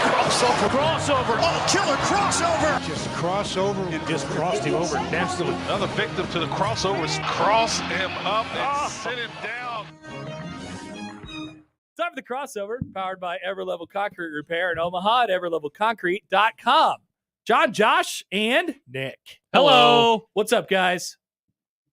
Crossover. Oh, killer crossover. Just crossover. It just crossed him over nastily. Another victim to the crossovers. Cross him up and sit him down. Time for the crossover, powered by Everlevel Concrete Repair in Omaha at everlevelconcrete.com. John, Josh, and Nick. Hello. What's up, guys?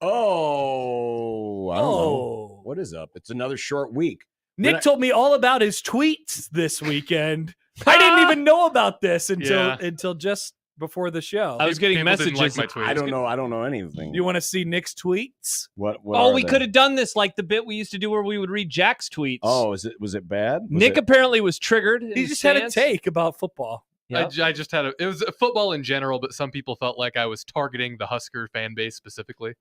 I don't know. What is up? It's another short week. Nick told me all about his tweets this weekend. I didn't even know about this until just before the show. I was getting People didn't messages. like my tweets. I don't know anything. You want to see Nick's tweets? What We could have done this like the bit we used to do where we would read Jack's tweets. Oh, was it bad? Nick apparently was triggered. He just had a take about football. Yep. I just had it was football in general, but some people felt like I was targeting the Husker fan base specifically.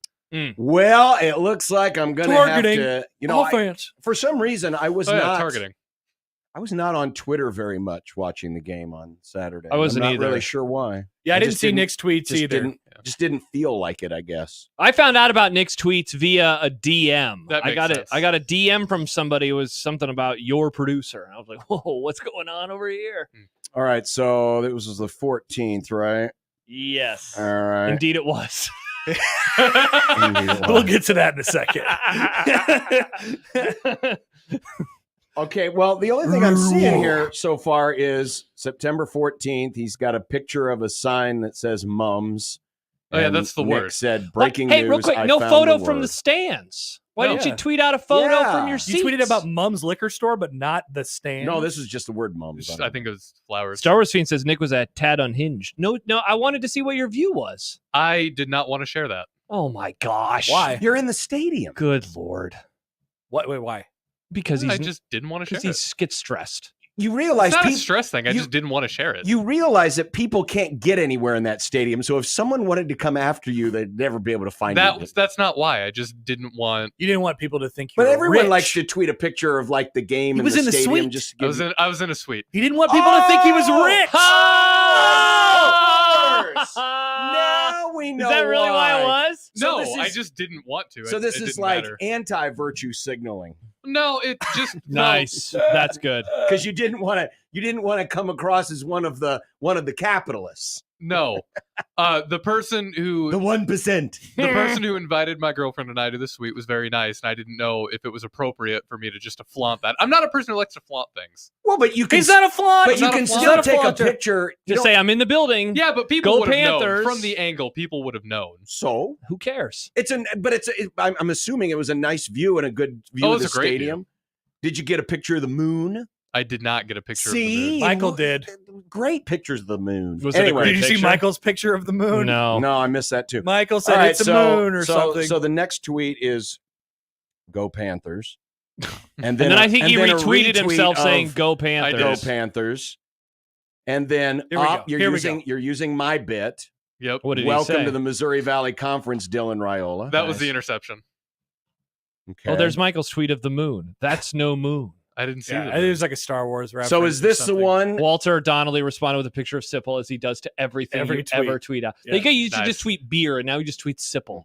Well, it looks like I'm going to have to, Offense. for some reason I was not targeting. I was not on Twitter very much watching the game on Saturday. I wasn't I'm not either. really sure why. Yeah, I didn't just see Nick's tweets either. Just didn't feel like it, I guess. I found out about Nick's tweets via a DM. That makes sense. I got a DM from somebody. It was something about your producer. And I was like, whoa, what's going on over here? All right, so it was the 14th, right? Yes. All right. Indeed it was. We'll get to that in a second. Okay, well, the only thing I'm seeing here so far is September 14th. He's got a picture of a sign that says Mums. Oh, yeah, And that's the Nick word. said, breaking Hey, news, real quick, I no found photo the from the word. stands. Why didn't Yeah. you tweet out a photo Yeah. from your You seats? tweeted about Mum's Liquor Store, but not the stand. No, this is just the word Mums. I think it was flowers. Star Wars Fiend says Nick was a tad unhinged. No, I wanted to see what your view was. I did not want to share that. Oh my gosh. Why? You're in the stadium. Good Lord. What? Wait, why? Because I just didn't want to share he it. gets stressed. You realize It's not a people, stress thing. I just didn't want to share it. you realize that people can't get anywhere in that stadium. So if someone wanted to come after you, they'd never be able to find you. That's not why. I just didn't want. You didn't want people to think you But were everyone rich. likes to tweet a picture of like the game He in was the in the stadium. suite. Just to give I was in a suite. He didn't want people to think he was rich. Now we know. Is that really why it was? So No, this is- I just didn't want to. So this it is didn't like matter. anti-virtue signaling No, it just Nice. That's good. because you didn't want to come across as one of the capitalists, No, the person who the 1%. the person who invited my girlfriend and I to the suite was very nice, and I didn't know if it was appropriate for me to just to flaunt that. I'm not a person who likes to flaunt things. Well, but you can. He's not a flaunt. But you not a can flaunt. still Not a take a flaunter. picture. You Just don't- say I'm in the building. Yeah, but people Go would have known Panthers. from the angle. People would have known. So Who cares? I'm assuming it was a nice view and a good view Oh, of it the was a great stadium. Did you get a picture of the moon? I did not get a picture. See, of the moon. Michael did. Great pictures of the moon. Was it a anyway, great Did you see picture? Michael's picture of the moon? No. no, I missed that too. Michael said All right, it's a moon or something. So the next tweet is "Go Panthers," And then I think he then a retweeted himself retweet saying of "Go Panthers." "Go Panthers," and then Here we go. Here we go. you're using my bit. Yep, What did he Welcome say? to the Missouri Valley Conference, Dylan Raiola. that was the interception. Okay. Oh, there's Michael's tweet of the moon. That's no moon. I didn't see yeah, that. it was like a Star Wars reference. So is or this the something. one? Walter Donnelly responded with a picture of Sipple as he does to everything Every you tweet. ever tweet out. Yeah. Like, he used to Nice. just tweet beer, and now he just tweets Sipple.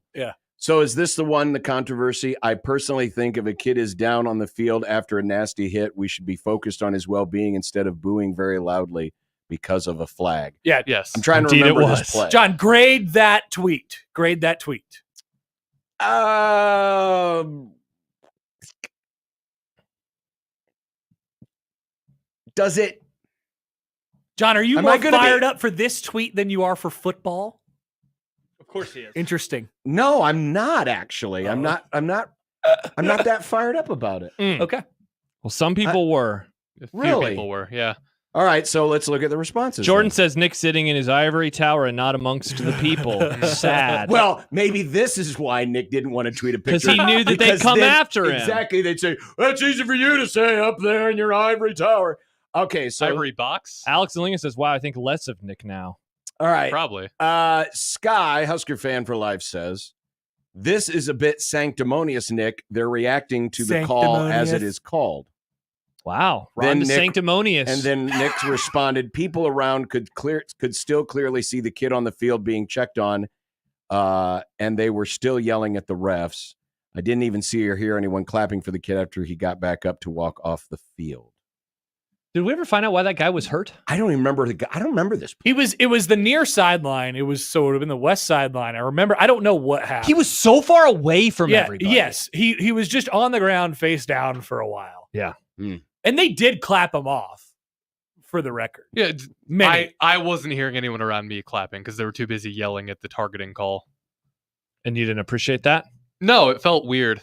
So is this the one? The controversy. I personally think if a kid is down on the field after a nasty hit, we should be focused on his well-being instead of booing very loudly because of a flag. Yeah, Yes, I'm trying to Indeed it remember was. this play. John, grade that tweet. Grade that tweet. Does it? John, are you Am more I gonna be- fired up for this tweet than you are for football? Of course he is. Interesting. No, I'm not actually. I'm not that fired up about it. Okay. Well, some people were. a few Really? people were. Yeah, All right, so let's look at the responses. Jordan then. says Nick's sitting in his ivory tower and not amongst the people. Sad. Well, maybe this is why Nick didn't want to tweet a because picture. he knew that they'd Because come then- after him. Exactly. They'd say, that's easy for you to say up there in your ivory tower. Okay, so ivory box. Alex Zelinga says, wow, I think less of Nick now. all right. Probably. Sky, Husker fan for life, says, this is a bit sanctimonious, Nick. They're reacting to the call as it Sanctimonious. is called. Wow. Ron Then the Nick- Sanctimonious. And then Nick responded, people around could still clearly see the kid on the field being checked on, and they were still yelling at the refs. I didn't even see or hear anyone clapping for the kid after he got back up to walk off the field. Did we ever find out why that guy was hurt? I don't even remember I don't remember this. It was the near sideline. It was sort of in the west sideline. I remember. I don't know what happened. He was so far away from everybody. Yes. He was just on the ground face down for a while. Yeah. And they did clap him off, for the record. Yeah. I wasn't hearing anyone around me clapping because they were too busy yelling at the targeting call. And you didn't appreciate that? No, it felt weird.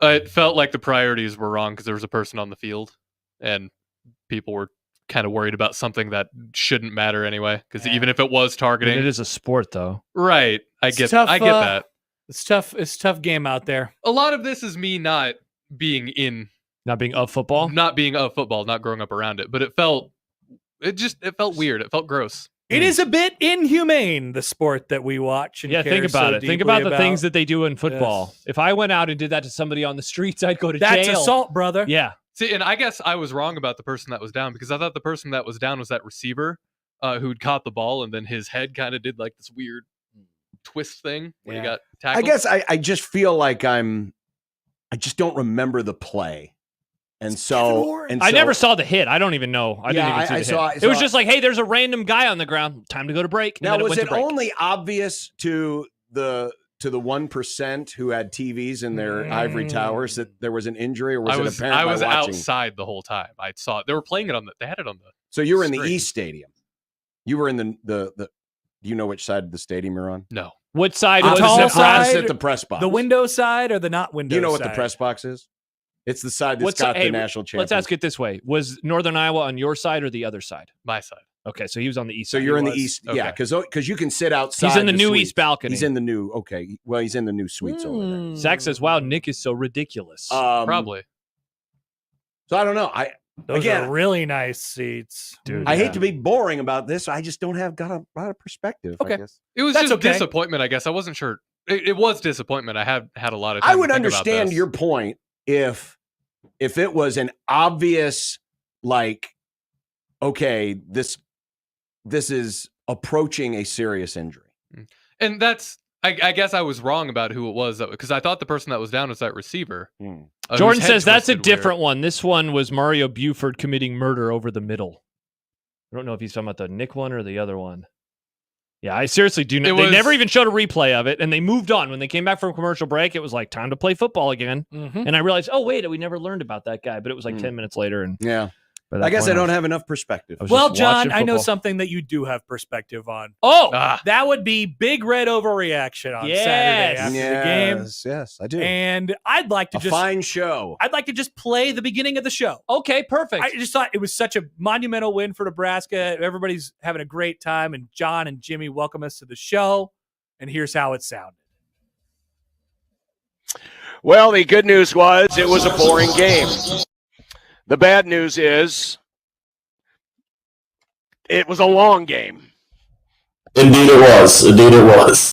It felt like the priorities were wrong because there was a person on the field and people were kind of worried about something that shouldn't matter anyway. Because even if it was targeting, it is a sport, though. Right? I get tough, that. It's tough. It's a tough game out there. A lot of this is me not being of football, not growing up around it. But it felt weird. It felt gross. It is a bit inhumane, the sport that we watch. And think about it. Think about the things that they do in football. Yes. If I went out and did that to somebody on the streets, I'd go to jail. That's assault, brother. Yeah. See, and I guess I was wrong about the person that was down because I thought the person that was down was that receiver who'd caught the ball and then his head kind of did like this weird twist thing when he got tackled. I guess I just feel like I just don't remember the play. And so I never saw the hit. I don't even know. I didn't even see the hit. It was just like, hey, there's a random guy on the ground. Time to go to break. Now, was it only obvious to the 1% who had TVs in their ivory towers that there was an injury, or was it apparent? I was outside the whole time. I saw it. They were playing it they had it on the. So you were in the East Stadium. You were in the. Do you know which side of the stadium you're on? No. What side? Opposite the press box. The window side or the not window? Do you know side? what the press box is? It's the side that's got the national championship. Let's ask it this way. Was Northern Iowa on your side or the other side? My side. Okay, so he was on the east side. So you're in the east. Okay. Yeah, because you can sit outside. He's in the new suite. east balcony. He's in the new, okay. Well, he's in the new suites over there. Zach says, wow, Nick is so ridiculous. Probably. So I don't know. Those are really nice seats. Dude, I hate to be boring about this. I just don't have got a lot of perspective. Okay. I guess. It was just disappointment, I guess. I wasn't sure. It was disappointment. I had a lot of time I would to think understand about this. your point if it was an obvious, like, okay, this is approaching a serious injury. And that's, I guess I was wrong about who it was, because I thought the person that was down was that receiver. Jordan says that's a different one. This one was Mario Buford committing murder over the middle. I don't know if he's talking about the Nick one or the other one. Yeah, I seriously do not. They never even showed a replay of it, and they moved on. When they came back from commercial break, it was like time to play football again. And I realized, oh, wait, we never learned about that guy. But it was like 10 minutes later. And I guess I don't have enough perspective. Well, John, I know something that you do have perspective on. That would be big red overreaction on Saturday after the game. Yes, I do. And I'd like to fine show. I'd like to just play the beginning of the show. Okay, perfect. I just thought it was such a monumental win for Nebraska. Everybody's having a great time, and John and Jimmy welcome us to the show. And here's how it sounded. Well, the good news was it was a boring game. The bad news is it was a long game. Indeed it was. Indeed it was.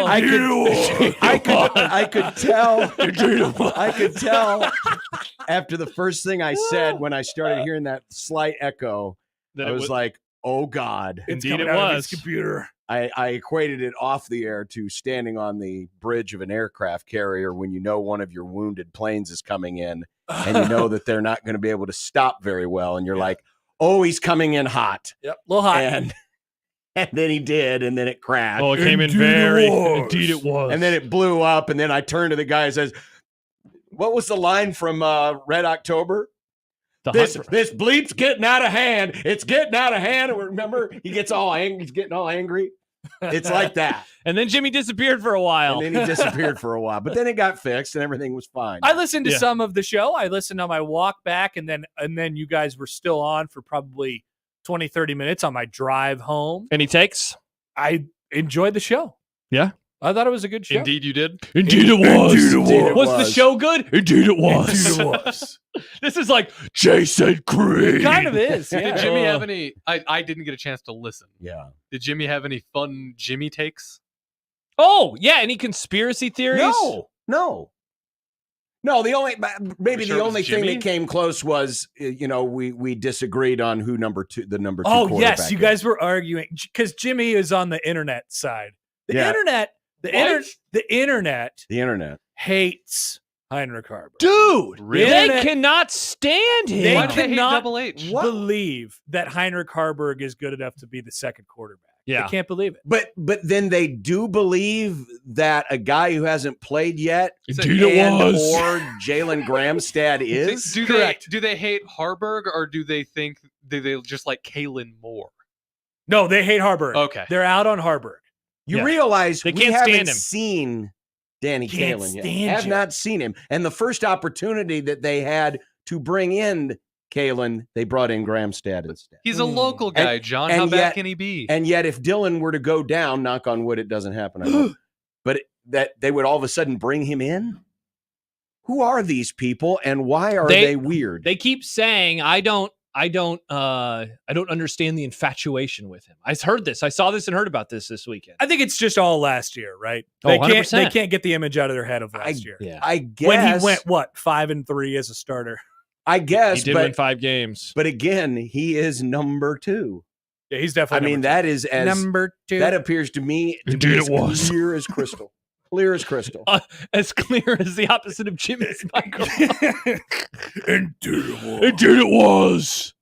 I could tell after the first thing I said when I started hearing that slight echo, I was like, oh God. Indeed it was. Computer. I equated it off the air to standing on the bridge of an aircraft carrier when you know one of your wounded planes is coming in and you know that they're not going to be able to stop very well. And you're like, oh, he's coming in hot. Yep, a little hot. And then he did, and then it crashed. Oh, it came in very. Indeed it was. And then it blew up, and then I turned to the guy and says, what was the line from Red October? This bleep's getting out of hand. It's getting out of hand. Remember, he gets all angry. He's getting all angry. It's like that. And then Jimmy disappeared for a while. And then he disappeared for a while. But then it got fixed and everything was fine. I listened to some of the show. I listened on my walk back, and then you guys were still on for probably 20, 30 minutes on my drive home. Any takes? I enjoyed the show. Yeah. I thought it was a good show. Indeed you did. Indeed it was. Indeed it was. Was the show good? Indeed it was. Indeed it was. This is like Jason Creed. It kind of is. Yeah. Did Jimmy have any? I didn't get a chance to listen. Yeah. Did Jimmy have any fun Jimmy takes? Oh, yeah. Any conspiracy theories? No. The only thing that came close was we disagreed on who the number two Oh quarterback yes, you is. guys were arguing because Jimmy is on the internet side. The internet hates Heinrich Harburg. Dude, Really? they cannot stand him. They Why do they hate cannot Double H? believe that Heinrich Harburg is good enough to be the second quarterback. Yeah. They can't believe it. But then they do believe that a guy who hasn't played yet Indeed it was. or Jalen Gramstad is Correct. Do they hate Harburg or do they think they just like Kalen more? No, they hate Harburg. Okay. They're out on Harburg. You Yeah. realize They we can't haven't stand him. seen Danny Can't Kalen yet. stand Have you. not seen him. And the first opportunity that they had to bring in Kalen, they brought in Gramstad instead. He's a local guy, And- John. and How yet- bad can he be? And yet, if Dylan were to go down, knock on wood, it doesn't happen. I hope. But that they would all of a sudden bring him in. Who are these people, and why are they weird? They keep saying, I don't understand the infatuation with him. I heard this. I saw this and heard about this weekend. I think it's just all last year, right? Oh, They 100%. can't get the image out of their head of last year. Yeah. I guess When he went 5-3 as a starter. I guess, He did win 5 games. but again, he is number 2. Yeah, he's I definitely. mean, that is as number 2. that appears to me to Indeed be it as was. clear as crystal. Clear as crystal. As clear as the opposite of Jimmy's microphone. Indeed it was.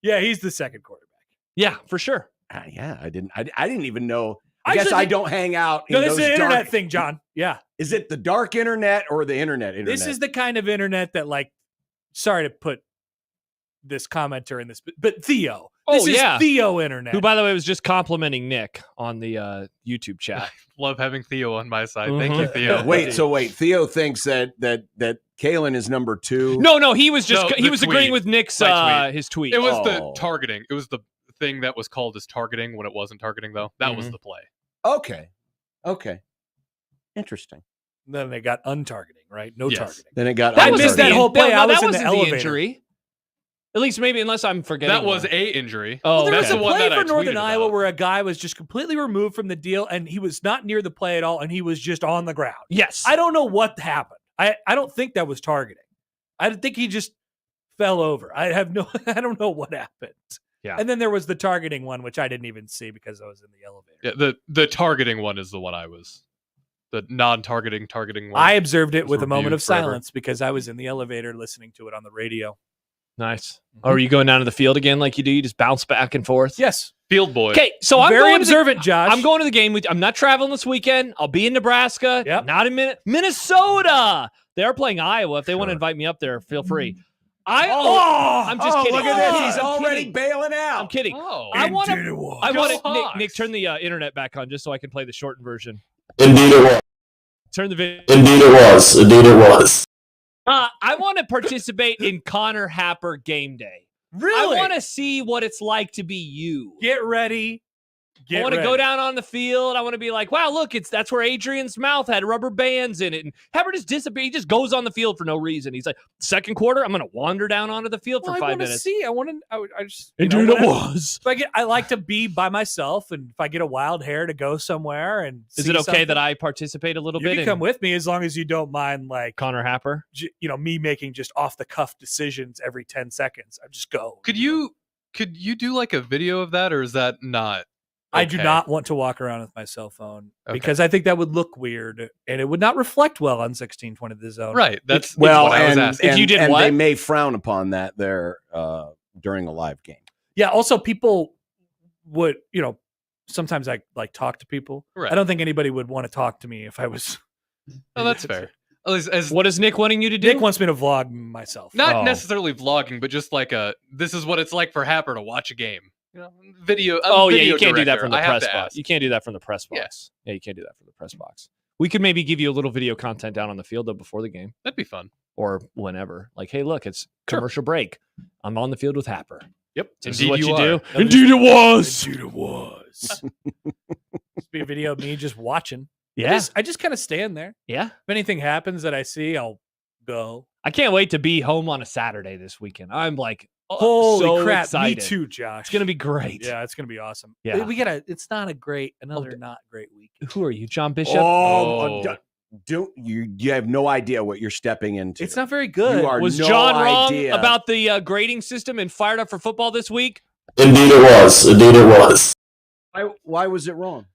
Yeah, he's the second quarterback. Yeah, for sure. Yeah, I didn't even know. I Actually, guess I don't hang out in No, this is those an internet dark. thing, John. Yeah, Is it the dark internet or the internet? this is the kind of internet that, like, sorry to put this commenter in this, but Theo. This is Theo internet. Who, by the way, was just complimenting Nick on the YouTube chat. Love having Theo on my side. Thank you, Theo. Wait. Theo thinks that Kalen is number 2. No, he was just No, he the was agreeing tweet. with Nick's My tweet. his tweet. It was Oh. the targeting. It was the thing that was called as targeting when it wasn't targeting, though. That was the play. Okay. Interesting. Then they got untargeting, right? No Yes. targeting. Then it got. I untargeted. missed that whole play. No, I was that in the wasn't elevator. injury. At least maybe, unless I'm forgetting. That was one. a injury. Oh, There okay. was a the one play that I for Northern tweeted Iowa about. where a guy was just completely removed from the deal, and he was not near the play at all, and he was just on the ground. Yes. I don't know what happened. I don't think that was targeting. I think he just fell over. I don't know what happened. Yeah. And then there was the targeting one, which I didn't even see because I was in the elevator. Yeah, the targeting one is the one I was. The non-targeting targeting one. I observed it was with a moment reviewed of forever. silence because I was in the elevator listening to it on the radio. Nice. Or are you going down to the field again like you do? You just bounce back and forth? Yes. Field boy. Okay, so I'm Very going observant, Josh. I'm going to the game with. I'm not traveling this weekend. I'll be in Nebraska. Yep. Not in Minnesota. They are playing Iowa. If they want to invite me up there, feel free. I'm just kidding. Look at this. He's I'm already kidding. bailing out. I'm kidding. Oh. I want to. I want to. Hawks. Nick, turn the internet back on just so I can play the shortened version. Indeed it was. Turn the video. Indeed it was. Indeed it was. I want to participate in Connor Happer game day. Really? I want to see what it's like to be you. Get ready. I want to go down on the field. I want to be like, wow, look, that's where Adrian's mouth had rubber bands in it. And Happer just disappears. He just goes on the field for no reason. He's like, second quarter, I'm going to wander down onto the field for 5 minutes. See. I just. Indeed it was. If I like to be by myself, and if I get a wild hair to go somewhere, and Is see it okay something, that I participate a little you bit can in come with me as long as you don't mind, like, Connor Happer? me making just off the cuff decisions every 10 seconds. I just go. Could you do like a video of that, or is that not? I do okay? not want to walk around with my cell phone Okay. because I think that would look weird and it would not reflect well on 1620 The Zone. Right. That's Well, what I was and, asking. If you did and what? they may frown upon that there during a live game. Yeah. Also, people would, sometimes I like talk to people. Right. I don't think anybody would want to talk to me if I was. Oh, that's fair. At least as What is Nick wanting you to do? Nick wants me to vlog myself. not necessarily vlogging, but just like this is what it's like for Happer to watch a game. Video. You can't do that from the press box. box. You can't do that from the press box. Yeah, you can't do that from the press box. We could maybe give you a little video content down on the field though before the game That'd be fun. or whenever. Like, hey, look, it's commercial break. I'm on the field with Happer. Yep. This is Indeed what you you do. are. Indeed it was. Indeed it was. Just be a video of me just watching. Yeah. I just kind of stand there. Yeah. If anything happens that I see, I'll go. I can't wait to be home on a Saturday this weekend. I'm like, Holy so crap. excited. Me too, Josh. It's going to be great. Yeah, it's going to be awesome. Yeah. It's not another not great week. Who are you, John Bishop? You have no idea what you're stepping into. It's not very good. You are Was no John idea. wrong about the grading system and fired up for football this week? Indeed it was. Indeed it was. Why was it wrong?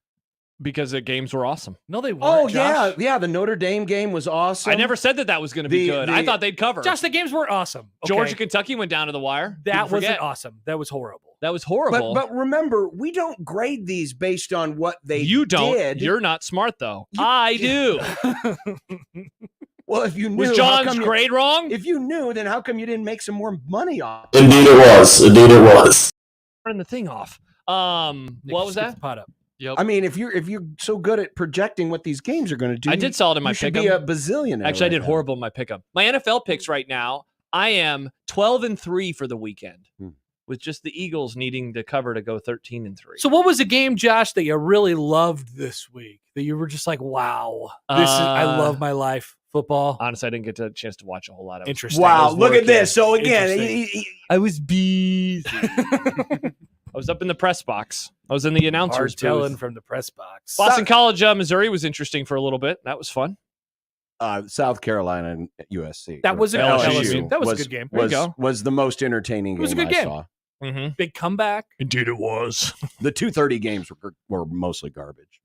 Because the games were awesome. No, they weren't. Oh, Josh. yeah. The Notre Dame game was awesome. I never said that was going to be good. I thought they'd cover. Josh, the games were awesome. Okay. Georgia, Kentucky went down to the wire. That wasn't awesome. That was horrible. That was horrible. But remember, we don't grade these based on what they You don't. did. You're not smart, though. I do. Well, if you knew. Was John's grade wrong? If you knew, then how come you didn't make some more money off? Indeed it was. Indeed it was. Turn the thing off. What was that? The pot up. Yep. I mean, if you're so good at projecting what these games are going to do, I did solid in my you should pick. be a bazillionaire. Actually, I did now. horrible in my pickup. My NFL picks right now, I am 12-3 for the weekend, with just the Eagles needing to cover to go 13-3. So, what was a game, Josh, that you really loved this week? That you were just like, "Wow, I love my life." Football. Honestly, I didn't get a chance to watch a whole lot of it. Interesting. Wow, look at this. So again, I was busy. I was up in the press box. I was in the announcers telling booth. from the press box. Boston College, Missouri was interesting for a little bit. That was fun. South Carolina and USC. That was LSU. That was a good game. There you go. Was the most entertaining game It was a good I game. saw. Mm-hmm. Big comeback. Indeed, it was. The 2:30 games were mostly garbage.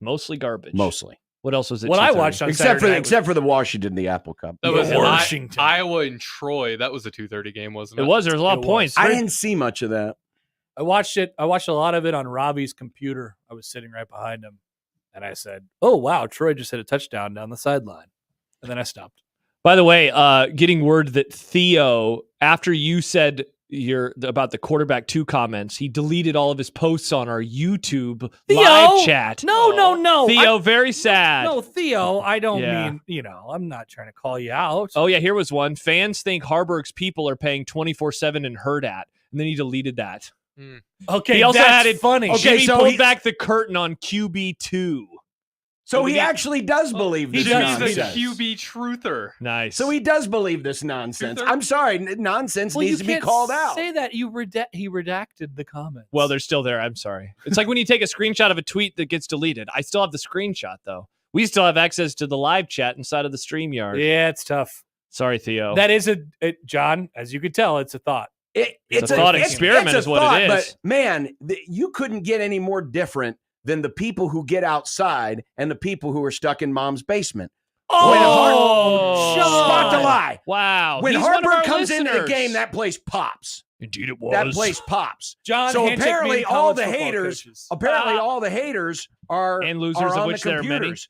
Mostly garbage. Mostly. What else was it? What I watched on Saturday night except for the Washington, the Apple Cup. That was Washington. Iowa and Troy. That was a 2:30 game, wasn't it? It was. There was a lot of points. I didn't see much of that. I watched it. I watched a lot of it on Robbie's computer. I was sitting right behind him, and I said, "Oh wow, Troy just hit a touchdown down the sideline," and then I stopped. By the way, getting word that Theo, after you said about the quarterback 2 comments, he deleted all of his posts on our YouTube live chat. No. Theo, very sad. No, Theo, I don't mean, I'm not trying to call you out. Oh, yeah, here was one. Fans think Harburg's people are paying 24/7 and heard at. And then he deleted that. Okay, he also that's added, funny. Okay, Jimmy pulled back the curtain on QB2. So he actually does believe this Jimmy's nonsense. a QB truther. Nice. So he does believe this nonsense. Truther? I'm sorry, nonsense Well, needs you to be can't called out. say that. He redacted the comments. Well, they're still there. I'm sorry. It's like when you take a screenshot of a tweet that gets deleted. I still have the screenshot, though. We still have access to the live chat inside of the StreamYard. Yeah, it's tough. Sorry, Theo. That is John, as you could tell, it's a thought. It's a thought experiment is what it is. But man, you couldn't get any more different than the people who get outside and the people who are stuck in mom's basement. Spot the lie. Wow. When He's one of Harburg our comes into the listeners. game, that place pops. Indeed it was. That place pops. John, So handshake apparently me and all college the football haters, coaches. all the haters are And losers, are of on which the there are many. computers.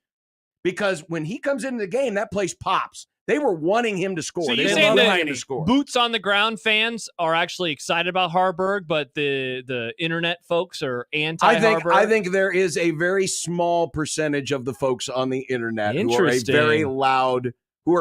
Because when he comes into the game, that place pops. They were wanting him to score. So they you're were saying wanting that him to score. boots on the ground fans are actually excited about Harburg, but the internet folks are anti-Harburg? I think there is a very small percentage of the folks on the internet who are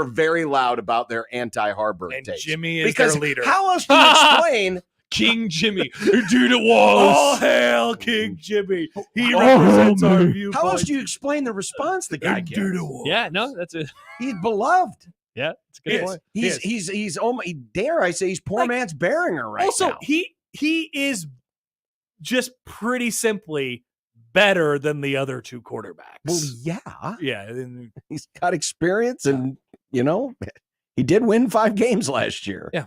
very loud about their anti-Harburg And takes. Jimmy is because their leader. How else do you explain? King Jimmy. Dude, it was. All hail King Jimmy. He represents our viewpoint. How else do you explain the response the guy gets? Yeah, no, that's it. He's beloved. Yeah, it's a good point. He's almost, dare I say, he's poor man's Beringer right also, now. he is just pretty simply better than the other 2 quarterbacks. Well, yeah. Yeah. He's got experience and, he did win 5 games last year. Yeah.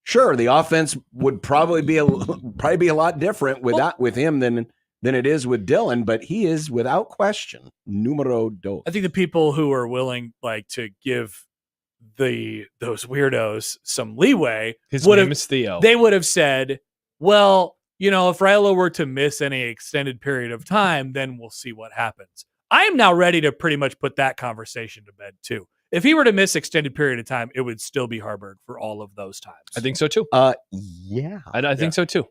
Sure, the offense would probably be a lot different with him than it is with Dylan, but he is without question numero dos. I think the people who are willing to give those weirdos some leeway His name is Theo. They would have said, well, if Raiola were to miss any extended period of time, then we'll see what happens. I am now ready to pretty much put that conversation to bed too. If he were to miss extended period of time, it would still be Harburg for all of those times. I think so too. Yeah. I think so too.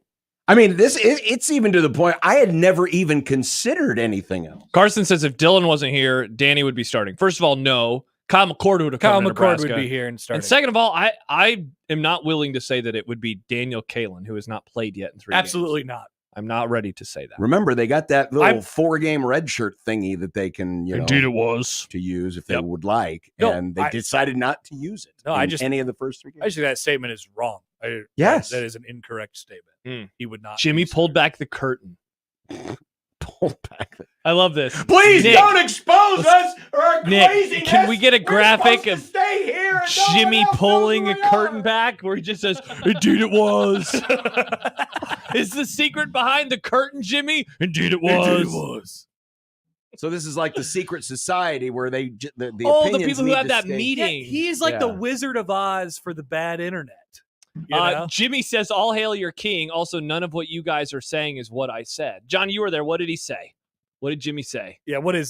I mean, it's even to the point I had never even considered anything else. Carson says if Dylan wasn't here, Danny would be starting. First of all, no. Kyle McCord would have come to Nebraska. would be here and starting. And second of all, I am not willing to say that it would be Daniel Kalen, who has not played yet in 3 games. Absolutely not. I'm not ready to say that. Remember, they got that little 4-game red shirt thingy that they can, Indeed it was. to use if they would like, No, and they decided not to use it. No, in any of the first 3 games. I just think that statement is wrong. Yes. That is an incorrect statement. He would not. Jimmy pulled back the curtain. Pulled back. I love this. Please Nick, don't expose us or our Nick, craziness. can we get a We're graphic supposed to of stay here and no one Jimmy else knows pulling who a we curtain are? back where he just says, Indeed it was. Is the secret behind the curtain, Jimmy? Indeed it was. So this is like the secret society where they the the people who have that meeting. Yeah, he's like the Wizard of Oz for the bad internet. You know? Jimmy says, "All hail your king." Also, none of what you guys are saying is what I said. John, you were there. What did he say? What did Jimmy say? Yeah, what did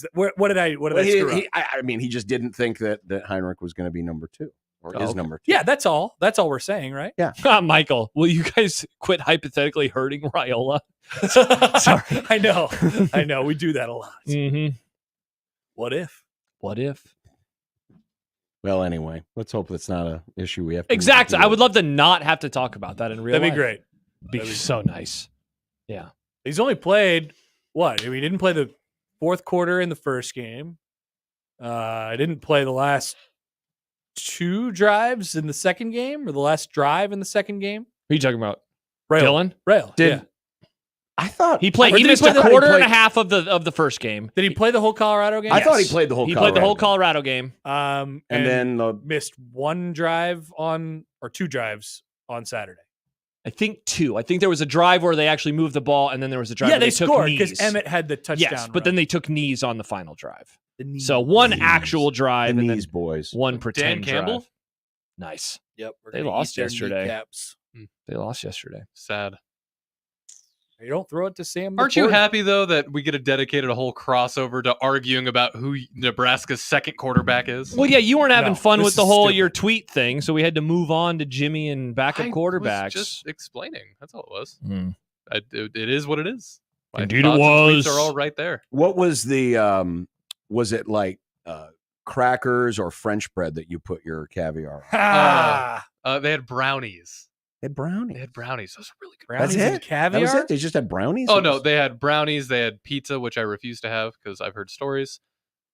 I screw up? I mean, he just didn't think that Heinrich was going to be number 2 or is number 2. Yeah, that's all. That's all we're saying, right? Yeah. Michael, will you guys quit hypothetically hurting Raiola? Sorry. I know. We do that a lot. Mm-hmm. What if? Well, anyway, let's hope that's not an issue we have. Exactly. I would love to not have to talk about that in real life. That'd be great. Be so nice. Yeah. He's only played what? He didn't play the fourth quarter in the first game. I didn't play the last 2 drives in the second game, or the last drive in the second game. Who are you talking about? Dylan? Rail. I thought he played. He missed a quarter and a half of the first game. Did he play the whole Colorado game? I thought he played the whole. He played the whole Colorado game. And then missed 1 drive or 2 drives on Saturday. I think 2. I think there was a drive where they actually moved the ball, and then there was a drive where they took scored knees. because Emmett had the touchdown. Yes, but then they took knees on the final drive. So 1 actual drive, and then boys. 1 pretend Dan Campbell? drive. Nice. Yep. They lost yesterday. They lost yesterday. Sad. You don't throw it to Sam. Aren't you happy, though, that we get a dedicated whole crossover to arguing about who Nebraska's second quarterback is? Well, yeah, you weren't having fun with the whole stupid. your tweet thing, so we had to move on to Jimmy and backup quarterbacks. Was just explaining. That's all it was. Mm. It is what it is. My Indeed thoughts it and was. tweets are all right there. What was the was it like crackers or French bread that you put your caviar on? They had brownies. They had brownies. They had brownies. Those are really good. Brownies That's and it. caviar? That was it. They just had brownies. Oh no, they had brownies. They had pizza, which I refuse to have because I've heard stories.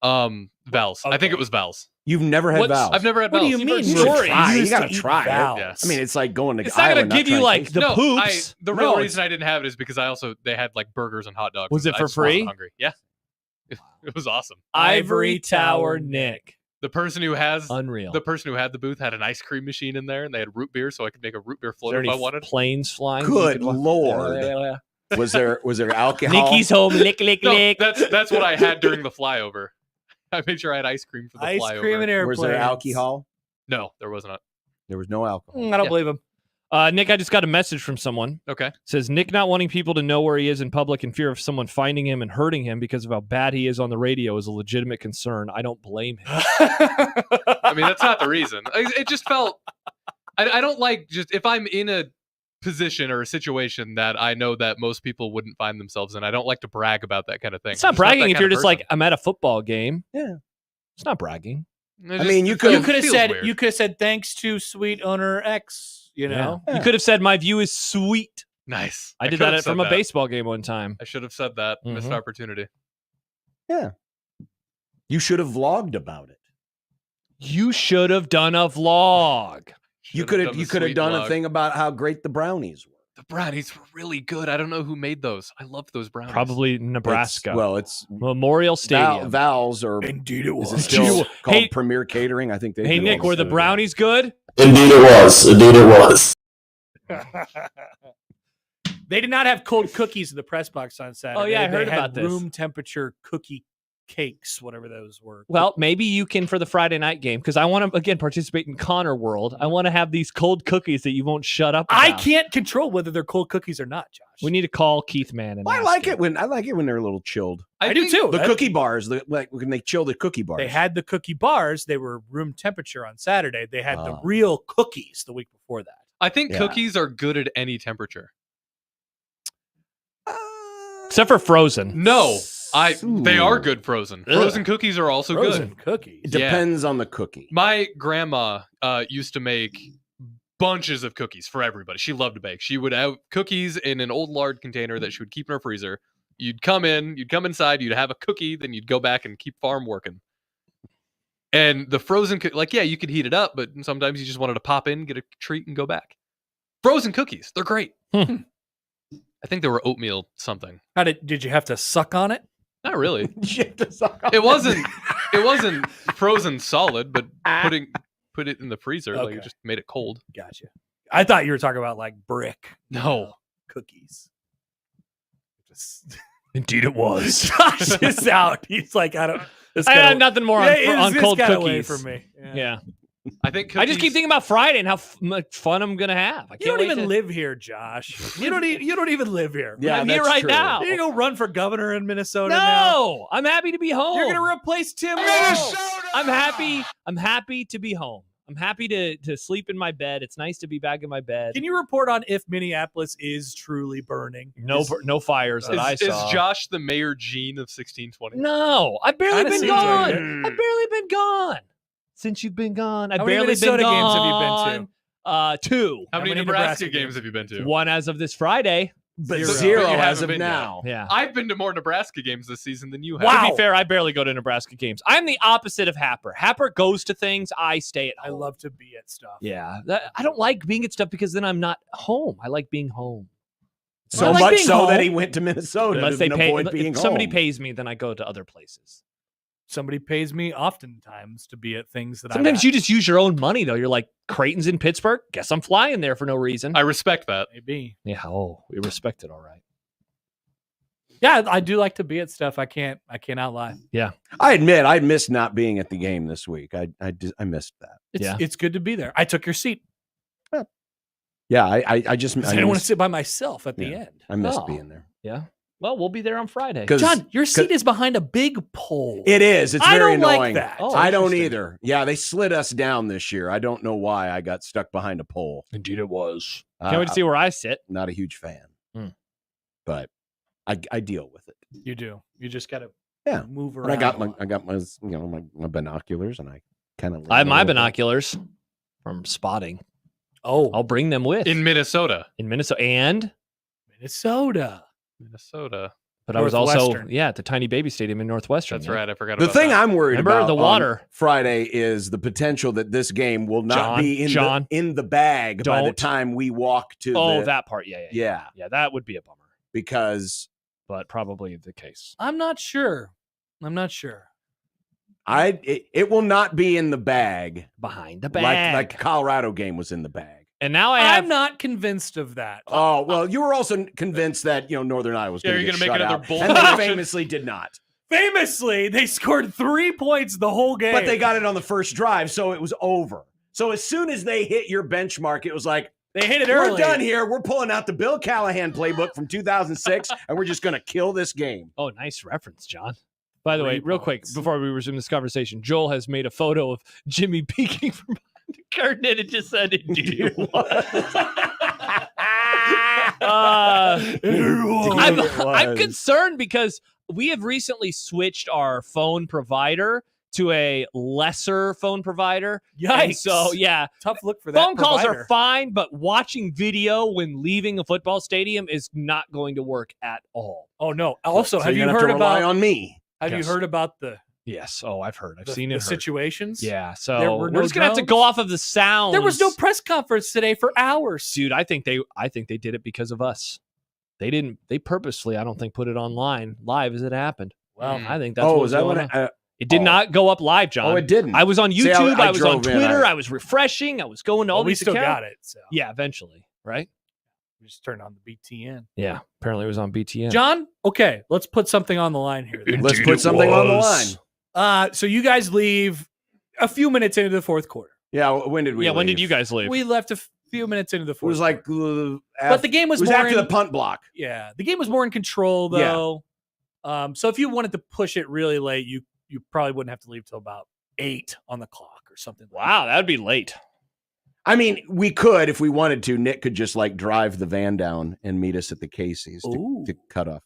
Val's. I think it was Val's. You've never had Val's. I've never had What Val's. do you mean? You gotta try. Yeah. I mean, it's like going to. It's not going to give you like the poops. The real reason I didn't have it is because they had like burgers and hot dogs. Was it I for just wasn't free? Hungry. Yeah, it was awesome. Ivory Tower Nick. The person who has Unreal. The person who had the booth had an ice cream machine in there, and they had root beer, so I could make a root beer Is float there if I any wanted. planes flying? Good Lord. Was there alcohol? Nikki's home. Lick. No, that's what I had during the flyover. I made sure I had ice cream for the flyover. Ice cream and airplanes. Was there alcohol? No, there was not. There was no alcohol. I don't believe him. Nick, I just got a message from someone. Okay. It says Nick not wanting people to know where he is in public in fear of someone finding him and hurting him because of how bad he is on the radio is a legitimate concern. I don't blame him. I mean, that's not the reason. It just felt. I don't like just if I'm in a position or a situation that I know that most people wouldn't find themselves in. I don't like to brag about that kind of thing. It's not I'm bragging that if kind you're of just person. like, I'm at a football game. Yeah. It's not bragging. I mean, you could have said thanks to sweet owner X, you know. Yeah. You could have said my view is sweet. Nice. I did could have that said from a baseball game one time. I should have said that. Missed opportunity. Yeah. You should have vlogged about it. You should have done a vlog. You could have done a thing about how great the brownies were. The brownies were really good. I don't know who made those. I love those brownies. Probably Nebraska. It's Memorial Stadium. Val's or indeed it was. Is it still called Premier Catering? I think they. Hey Nick, were the brownies good? Indeed it was. Indeed it was. They did not have cold cookies in the press box on Saturday. Oh yeah, I heard they had about this. Room temperature cookie cakes, whatever those were. Well, maybe you can for the Friday night game because I want to again participate in Connor World. I want to have these cold cookies that you won't shut up about. I can't control whether they're cold cookies or not, Josh. We need to call Keith Mann. And I like it when they're a little chilled. I do too. The cookie bars, like when they chill the cookie bars. They had the cookie bars. They were room temperature on Saturday. They had the real cookies the week before that. I think cookies are good at any temperature. Except for frozen. No. They are good frozen. Frozen cookies are also good. Cookies. It depends on the cookie. My grandma used to make bunches of cookies for everybody. She loved to bake. She would have cookies in an old lard container that she would keep in her freezer. You'd come inside, you'd have a cookie, then you'd go back and keep farm working. And the frozen you could heat it up, but sometimes you just wanted to pop in, get a treat, and go back. Frozen cookies, they're great. I think they were oatmeal something. How did you have to suck on it? Not really. You have to suck on It wasn't frozen solid, but put it in the freezer, like it just made it cold. Gotcha. I thought you were talking about like brick. No cookies. Just Indeed, it was. Josh is out. He's like, I had nothing more on cold got cookies away from me. Yeah. I think I just keep thinking about Friday and how much fun I'm gonna have. I can't You don't wait even to... live here, Josh. You don't even live here. Yeah, I'm here that's right true. now. You go run for governor in Minnesota now. No, I'm happy to be home. You're gonna replace Tim. I'm happy to be home. I'm happy to sleep in my bed. It's nice to be back in my bed. Can you report on if Minneapolis is truly burning? No fires that I saw. Is Josh the Mayor Gene of 1620? No, I've barely Kinda been seems gone. like I've barely been gone. Since you've been gone, I've How many barely Minnesota been games gone. have you been to? 2. How many Nebraska games have you been to? 1 as of this Friday. But Zero. zero But you as haven't of been now. Yeah. I've been to more Nebraska games this season than you have. Wow. To be fair, I barely go to Nebraska games. I'm the opposite of Happer. Happer goes to things. I stay at I home. love to be at stuff. Yeah. I don't like being at stuff because then I'm not home. I like being home. So I like much being so home. that he went to Minnesota. Unless to they pay, avoid being if somebody home. pays me, then I go to other places. Somebody pays me oftentimes to be at things that Sometimes you just use your own money, though. You're like, Creighton's in Pittsburgh. Guess I'm flying there for no reason. I respect that. maybe. Yeah. Oh, we respect it. All right. Yeah, I do like to be at stuff. I cannot lie. I admit, I missed not being at the game this week. I missed that. It's good to be there. I took your seat. Yeah, I just I didn't want to sit by myself at the end. I missed Oh. being there. Yeah. Well, we'll be there on Friday. 'Cause- John, your seat is behind a big pole. It is. It's I very don't like annoying. that. Oh, I don't interesting. either. Yeah, they slid us down this year. I don't know why I got stuck behind a pole. Indeed, it was. Can't wait to see where I sit. Not a huge fan, but I deal with it. You do. You just got to move And around. I got my binoculars, and I kind of. I have my binoculars from spotting. Oh, I'll bring them with In Minnesota. in Minnesota. And, Minnesota. but I was also, Northwestern. at the Tiny Baby Stadium in Northwestern. That's yeah. right. I forgot The about thing that. I'm worried Remember about the water. on Friday is the potential that this game will not John, be John, in the bag by the don't. time we walk to. Oh, the, that part. Yeah. yeah, That would be a bummer, because but probably the case. I'm not sure. it will not be in the bag Behind the bag. like Colorado game was in the bag. And now I have I'm not convinced of that. Oh, well, you were also convinced that, Northern Iowa was Yeah, going to you're get gonna make shut another out, bowl and they prediction? famously did not. Famously, they scored 3 points the whole game. But they got it on the first drive, so it was over. So as soon as they hit your benchmark, it was like, They hit it we're early. done here. We're pulling out the Bill Callahan playbook from 2006, and we're just going to kill this game. Oh, nice reference, John. By the way, 3 real quick, points. before we resume this conversation, Joel has made a photo of Jimmy peeking from behind the curtain, and it just said, "Indeed it was." I'm concerned because we have recently switched our phone provider to a lesser phone provider. Yikes. And so, yeah, Tough look for that. phone calls provider. are fine, but watching video when leaving a football stadium is not going to work at all. Oh no. Also, So have you you're gonna heard have to rely about on me? have you Yes. heard about the Yes. Oh, I've heard. I've seen it. the situations? Yeah. There So were we're no just gonna have to drones? go off of the sound. There was no press conference today for hours. dude. I think they did it because of us. They didn't. They purposely, I don't think, put it online live as it happened. Well, I think that's Oh, what is was that going what? on. It did not go up live, John. Oh, it didn't. I was on See, YouTube. I I was on drove in, Twitter. I was refreshing. I was going to all well, we these still accounts. got it. So Yeah, eventually, right? we just turned on the BTN. Yeah. Apparently, it was on BTN. John, okay, let's put something on the line here. then. Let's put something on the line. So you guys leave a few minutes into the fourth quarter. Yeah, when did we? Yeah. When did leave? you guys leave? We left a few minutes into the It fourth. was like, but the game was, it was more after in, the punt block. Yeah, the game was more in control though. So if you wanted to push it really late, you probably wouldn't have to leave till about 8 on the clock or something. Wow, that would be late. I mean, we could if we wanted to. Nick could just like drive the van down and meet us at the Casey's to cut off.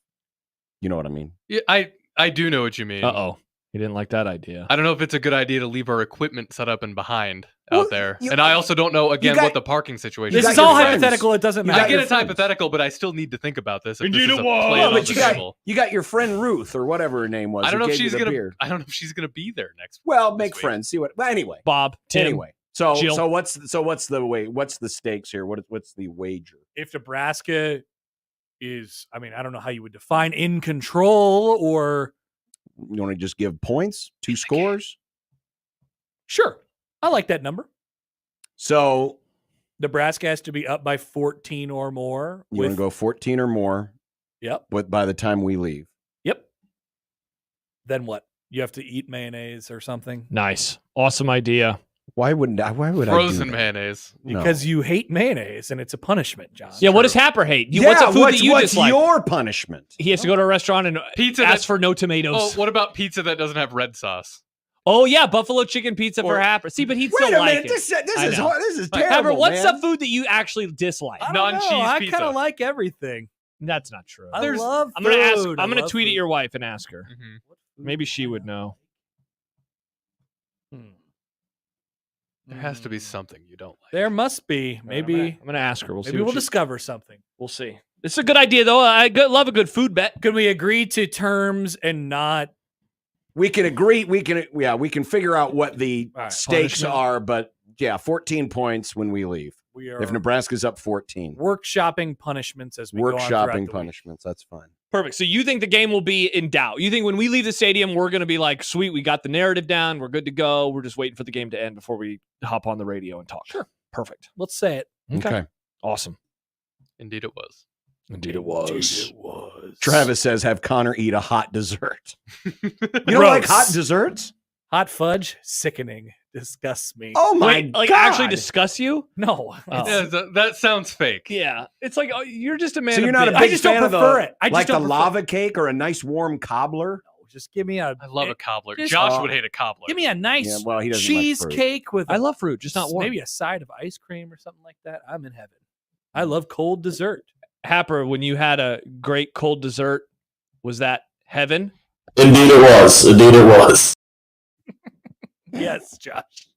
You know what I mean? Yeah, I do know what you mean. Oh, he didn't like that idea. I don't know if it's a good idea to leave our equipment set up and behind out there. you- And I also don't know, again, got- what the parking situation This got is your all friends. hypothetical. It doesn't You matter. got I get your it's friends. hypothetical, but I still need to think about this. If Indeed this is it a was. play Well, on but the you got table. your friend Ruth or whatever her name was. I don't who know if gave you she's the gonna. beer. I don't know if she's gonna be there next. Well, this make week. friends. See what. Well, anyway. Bob, Tim. Anyway. So Jill. what's the stakes here? What's the wager? If Nebraska is, I mean, I don't know how you would define in control or You want to just give points? 2 scores? sure. I like that number. So Nebraska has to be up by 14 or more. you want to go 14 or more Yep. by the time we leave. Then what? You have to eat mayonnaise or something? Nice. Awesome idea. Why would I Frozen do that? mayonnaise. Because you hate mayonnaise and it's a punishment, John. Yeah, what does Happer hate? Yeah, what's a food that you what's dislike? your punishment? He has to go to a restaurant and ask for no tomatoes. Oh, what about pizza that doesn't have red sauce? Oh, yeah, buffalo chicken pizza for Happer. See, but he'd Wait still a like minute, it. this I is know. this is Happer, terrible. what's man. the food that you actually dislike? I don't know. Non-cheese I pizza. kind of like everything. That's not true. I love I'm gonna ask. food. I'm I gonna love tweet at food. your wife and ask her. Mhm. Maybe she would know. There has to be something you don't like. There must be. Maybe I'm gonna ask her. maybe we'll discover something. We'll see. It's a good idea though. Love a good food bet. Could we agree to terms and not? We can agree. We can figure out what the All right, stakes punishment. are, but 14 points when we leave. We are If Nebraska's up 14, workshopping punishments as we go on throughout the workshopping week. punishments. That's fine. Perfect. So you think the game will be in doubt? You think when we leave the stadium, we're going to be like, sweet, we got the narrative down. We're good to go. We're just waiting for the game to end before we hop on the radio and talk. Sure. Perfect. Let's say it. Okay. Awesome. Indeed, it was. Indeed it was. Travis says, have Connor eat a hot dessert. You don't Gross. like hot desserts? Hot fudge, sickening, disgusts me. Oh my Wait, like God. actually discuss you? No, Oh. Yeah, that sounds fake. Yeah. It's like, oh, you're just a man So you're of not a bits. big I just fan don't of prefer it. I just like don't the prefer lava cake or a nice warm cobbler? just give me a. I love a cobbler. Just- Josh would hate a cobbler. Give me a nice Yeah, well, he doesn't like fruit. cheesecake with. I love fruit, just not warm. Maybe a side of ice cream or something like that. I'm in heaven. I love cold dessert. Happer, when you had a great cold dessert, was that heaven? Indeed it was. Indeed it was. Yes, Josh.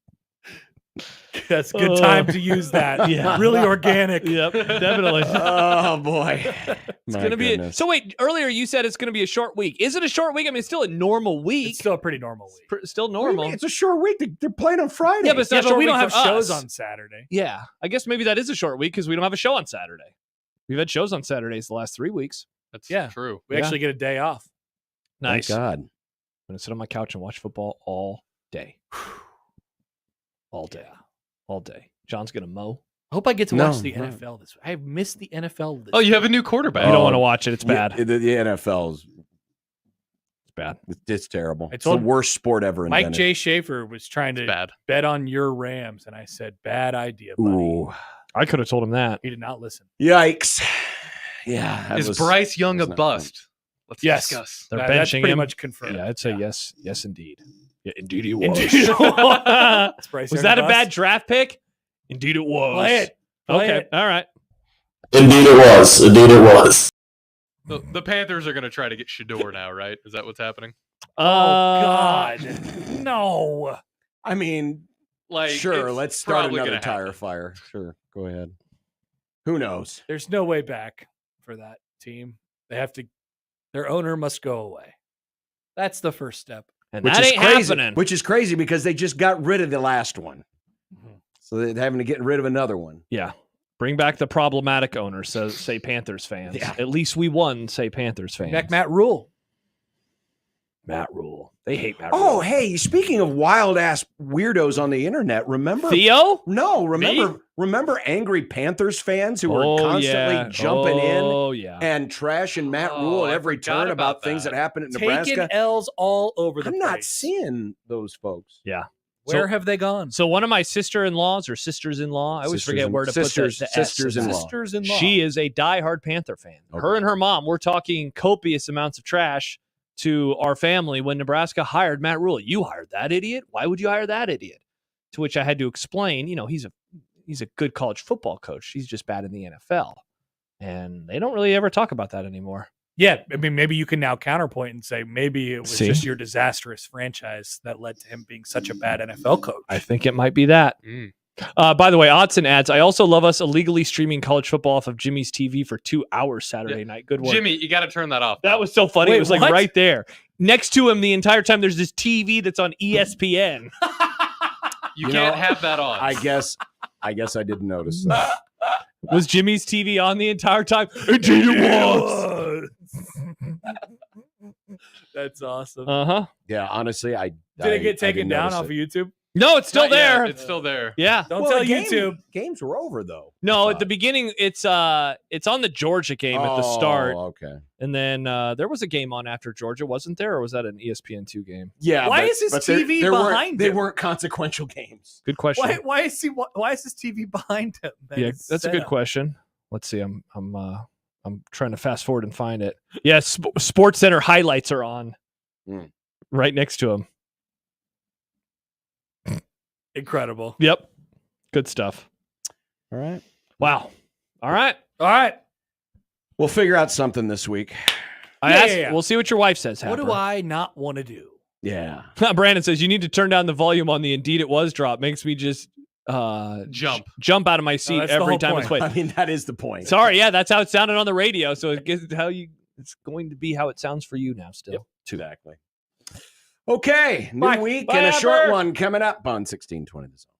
That's a good time to use that. Yeah. Really organic. Yep, definitely. Oh boy. It's going to be. So wait, earlier you said it's going to be a short week. Is it a short week? I mean, it's still a normal week. It's still a pretty normal week. Still What do you normal. mean? It's a short week. They're playing on Friday. Yeah, but it's not a short we week don't have for shows us. on Saturday. Yeah, I guess maybe that is a short week because we don't have a show on Saturday. We've had shows on Saturdays the last 3 weeks. That's Yeah. true. We Yeah. actually get a day off. Nice. Thank God. I'm going to sit on my couch and watch football all day. All day. All day. John's going to mow. I hope I get to No, watch the no. NFL this week. I missed the NFL this Oh, you have a new quarterback. You don't Oh, want to watch it. It's bad. Yeah, the NFL is It's bad. it's terrible. I It's the told worst sport ever Mike invented. J. Schaefer was trying to Bad. bet on your Rams, and I said, bad idea, buddy. Ooh. I could have told him that. He did not listen. Yikes. Yeah. that Is was- Bryce Young that a was not fun. bust? Let's Yes. discuss. They're That's benching pretty him. much confirmed. Yeah, I'd say yes. Yes, indeed. Yeah, indeed he was. Indeed it was. was Bryce Young that a bust? bad draft pick? Indeed it was. Play it. Play Okay. it. All right. Indeed it was. Indeed it was. The Panthers are going to try to get Shador now, right? Is that what's happening? Oh, God. No. I mean, Like, sure, it's let's start probably another gonna tire happen. fire. Sure. Go ahead. Who knows? There's no way back for that team. They have to, their owner must go away. That's the first step. And Which that is ain't crazy. happening. Which is crazy because they just got rid of the last one. Mhm. So they're having to get rid of another one. Yeah. Bring back the problematic owner, so say Panthers fans. Yeah. At least we won, say Panthers fans. Back Matt Rule. Matt Rule. They hate Matt Oh, Rule. hey, speaking of wild ass weirdos on the internet, remember? Theo? No, remember angry Panthers fans who were constantly jumping in Oh, yeah. and trashing Matt Oh, Rule at I every forgot turn about about things that. that happened at Taking Nebraska. L's all over the I'm place. not seeing those folks. Yeah. Where So- have they gone? So one of my sister-in-laws or sisters-in-law, I always forget where to put the S. Sisters-in-law. Sisters-in-law. She is a diehard Panther fan. Okay. Her and her mom were talking copious amounts of trash to our family when Nebraska hired Matt Rule. You hired that idiot? Why would you hire that idiot? To which I had to explain, he's a good college football coach. He's just bad in the NFL. And they don't really ever talk about that anymore. Yeah, I mean, maybe you can now counterpoint and say maybe it was See? just your disastrous franchise that led to him being such a bad NFL coach. I think it might be that. Mm. By the way, odds and ads. I also love us illegally streaming college football off of Jimmy's TV for 2 hours Saturday night. Good one. Jimmy, you got to turn that off. That was so funny. Wait, it was like what? right there. Next to him the entire time, there's this TV that's on ESPN. You You can't know, have that on. I guess I didn't notice that. Was Jimmy's TV on the entire time? Indeed it was. That's awesome. Uh-huh. Yeah, honestly, I Did it get taken down off of YouTube? No, it's still Not yet. there. It's still there. Yeah. Don't tell the YouTube. Games were over though. No, at the beginning, it's on the Georgia game at the start, Okay. and then there was a game on after Georgia, wasn't there, or was that an ESPN2 game? Yeah. Why is his TV behind They him? weren't consequential games. Good question. Why is his TV behind him? Yeah, that's a good question. Let's see. I'm trying to fast forward and find it. Yeah, Sports Center highlights are on right next to him. Incredible. Yep. Good stuff. All right. Wow. All right. We'll figure out something this week. We'll see what your wife says. What do I not want to do? Yeah. Brandon says you need to turn down the volume on the Indeed It Was drop. Makes me just jump out of my seat every time it's played. I mean, that is the point. Sorry, yeah, that's how it sounded on the radio. So it's going to be how it sounds for you now. Still, yep, exactly. Okay, new week and a short one coming up on 1620 The Zone.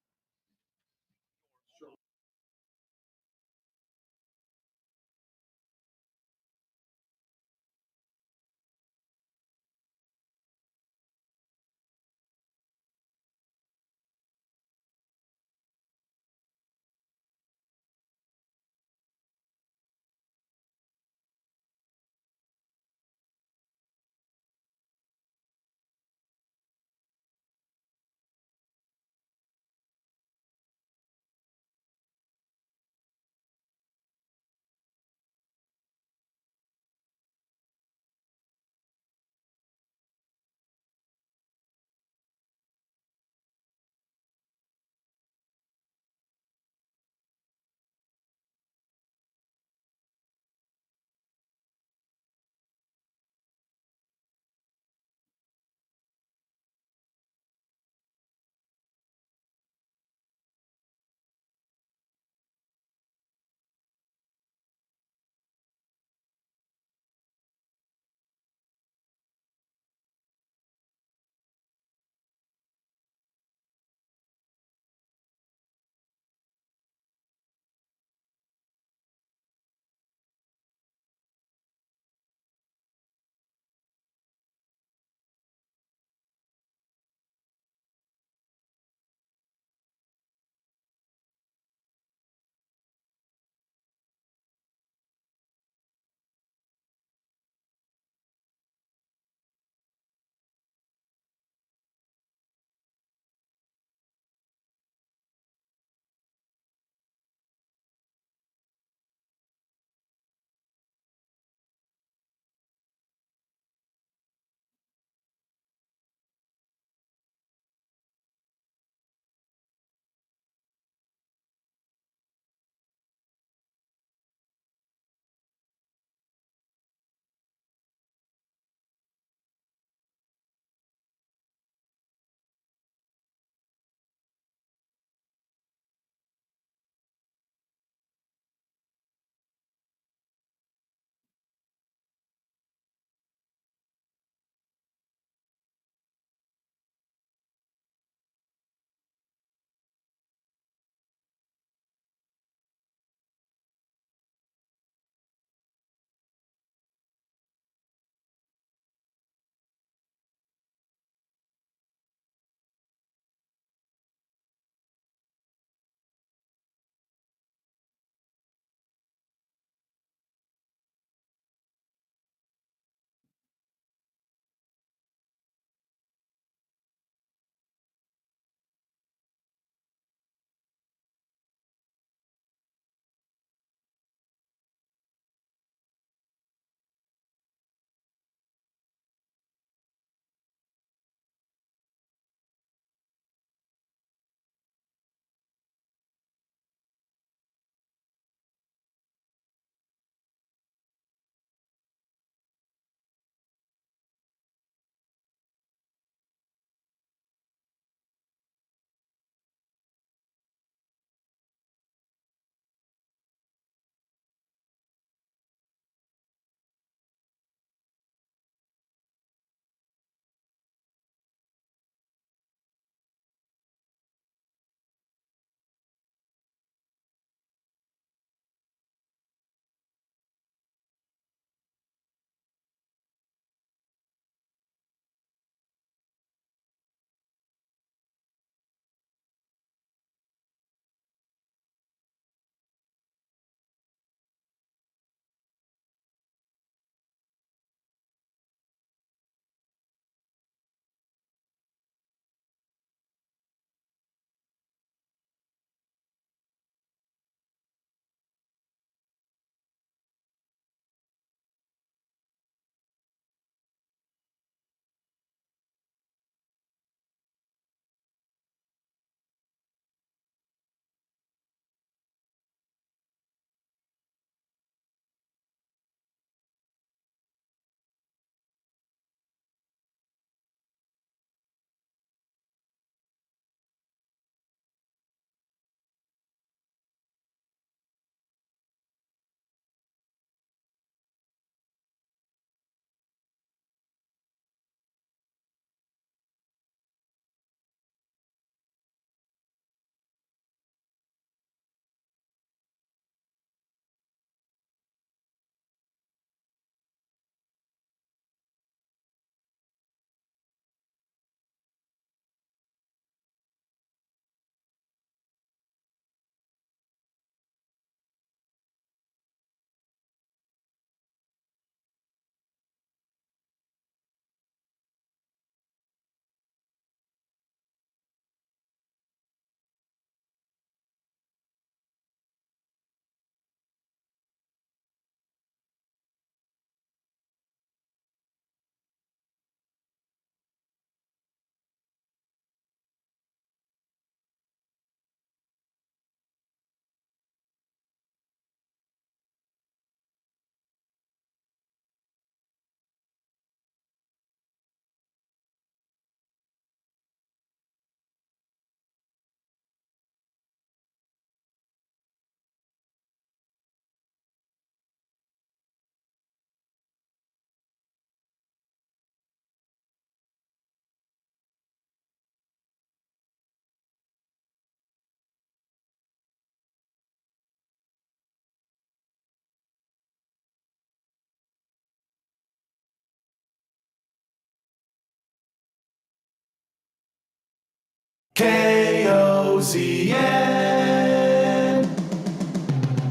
KOZN.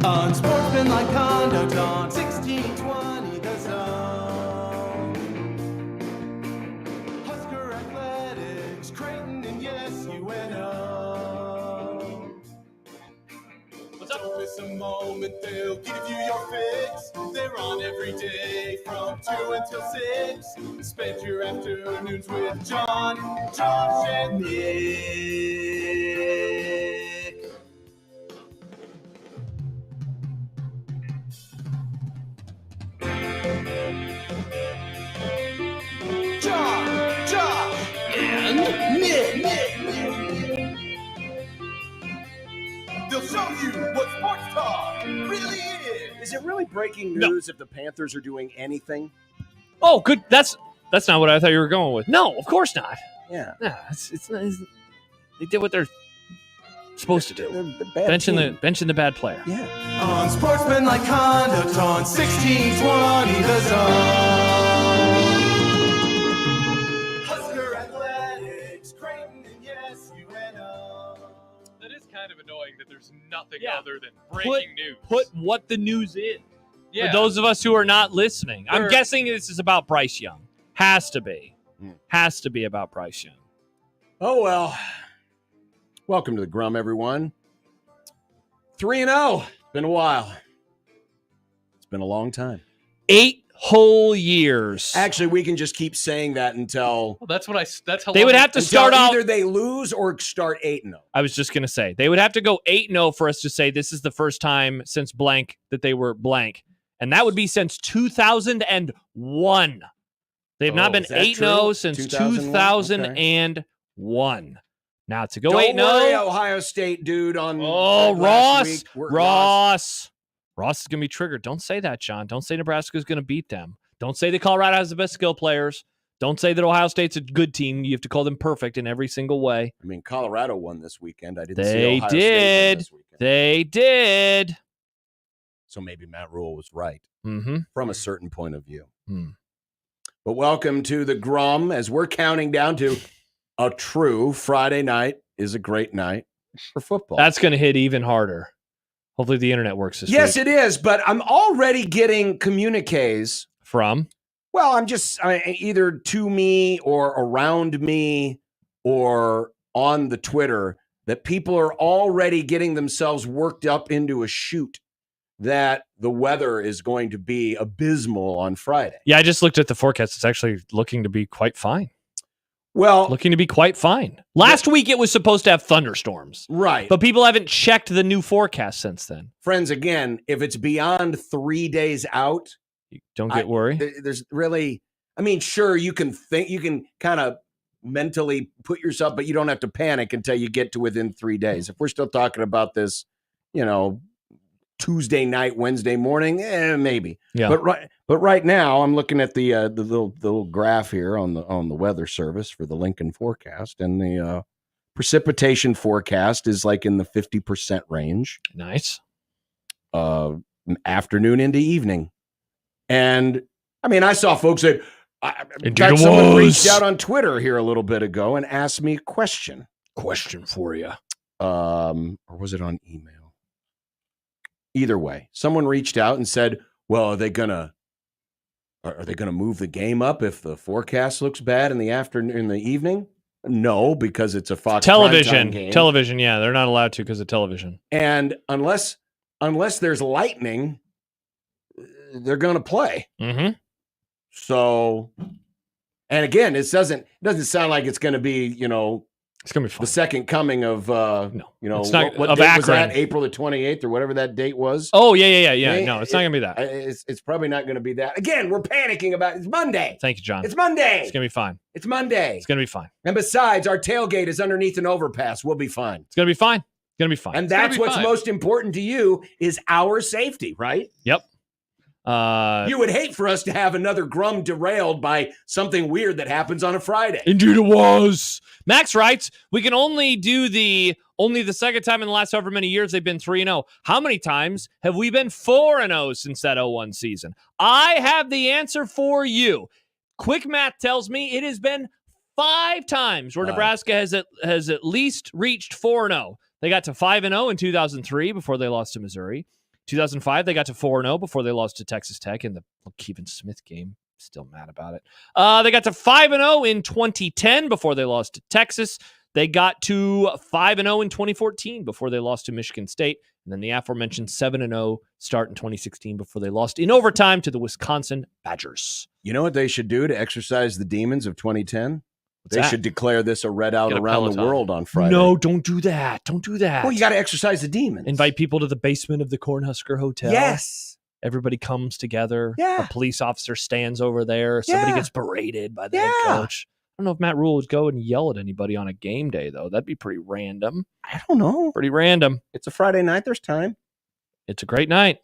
Unsportsmanlike conduct on 1620 The Zone. Husker Athletics, Creighton, and yes, UNO. Don't miss a moment, they'll give you your fix. They're on every day from 2 until 6. Spend your afternoons with John, Josh, and Nick. John, Josh, and Nick. They'll show you what sports talk really is. Is it really breaking news if the Panthers are doing anything? Oh, good. That's not what I thought you were going with. No, of course not. Yeah. No, it's not. They did what they're supposed to do. The bad Benching the bad player. Yeah. Unsportsmanlike conduct on 1620 The Zone. Husker Athletics, Creighton, and yes, UNO. That is kind of annoying that there's nothing Yeah. other than breaking news. Put what the news is. Yeah. For those of us who are not listening. I'm Sure. guessing this is about Bryce Young. Has to be. Has to be about Bryce Young. Oh, well. Welcome to the Grum, everyone. 3-0. Been a while. It's been a long time. 8 whole years. Actually, we can just keep saying that until Well, that's how They would have to start out. either they lose or start 8-0. I was just going to say, they would have to go 8-0 for us to say this is the first time since blank that they were blank. And that would be since 2001. They've not been is that 8-0 true? since 2001? 2001. Now to go Don't 8-0. worry, Ohio State dude on Oh, last Ross. week. Ross is going to be triggered. Don't say that, John. Don't say Nebraska's going to beat them. Don't say that Colorado has the best skill players. Don't say that Ohio State's a good team. You have to call them perfect in every single way. I mean, Colorado won this weekend. I didn't They see Ohio State did. win this weekend. They did. So maybe Matt Rule was right Mm-hmm. from a certain point of view. Hmm. But welcome to the Grum as we're counting down to a true Friday night is a great night for football. That's going to hit even harder. Hopefully the internet works this Yes, week. it is. But I'm already getting communiques. From? Well, I'm just either to me or around me or on the Twitter that people are already getting themselves worked up into a shoot that the weather is going to be abysmal on Friday. Yeah, I just looked at the forecast. It's actually looking to be quite fine. Well, Looking to be quite fine. Last week it was supposed to have thunderstorms, right. but people haven't checked the new forecast since then. Friends, again, if it's beyond 3 days out, Don't get worried. there's really, I mean, sure, you can kind of mentally put yourself, but you don't have to panic until you get to within 3 days. If we're still talking about this, Tuesday night, Wednesday morning, maybe. Yeah. But right now, I'm looking at the little graph here on the weather service for the Lincoln forecast, and the precipitation forecast is like in the 50% range. Nice. Afternoon into evening, and I mean, I saw folks that. In Indeed fact, it someone was. reached out on Twitter here a little bit ago and asked me a question. Question for you. Or was it on email? Either way, someone reached out and said, well, are they gonna move the game up if the forecast looks bad in the afternoon, in the evening? No, because it's a Fox Television. primetime game. Television, yeah. They're not allowed to because of television. And unless there's lightning, they're gonna play. Mm-hmm. So, and again, it doesn't sound like it's gonna be, It's going to be fun. the second coming of it's not what of date was Akron. that? April the 28th or whatever that date was. Oh, yeah. Yeah, No, it's not going to be that. It's probably not going to be that. Again, we're panicking about it's Monday. Thank you, John. It's Monday. It's going to be fine. It's Monday. It's going to be fine. And besides, our tailgate is underneath an overpass. We'll be fine. It's going to be fine. It's going to be fine. And that's what's most important to you is our safety, right? Yep. You would hate for us to have another Grum derailed by something weird that happens on a Friday. Indeed it was. Max writes, we can only do the second time in the last however many years they've been 3-0. How many times have we been 4-0 since that 0-1 season? I have the answer for you. Quick math tells me it has been 5 times where 5. Nebraska has at least reached 4-0. They got to 5-0 in 2003 before they lost to Missouri. 2005, they got to 4-0 before they lost to Texas Tech in the Kevin Smith game. Still mad about it. They got to 5-0 in 2010 before they lost to Texas. They got to 5-0 in 2014 before they lost to Michigan State. And then the aforementioned 7-0 start in 2016 before they lost in overtime to the Wisconsin Badgers. You know what they should do to exercise the demons of 2010? They that? should declare this a Red Out around the world on Friday. No, don't do that. Don't do that. Well, you got to exercise the demons. Invite people to the basement of the Cornhusker Hotel. Yes. Everybody comes together. Yeah. A police officer stands over there. Somebody gets berated by the head coach. I don't know if Matt Rule would go and yell at anybody on a game day, though. That'd be pretty random. I don't know. Pretty random. It's a Friday night. There's time. It's a great night.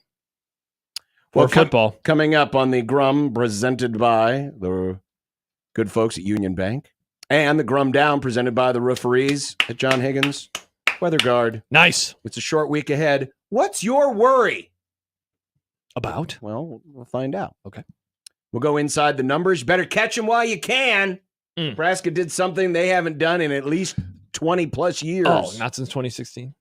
Well, football. Coming up on the Grum, presented by the good folks at Union Bank. And the Grum Down, presented by the referees at John Higgins Weather Guard. Nice. It's a short week ahead. What's your worry? About? Well, we'll find out. Okay. We'll go inside the numbers. Better catch them while you can. Nebraska did something they haven't done in at least 20 plus years. Oh, not since 2016?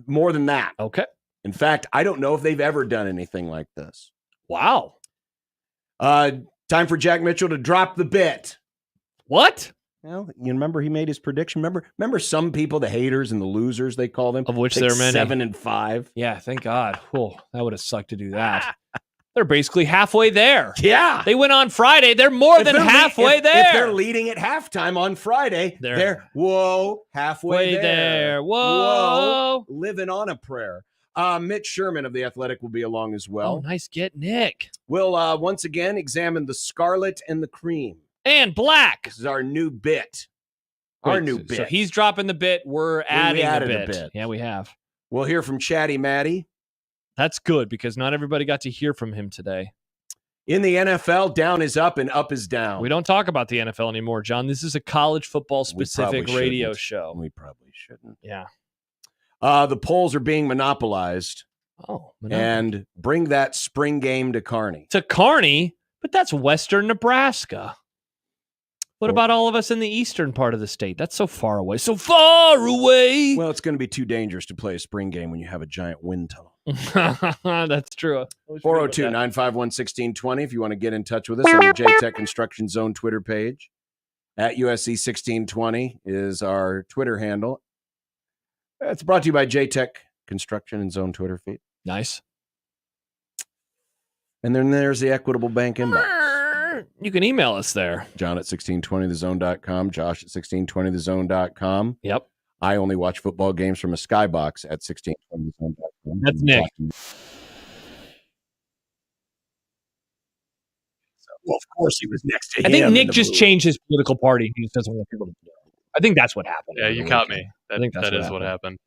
More than that. Okay. In fact, I don't know if they've ever done anything like this. Wow. Time for Jack Mitchell to drop the bit. What? Well, you remember he made his prediction? Remember some people, the haters and the losers, they call them? Of which there are many. 7 and 5. Yeah, thank God. Oh, that would have sucked to do that. They're basically halfway there. Yeah. They went on Friday. They're more than halfway there. If they're leading at halftime on Friday, they're halfway there. Whoa. Living on a prayer. Mitch Sherman of The Athletic will be along as well. Oh, nice get, Nick. We'll once again examine the scarlet and the cream. And black. This is our new bit. So he's dropping the bit. We're adding added the bit. Yeah, we have. We'll hear from Chatty Maddy. That's good because not everybody got to hear from him today. In the NFL, down is up and up is down. We don't talk about the NFL anymore, John. This is a college football specific radio show. We probably shouldn't. Yeah. The polls are being monopolized. Oh, and bring that spring game to Kearney. To Kearney? But that's western Nebraska. What about all of us in the eastern part of the state? That's so far away. So far away. Well, it's going to be too dangerous to play a spring game when you have a giant wind tunnel. That's true. 402-951-1620 if you want to get in touch with us on the J-Tech Construction Zone Twitter page. At USC1620 is our Twitter handle. It's brought to you by J-Tech Construction and Zone Twitter feed. Nice. And then there's the Equitable Bank inbox. You can email us there. John at 1620thezone.com. Josh at 1620thezone.com. Yep. I only watch football games from a skybox at 1620thezone.com. That's Nick. Well, of course he was next to him. I think Nick just changed his political party. He just doesn't want people to know. I think that's what happened. Yeah, you caught me. I think that is what happened.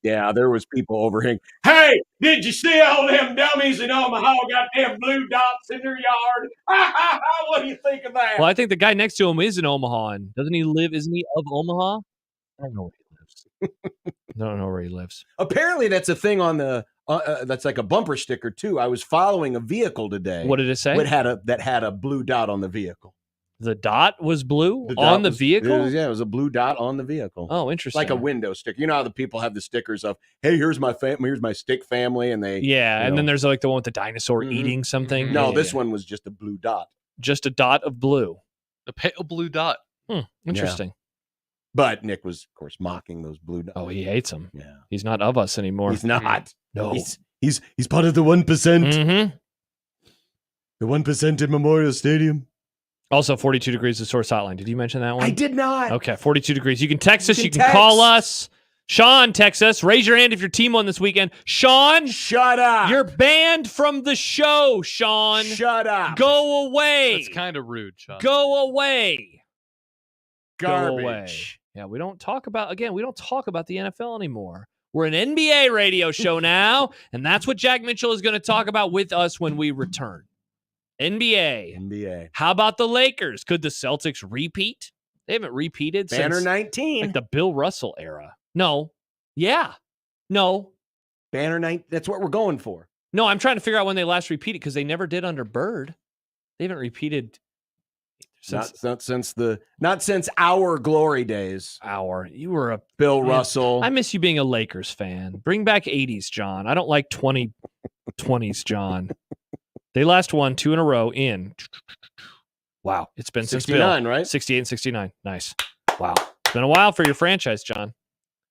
Yeah, there was people overhearing. Hey, did you see all them dummies in Omaha got them blue dots in their yard? What do you think of that? Well, I think the guy next to him is in Omaha. And isn't he of Omaha? I don't know where he lives. I don't know where he lives. Apparently, that's a thing on the. That's like a bumper sticker too. I was following a vehicle today. What did it say? That had a blue dot on the vehicle. The dot was blue on the vehicle? It was a blue dot on the vehicle. Oh, interesting. Like a window sticker. You know how the people have the stickers of, hey, here's my family, here's my stick family, and they and then there's like the one with the dinosaur eating something. No, this one was just a blue dot. Just a dot of blue. A pale blue dot. Interesting. Yeah. But Nick was, of course, mocking those blue dots. Oh, he hates them. Yeah. He's not of us anymore. He's not. No. He's part of the 1%. Mm-hmm. The 1% in Memorial Stadium. Also, 42 degrees the source hotline. Did you mention that one? I did not. Okay, 42 degrees. You can text us. You can call us. Sean, text us. Raise your hand if your team won this weekend. Sean. Shut up. You're banned from the show, Sean. Shut up. Go away. That's kind of rude, Sean. Go away. Garbage. Go away. Yeah, we don't talk about the NFL anymore. We're an NBA radio show now, and that's what Jack Mitchell is going to talk about with us when we return. NBA. How about the Lakers? Could the Celtics repeat? They haven't repeated Banner since 19. like the Bill Russell era. No. Yeah. No. Banner 19. That's what we're going for. No, I'm trying to figure out when they last repeated because they never did under Bird. They haven't repeated. Not since our glory days. You were a Bill Russell. I miss you being a Lakers fan. Bring back 80s, John. I don't like 2020s, John. They last won 2 in a row in. Wow, it's been 69, right? 68 and 69. Nice. Wow, it's been a while for your franchise, John.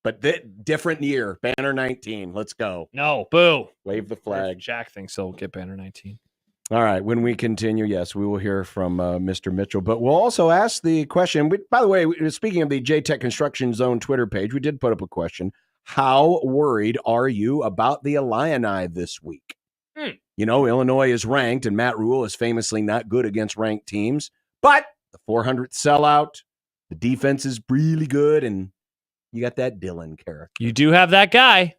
But different year. Banner 19. Let's go. No, boo. Wave the flag. Jack thinks he'll get Banner 19. All right. When we continue, yes, we will hear from Mr. Mitchell, but we'll also ask the question. By the way, speaking of the J-Tech Construction Zone Twitter page, we did put up a question. How worried are you about the Illini this week? You know, Illinois is ranked, and Matt Rule is famously not good against ranked teams, but the 400th sellout, the defense is really good, and you got that Dylan character. You do have that guy.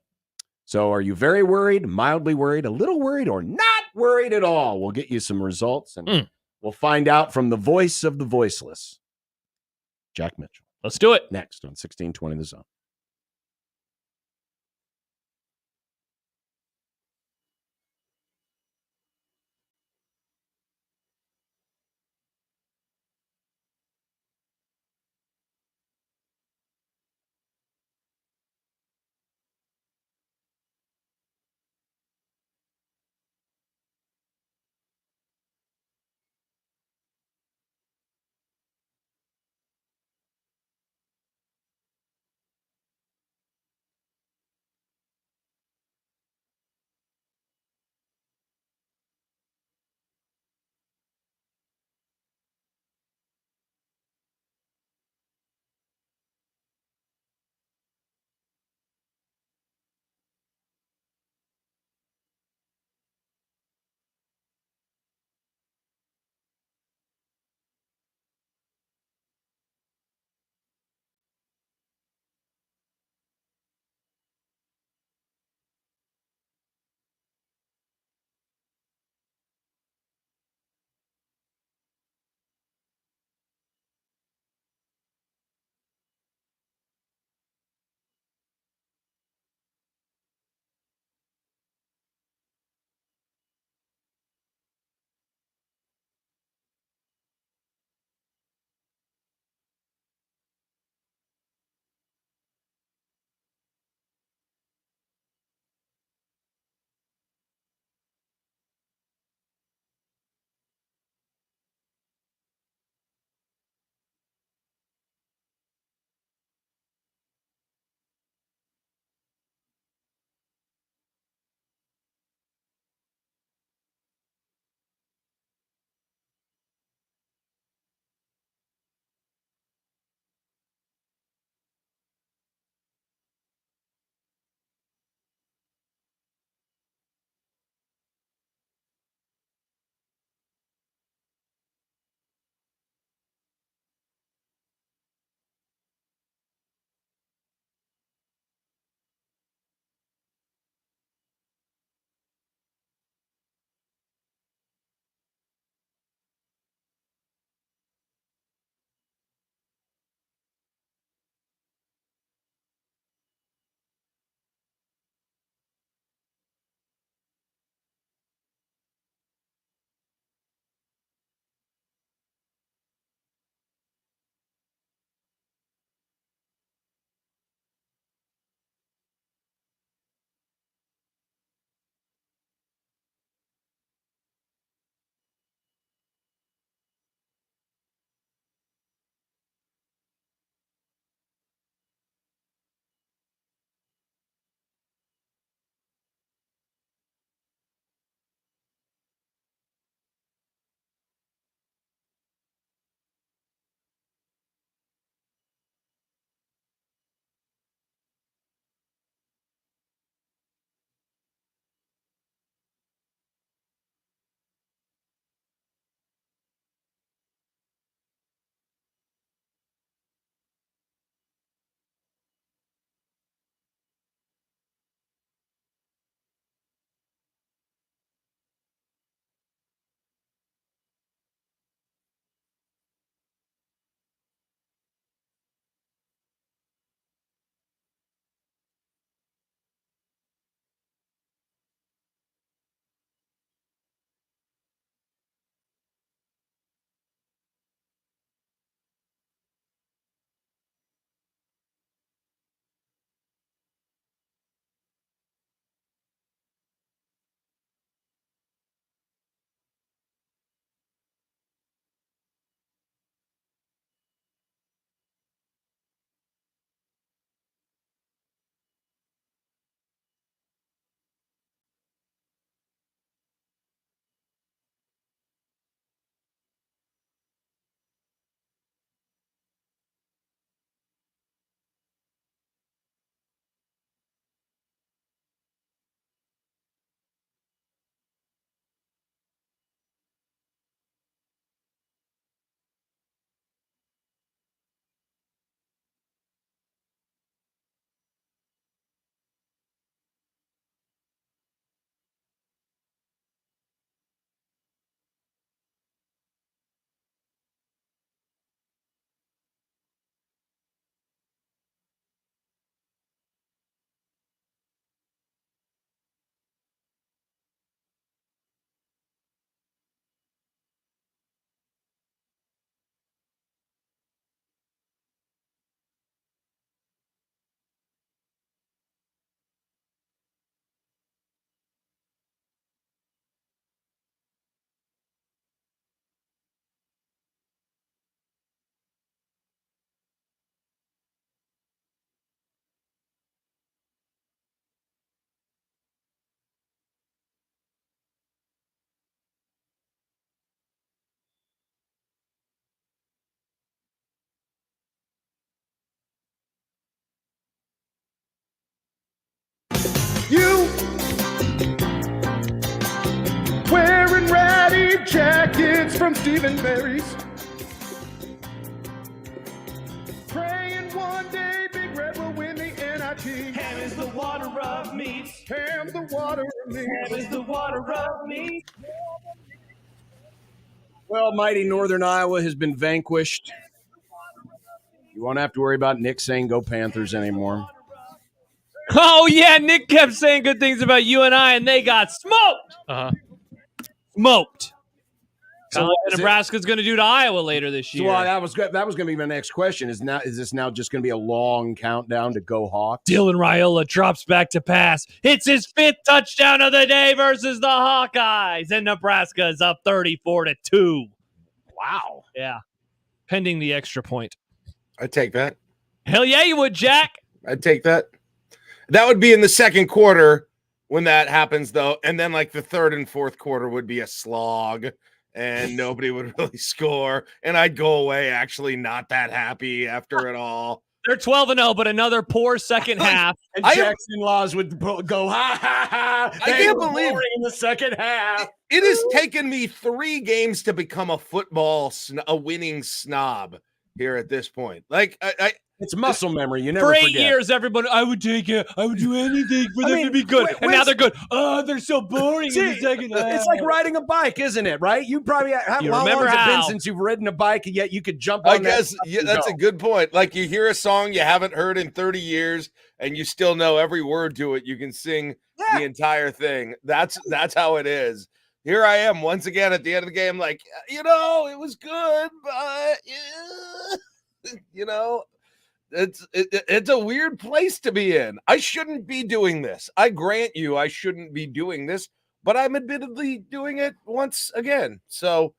So are you very worried, mildly worried, a little worried, or not worried at all? We'll get you some results, and we'll find out from the voice of the voiceless, Jack Mitchell. Let's do it. Next on 1620 The Zone. from Stephen Berries. Praying one day Big Red will win the NIT. Ham is the water of meats. Ham the water of meats. Ham is the water of meats. Well, mighty Northern Iowa has been vanquished. You won't have to worry about Nick saying go Panthers anymore. Oh, yeah, Nick kept saying good things about UNI, and they got smoked. Smoked. So what Nebraska's going to do to Iowa later this year? So that was going to be my next question. Is this now just going to be a long countdown to go Hawks? Dylan Raiola drops back to pass. Hits his 5th touchdown of the day versus the Hawkeyes, and Nebraska is up 34-2. Wow. Yeah. Pending the extra point. I'd take that. Hell yeah, you would, Jack. I'd take that. That would be in the second quarter when that happens, though. And then, like, the third and fourth quarter would be a slog, and nobody would really score. And I'd go away actually not that happy after it all. They're 12-0, but another poor second half. And Jackson Laws would go, ha, ha, ha. I can't believe in the second half. It has taken me 3 games to become a winning snob here at this point. Like, it's muscle memory. You never for 8 forget. years, everybody, I would take it. I would do anything for them to be good. And now they're good. Oh, they're so boring in the second half. It's like riding a bike, isn't it? Right? You probably how long has it been since you've ridden a bike and yet you could jump on I guess that's a good point. Like, you hear a song you haven't heard in 30 years and you still know every word to it. You can sing the entire thing. That's how it is. Here I am once again at the end of the game, like, it was good, but it's a weird place to be in. I shouldn't be doing this. I grant you, I shouldn't be doing this, but I'm admittedly doing it once again. So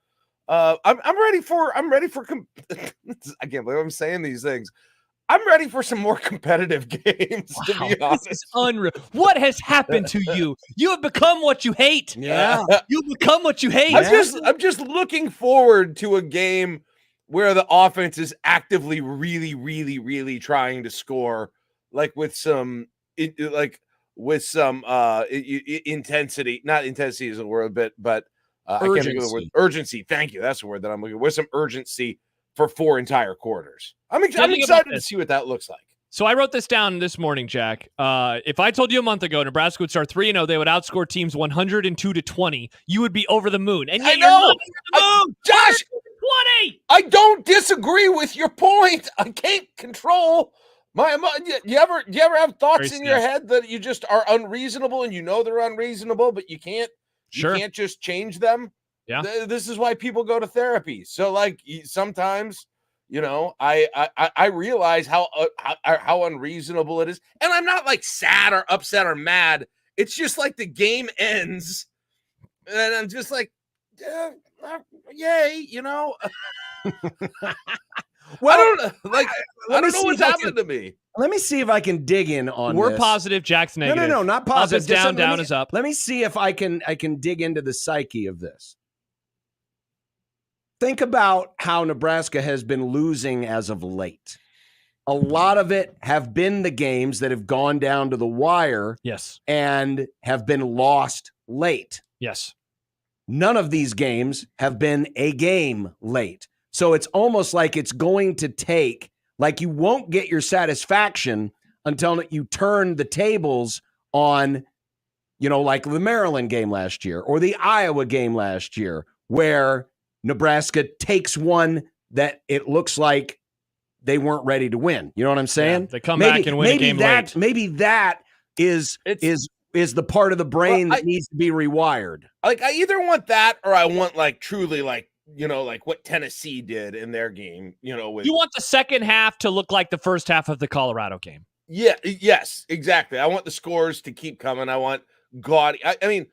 I'm ready for. I can't believe I'm saying these things. I'm ready for some more competitive games. Wow, to be honest, this is unreal. What has happened to you? You have become what you hate. Yeah, you've become what you hate. I'm just looking forward to a game where the offense is actively really, really, really trying to score, like with some intensity. Not intensity is a word, but I can't think of the word. Urgency. Thank you. That's the word that I'm looking for. With some urgency for 4 entire quarters. I'm excited to see what that looks like. So I wrote this down this morning, Jack. If I told you a month ago Nebraska would start 3-0, they would outscore teams 102-20, you would be over the moon. And yet you're not over the moon. Josh, 20. I don't disagree with your point. I can't control my. You ever have thoughts in your head that you just are unreasonable and they're unreasonable, but you can't just change them? Yeah. This is why people go to therapy. So, like, sometimes, I realize how unreasonable it is, and I'm not like sad or upset or mad. It's just like the game ends, and I'm just like, yay, Well, I don't know what's happened to me. Let me see if I can dig in on We're this. positive, Jack's negative. No, not positive. Up is down, down is up. Let me see if I can dig into the psyche of this. Think about how Nebraska has been losing as of late. A lot of it have been the games that have gone down to the wire. Yes. And have been lost late. Yes. None of these games have been a game late. So it's almost like it's going to take, like, you won't get your satisfaction until you turn the tables on, like the Maryland game last year or the Iowa game last year, where Nebraska takes one that it looks like they weren't ready to win. You know what I'm saying? Yeah, they come back and win a game late. Maybe that is the part of the brain that needs to be rewired. Like, I either want that or I want, like, truly, like, like what Tennessee did in their game, with. You want the second half to look like the first half of the Colorado game. Yeah. Yes, exactly. I want the scores to keep coming. I want gaudy. I mean,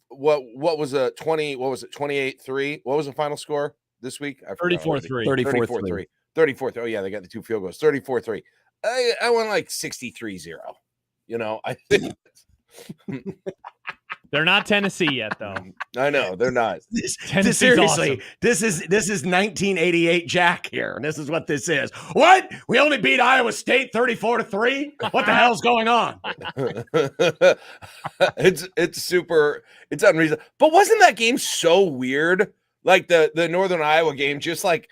what was a 20? What was it? 28-3. What was the final score this week? 34-3. 34-3. 34-3. Oh yeah, they got the 2 field goals. 34-3. I went like 63-0. I think they're not Tennessee yet, though. I know they're not. Seriously, awesome. this is 1988 Jack here, and this is what this is. What? We only beat Iowa State 34-3? What the hell's going on? It's unreasonable. But wasn't that game so weird? like the Northern Iowa game, just like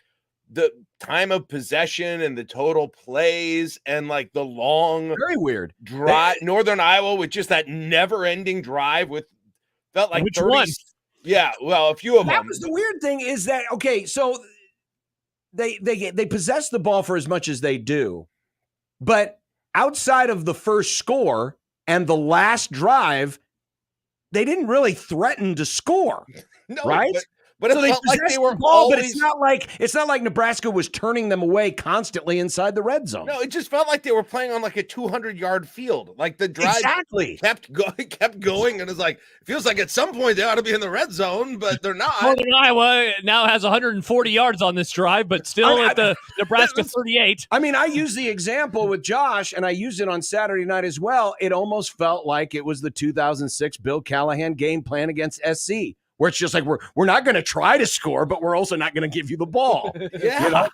the time of possession and the total plays and like the long, very weird drive. Northern Iowa with just that never-ending drive with felt like Which 30. one? Yeah, well, a few of them. That was the weird thing is that okay, so they possess the ball for as much as they do, but outside of the first score and the last drive, they didn't really threaten to score. No, right? But it so they felt like they were the ball, always. but it's not like Nebraska was turning them away constantly inside the red zone. No, it just felt like they were playing on like a 200-yard field. Like the drive kept going, and it's like it feels like at some point they ought to be in the red zone, but they're not. Northern Iowa now has 140 yards on this drive, but still at the Nebraska 38. I mean, I use the example with Josh, and I used it on Saturday night as well. It almost felt like it was the 2006 Bill Callahan game plan against SC. Where it's just like we're not going to try to score, but we're also not going to give you the ball. Yeah,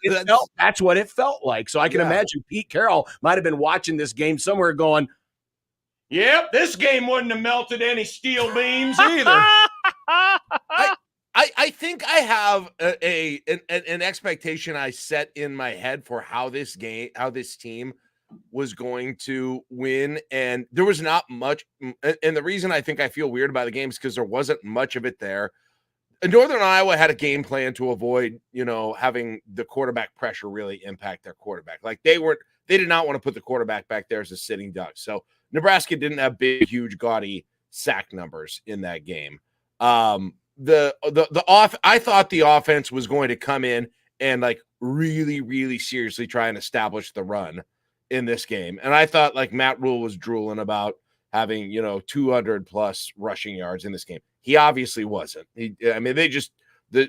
that's what it felt like. So I can imagine Pete Carroll might have been watching this game somewhere, going, "Yep, this game wouldn't have melted any steel beams either." I think I have an expectation I set in my head for how this team was going to win, and there was not much. And the reason I think I feel weird about the game is because there wasn't much of it there. Northern Iowa had a game plan to avoid, having the quarterback pressure really impact their quarterback. Like they did not want to put the quarterback back there as a sitting duck. So Nebraska didn't have big, huge, gaudy sack numbers in that game. I thought the offense was going to come in and like really, really seriously try and establish the run in this game. And I thought like Matt Rule was drooling about having, 200 plus rushing yards in this game. He obviously wasn't. They just, I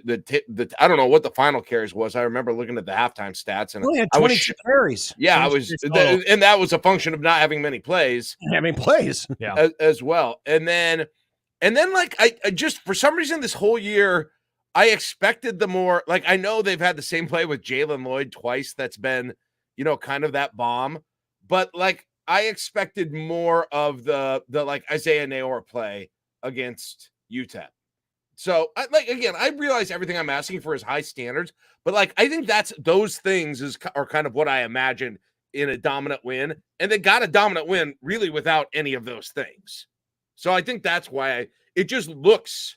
don't know what the final carries was. I remember looking at the halftime stats and he had 22 carries. Yeah, and that was a function of not having many plays. Yeah. As well. And then like, I just, for some reason this whole year, I expected the more, like, I know they've had the same play with Jalen Lloyd twice. That's been, kind of that bomb, but like I expected more of the like Isaiah Nayor play against UTEP. So I realize everything I'm asking for is high standards, but like I think those things are kind of what I imagined in a dominant win, and they got a dominant win really without any of those things. So I think that's why it looks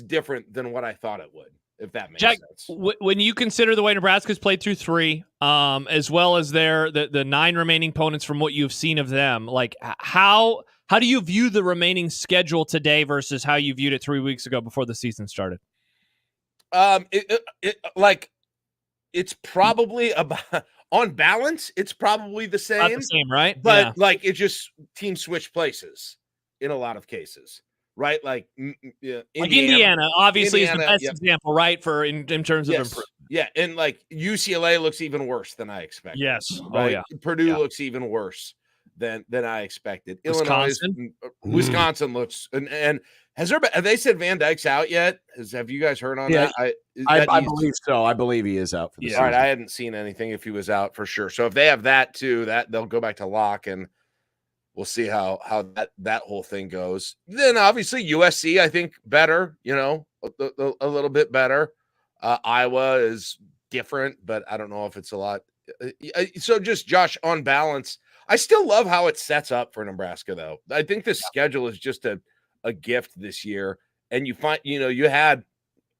different than what I thought it would. If that makes Jack, sense. When you consider the way Nebraska's played through 3, as well as the 9 remaining opponents from what you've seen of them, like how do you view the remaining schedule today versus how you viewed it 3 weeks ago before the season started? It's probably about on balance, it's probably the same. Not the same, right? But like it just teams switch places in a lot of cases. Right, like Indiana obviously is the best example, right? For in terms of improvement. Yeah, and like UCLA looks even worse than I expected. Yes, right? Purdue looks even worse than I expected. Wisconsin looks and have they said Van Dyke's out yet? Have you guys heard on that? I believe so. I believe he is out for the season. All right, I hadn't seen anything if he was out for sure. So if they have that too, that they'll go back to lock and. We'll see how that whole thing goes. Then obviously USC, I think better, a little bit better. Iowa is different, but I don't know if it's a lot. So just Josh, on balance, I still love how it sets up for Nebraska, though. I think the schedule is just a gift this year. And you find, you had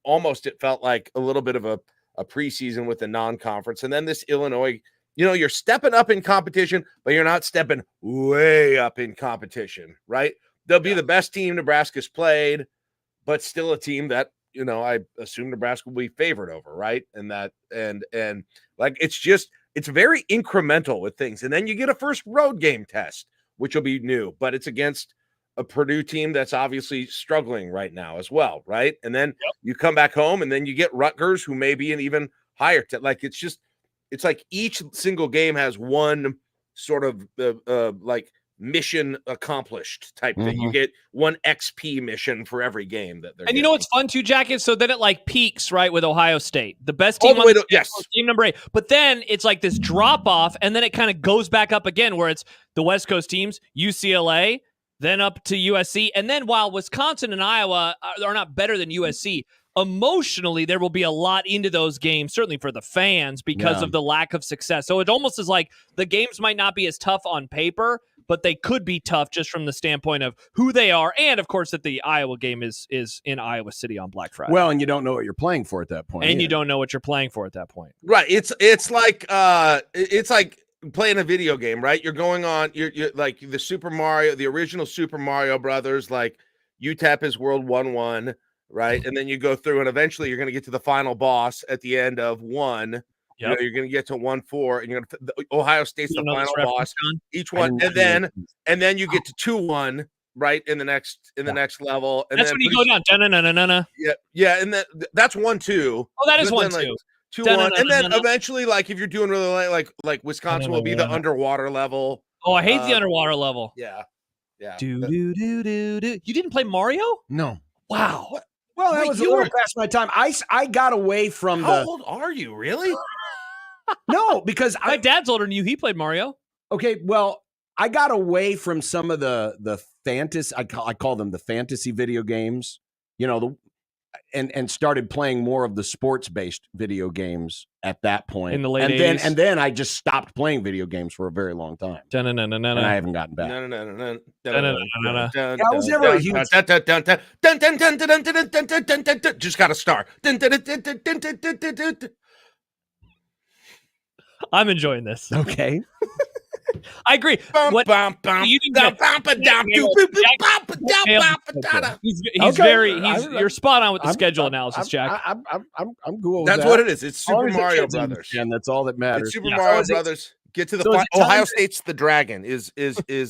almost, it felt like a little bit of a preseason with the non-conference. And then this Illinois you're stepping up in competition, but you're not stepping way up in competition, right? They'll be the best team Nebraska's played, but still a team that, I assume Nebraska will be favored over, right? And like, it's very incremental with things. And then you get a first road game test, which will be new, but it's against a Purdue team that's obviously struggling right now as well, right? And then you come back home and then you get Rutgers, who may be an even higher it's like each single game has one sort of like mission accomplished type thing. You get one XP mission for every game that they're And getting. you know what's fun too, Jack, is so then it like peaks, right, with Ohio State. The best team team number 8. But then it's like this drop off, and then it kind of goes back up again where it's the West Coast teams, UCLA, then up to USC. And then while Wisconsin and Iowa are not better than USC, emotionally, there will be a lot into those games, certainly for the fans, because of the lack of success. So it almost is like the games might not be as tough on paper, but they could be tough just from the standpoint of who they are, and of course that the Iowa game is in Iowa City on Black Friday. Well, and you don't know what you're playing for at that point, and you don't know what you're playing for at that point. Right. It's like playing a video game, right? You're going on. You're like the Super Mario, the original Super Mario Brothers. Like UTEP is World 1-1, right? And then you go through, and eventually you're going to get to the final boss at the end of 1. Yep. You know, you're going to get to 1-4, and you're going to Ohio State's the final boss. Each one, and then you get to 2-1, right, in the next level. And that's then when you go down. Yeah, and that's 1-2. Oh, that is 1-2. Like, 2-1, and then eventually, like if you're doing really like Wisconsin will be the underwater level. Oh, I hate the underwater level. Yeah. Do. You didn't play Mario? No. Wow. Well, that was a little past my time. I got away from How old are you, really? No, because my dad's older than you. He played Mario. Okay, well, I got away from some of the fantasy. I call them the fantasy video games. You know, and started playing more of the sports-based video games at that point. In the late 80s. And then I just stopped playing video games for a very long time. And I haven't gotten back. I was never a huge... Just got a star. I'm enjoying this. Okay. I agree. You're spot on with the schedule analysis, Jack. I'm cool with that's that. What it is. It's Super Mario Brothers. And that's all that matters. It's Super Mario Brothers. Get to the Ohio State's the dragon is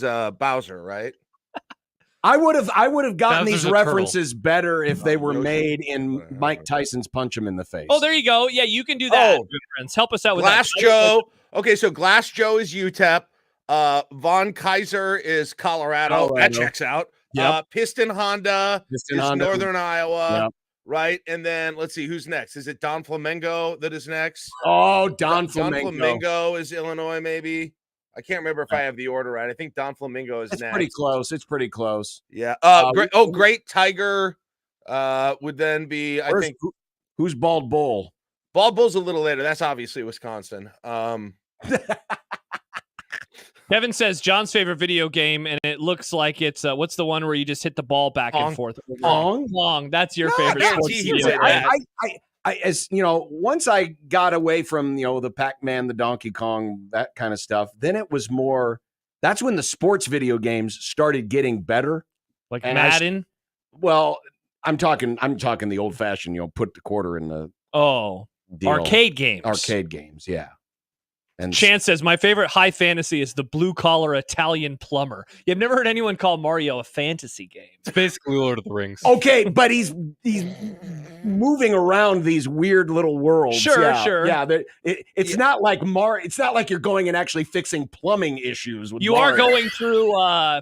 Bowser, right? I would have gotten these references better if they were made in Mike Tyson's Punch Him in the Face. Oh, there you go. Yeah, you can do that. Good friends. Help us out with Glass Joe. Okay, so Glass Joe is UTEP. Von Kaiser is Colorado. That checks out. Yep. Piston Honda is Northern Iowa. Yep. Right, and then let's see who's next. Is it Don Flamingo that is next? Oh, Don Flamingo. Don Flamingo is Illinois, maybe. I can't remember if I have the order right. I think Don Flamingo is next. Pretty close. It's pretty close. Yeah. Great Tiger would then be. I think. Who's Bald Bull? Bald Bull's a little later. That's obviously Wisconsin. Kevin says John's favorite video game, and it looks like it's what's the one where you just hit the ball back and forth? Long. That's your favorite sports video game. As you know, once I got away from the Pac-Man, the Donkey Kong, that kind of stuff, then it was more. That's when the sports video games started getting better, like Madden. I'm talking the old-fashioned, put the quarter in the deal. Arcade games, yeah. And Chance says, my favorite high fantasy is the blue-collar Italian plumber. You've never heard anyone call Mario a fantasy game. It's basically Lord of the Rings. Okay, but he's moving around these weird little worlds. Sure. Yeah, it's not like It's not like you're going and actually fixing plumbing issues with Mario. Are going through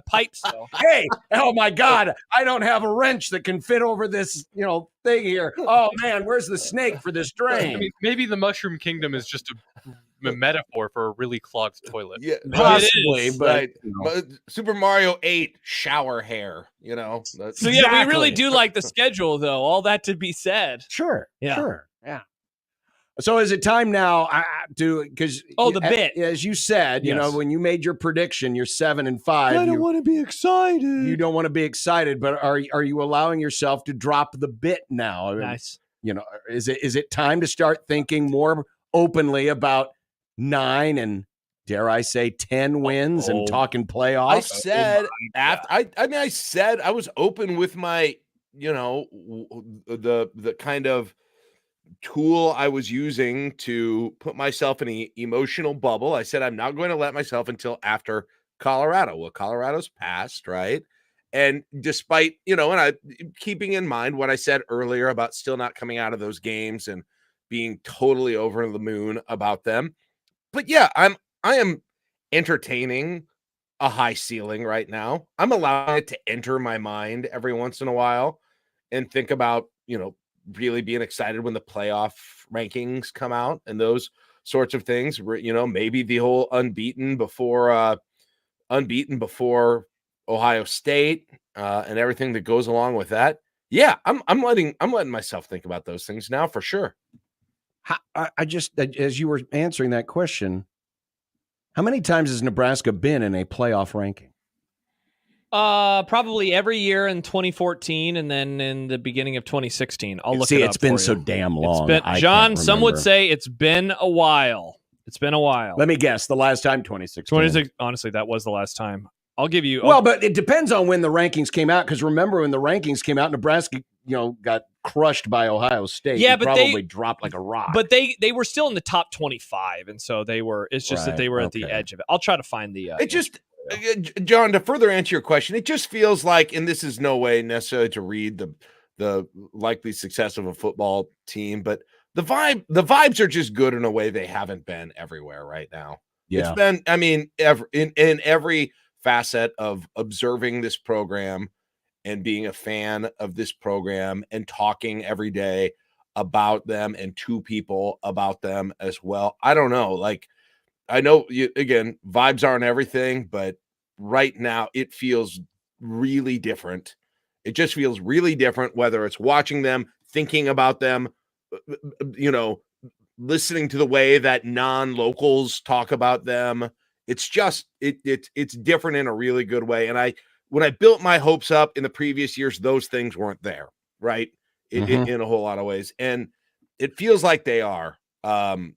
pipes, though. Hey, oh my God, I don't have a wrench that can fit over this, thing here. Oh man, where's the snake for this drain? I mean, maybe the Mushroom Kingdom is just a metaphor for a really clogged toilet. Yeah, possibly, but Super Mario 8 shower hair, So we really do like the schedule, though. All that to be said. Sure. Yeah. So is it time now because the bit, as you said, when you made your prediction, you're 7-5. I don't want to be excited. You don't want to be excited, but are you allowing yourself to drop the bit now? Nice. Is it time to start thinking more openly about 9 and dare I say 10 wins and talking playoffs? I said I said I was open with my the kind of tool I was using to put myself in an emotional bubble. I said I'm not going to let myself until after Colorado. Well, Colorado's passed, right? And despite and I keeping in mind what I said earlier about still not coming out of those games and being totally over the moon about them. But yeah, I am entertaining a high ceiling right now. I'm allowing it to enter my mind every once in a while and think about, really being excited when the playoff rankings come out and those sorts of things. Maybe the whole unbeaten before Ohio State and everything that goes along with that. yeah, I'm letting myself think about those things now for sure. I just, as you were answering that question, how many times has Nebraska been in a playoff ranking? Probably every year in 2014 and then in the beginning of 2016. I'll look it up. It's been for so you. damn long. John, some would say it's been a while. It's been a while. Let me guess. The last time, 2016. Honestly, that was the last time. I'll give you. Well, but it depends on when the rankings came out. Because remember, when the rankings came out, Nebraska, got crushed by Ohio State. Yeah, but probably dropped like a rock. But they were still in the top 25, and so they were. It's just that they were at the edge of it. I'll try to find the. It just, John, to further answer your question, it just feels like, and this is no way necessarily to read the likely success of a football team, but the vibes are just good in a way they haven't been everywhere right now. Yeah. It's been, I mean, in every facet of observing this program and being a fan of this program and talking every day about them and to people about them as well. I don't know. Like, I know again, vibes aren't everything, but right now it feels really different. It just feels really different, whether it's watching them, thinking about them, listening to the way that non-locals talk about them. It's just it's different in a really good way. And when I built my hopes up in the previous years, those things weren't there, right? In a whole lot of ways. And it feels like they are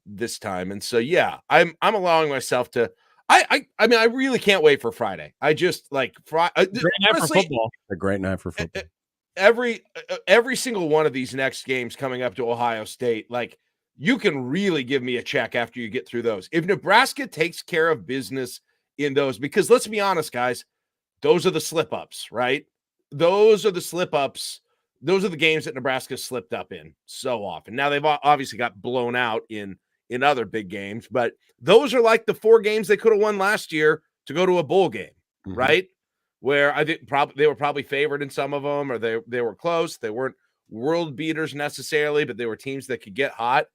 this time. And so yeah, I'm allowing myself to I mean, I really can't wait for Friday. I just like great night for football. A great night for football. Every single one of these next games coming up to Ohio State, like, you can really give me a check after you get through those. If Nebraska takes care of business in those, because let's be honest, guys, those are the slip-ups, right? Those are the slip-ups. Those are the games that Nebraska slipped up in so often. Now, they've obviously got blown out in other big games, but those are like the 4 games they could have won last year to go to a bowl game, right? Where I think they were probably favored in some of them, or they were close. They weren't world beaters necessarily, but they were teams that could get hot,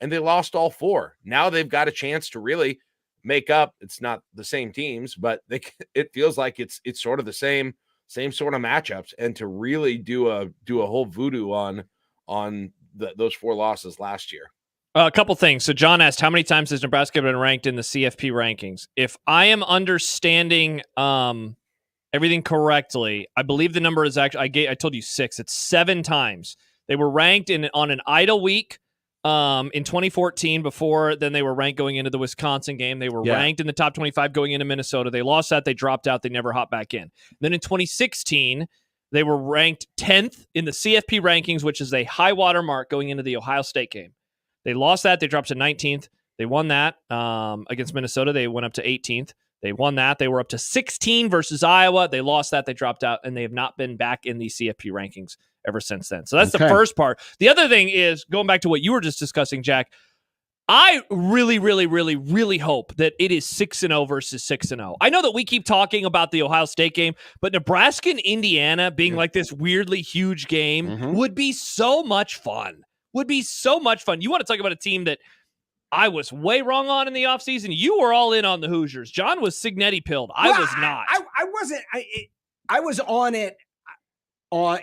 and they lost all 4. Now they've got a chance to really make up. It's not the same teams, but it feels like it's sort of the same sort of matchups, and to really do a whole voodoo on those 4 losses last year. A couple things. So John asked, how many times has Nebraska been ranked in the CFP rankings? If I am understanding everything correctly, I believe the number is actually, I told you 6. It's 7 times. They were ranked on an idle week in 2014. Before then, they were ranked going into the Wisconsin game. They were ranked in the top 25 going into Minnesota. They lost that. They dropped out. They never hopped back in. Then in 2016, they were ranked 10th in the CFP rankings, which is a high water mark going into the Ohio State game. They lost that. They dropped to 19th. They won that against Minnesota. They went up to 18th. They won that. They were up to 16 versus Iowa. They lost that. They dropped out, and they have not been back in the CFP rankings ever since then. So that's the first part. The other thing is, going back to what you were just discussing, Jack, I really, really, really, really hope that it is 6-0 versus 6-0. I know that we keep talking about the Ohio State game, but Nebraska and Indiana being like this weirdly huge game would be so much fun. Would be so much fun. You want to talk about a team that I was way wrong on in the offseason? You were all in on the Hoosiers. John was Signetti pilled. I was not. I wasn't. I was on it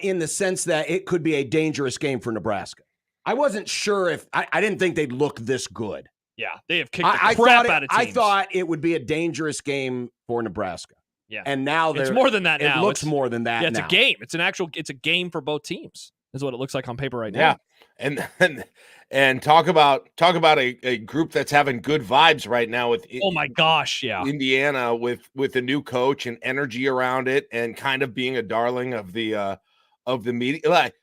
in the sense that it could be a dangerous game for Nebraska. I wasn't sure if I didn't think they'd look this good. Yeah, they have kicked the crap out of teams. I thought it would be a dangerous game for Nebraska. Yeah, and now it's more than that. Now it looks more than that. Yeah, it's now. A game. It's a game for both teams. Is what it looks like on paper right now. Yeah, and talk about a group that's having good vibes right now with. Oh my gosh, yeah, Indiana with a new coach and energy around it, and kind of being a darling of the media. Like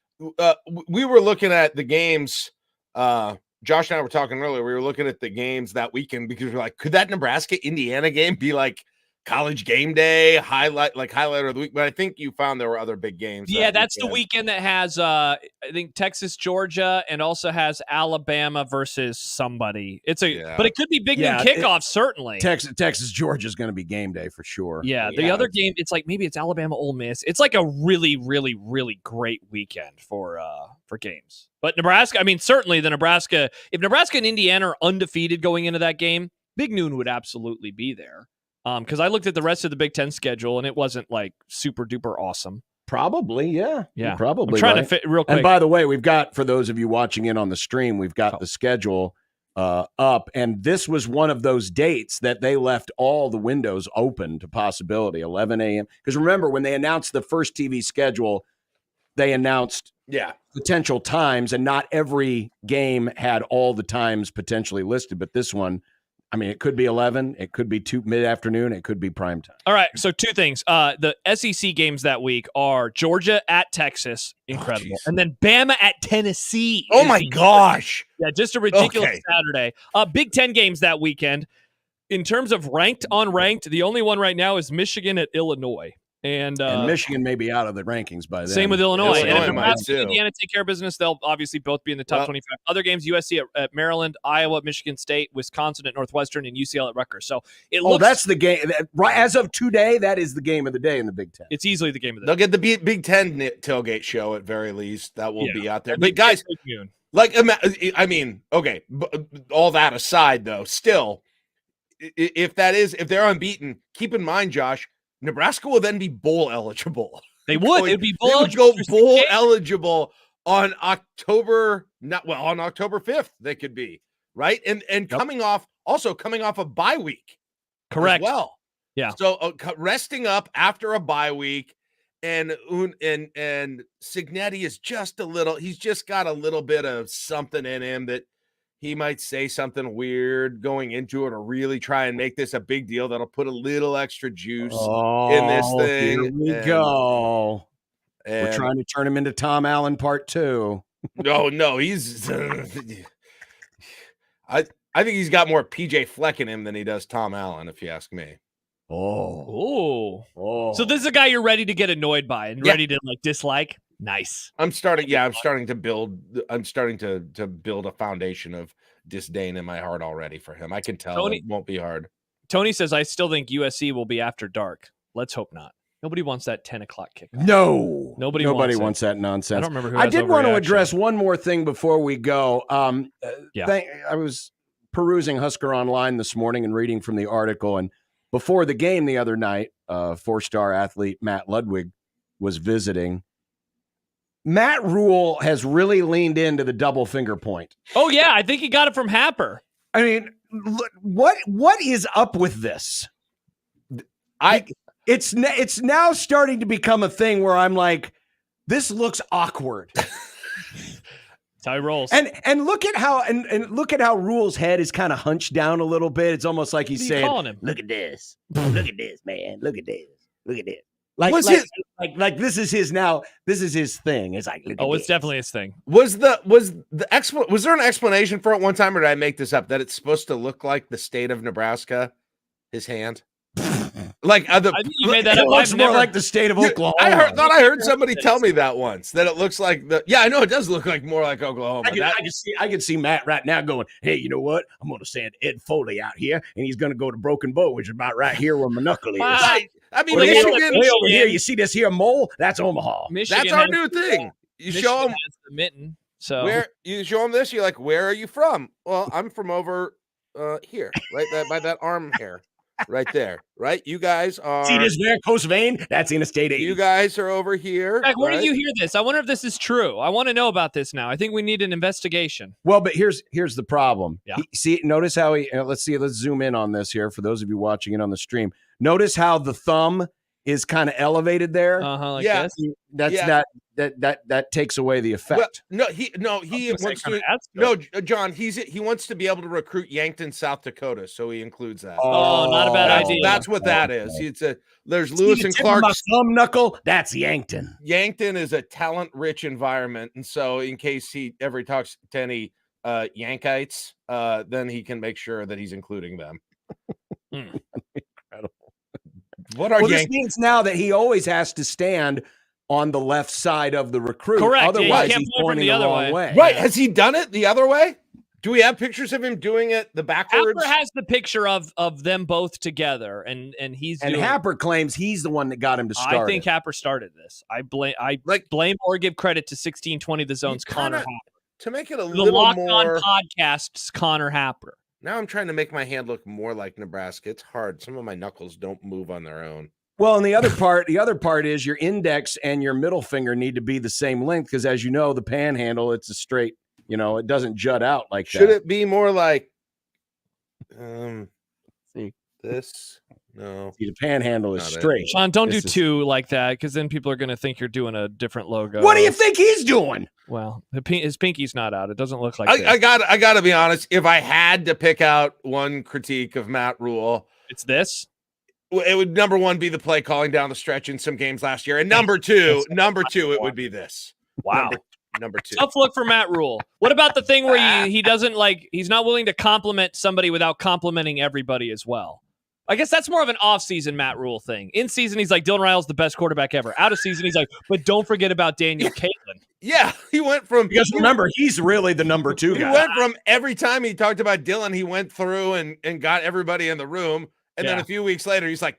we were looking at the games. Josh and I were talking earlier. We were looking at the games that weekend because we're like, could that Nebraska Indiana game be like College Game Day highlight of the week? But I think you found there were other big games. Yeah, that's the weekend that has I think Texas, Georgia, and also has Alabama versus somebody. But it could be big noon kickoff, certainly. Texas, Georgia is going to be game day for sure. Yeah, the other game, it's like maybe it's Alabama, Ole Miss. It's like a really, really, really great weekend for games. But Nebraska, I mean, certainly if Nebraska and Indiana are undefeated going into that game, big noon would absolutely be there. Because I looked at the rest of the Big Ten schedule, and it wasn't like super duper awesome. Probably, yeah. Yeah. You're probably I'm trying right. to fit real quick. And by the way, we've got, for those of you watching in on the stream, we've got the schedule up. And this was one of those dates that they left all the windows open to possibility, 11 a.m. Because remember, when they announced the first TV schedule, they announced potential times, and not every game had all the times potentially listed. But this one, I mean, it could be 11, it could be mid-afternoon, it could be prime time. All right, so two things. The SEC games that week are Georgia at Texas, incredible, and then Bama at Tennessee. Oh my gosh! Yeah, just a ridiculous Saturday. Big Ten games that weekend. In terms of ranked, unranked, the only one right now is Michigan at Illinois. And Michigan may be out of the rankings by then. Same with Illinois. And if might Nebraska too. and Indiana take care of business, they'll obviously both be in the top 25. Other games, USC at Maryland, Iowa at Michigan State, Wisconsin at Northwestern, and UCL at Rutgers. So it looks... that's the game. Right as of today, that is the game of the day in the Big Ten. It's easily the game of the They'll day. get the Big Ten tailgate show at very least. That will be out there. And But guys, June. like, I mean, okay, all that aside, though, still, if they're unbeaten, keep in mind, Josh, Nebraska will then be bowl eligible. They would. It'd be bowl eligible. eligible. Go bowl eligible on October 5th. They could be right, and coming off a bye week. Correct. As well, yeah. So resting up after a bye week, and Cignetti is just a little. He's just got a little bit of something in him that he might say something weird going into it, or really try and make this a big deal that'll put a little extra juice in this thing. Here we go. We're trying to turn him into Tom Allen Part 2. No, he's. I think he's got more PJ Fleck in him than he does Tom Allen, if you ask me. Oh. So this is a guy you're ready to get annoyed by and ready to dislike. Nice. I'm starting to build a foundation of disdain in my heart already for him. I can tell it won't be hard. Tony says, I still think USC will be after dark. Let's hope not. Nobody wants that 10 o'clock kickoff. No. Nobody wants that nonsense. I don't remember who I did want to address one more thing before we go. I was perusing Husker Online this morning and reading from the article, and before the game the other night, 4-star athlete Matt Ludwig was visiting. Matt Rule has really leaned into the double finger point. Oh, yeah. I think he got it from Happer. I mean, what is up with this? It's now starting to become a thing where I'm like, this looks awkward. That's how he rolls. And look at how Rule's head is kind of hunched down a little bit. It's almost like he's saying, "Look at this. Look at this, man. Look at this. Look at this." Like this is his now. This is his thing. It's like, it's definitely his thing. Was there an explanation for it one time, or did I make this up? That it's supposed to look like the state of Nebraska, his hand. I think you made that up. It looks more like the state of Oklahoma. I heard somebody tell me that once, that it looks like I know it does look like more like Oklahoma. I can see Matt right now going, "Hey, you know what? I'm going to send Ed Foley out here, and he's going to go to Broken Bow, which is about right here where my knuckle is." I mean, Michigan, way over here. You see this here mole? That's Omaha. Michigan that's our new thing. You show them the mitten. So where you show them this, you're like, "Where are you from?" Well, I'm from over here, right by that arm hair. Right there, right? You guys are. See this varicose vein? That's Interstate 80. You guys are over here. Greg, where did you hear this? I wonder if this is true. I want to know about this now. I think we need an investigation. Well, but here's the problem. Yeah. Notice how let's zoom in on this here for those of you watching it on the stream. Notice how the thumb is kind of elevated there. Like this? That takes away the effect. Well, he wants to. John, he wants to be able to recruit Yankton, South Dakota, so he includes that. Oh, not a bad idea. That's what that is. There's Lewis and Clark's thumb knuckle. That's Yankton. Yankton is a talent-rich environment, and so in case he ever talks to any Yankites, then he can make sure that he's including them. Incredible. This means now that he always has to stand on the left side of the recruit. Correct. Otherwise, he's pointing the wrong way. Right. Has he done it the other way? Do we have pictures of him doing it the backwards? Happer has the picture of them both together, and he's doing Happer claims he's the one that got him to start. I think Happer started this. I blame or give credit to 1620 The Zone's Connor Happer. To make it a the little Locked more On Podcast's Connor Happer. Now I'm trying to make my hand look more like Nebraska. It's hard. Some of my knuckles don't move on their own. Well, and the other part is your index and your middle finger need to be the same length because, as you know, the panhandle, it's a straight. It doesn't jut out like that. Should it be more like this? No. See, the panhandle is straight. Sean, don't do two like that because then people are going to think you're doing a different logo. What do you think he's doing? Well, his pinky's not out. It doesn't look like I got to be honest. If I had to pick out one critique of Matt Rule, it's this. It would number one be the play calling down the stretch in some games last year, and number two, it would be this. Wow. Number two. Tough look for Matt Rule. What about the thing where he doesn't he's not willing to compliment somebody without complimenting everybody as well? I guess that's more of an off-season Matt Rule thing. In season, he's like, Dylan Raio's the best quarterback ever. Out of season, he's like, but don't forget about Daniel Caitlin. Yeah, he went from... Because remember, he's really the number two guy. He went from every time he talked about Dylan, he went through and got everybody in the room. And then a few weeks later, he's like,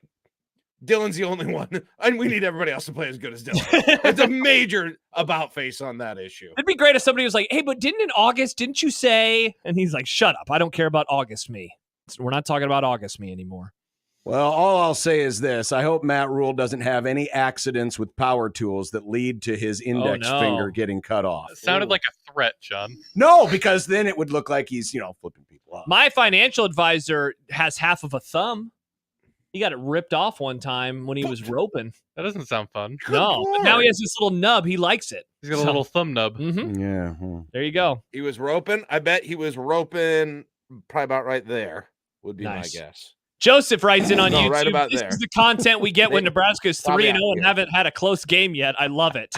Dylan's the only one, and we need everybody else to play as good as Dylan. It's a major about face on that issue. It'd be great if somebody was like, hey, but didn't you say? And he's like, shut up. I don't care about August me. We're not talking about August me anymore. Well, all I'll say is this. I hope Matt Rule doesn't have any accidents with power tools that lead to his index finger getting cut off. It sounded like a threat, John. No, because then it would look like he's, flipping people off. My financial advisor has half of a thumb. He got it ripped off one time when he was roping. That doesn't sound fun. No, but now he has this little nub. He likes it. He's got a little thumb nub. Mm-hmm. Yeah. There you go. He was roping. I bet he was roping probably about right there would be my guess. Joseph writes in on YouTube. Right about this there. is the content we get when Nebraska is 3-0 and haven't had a close game yet. I love it.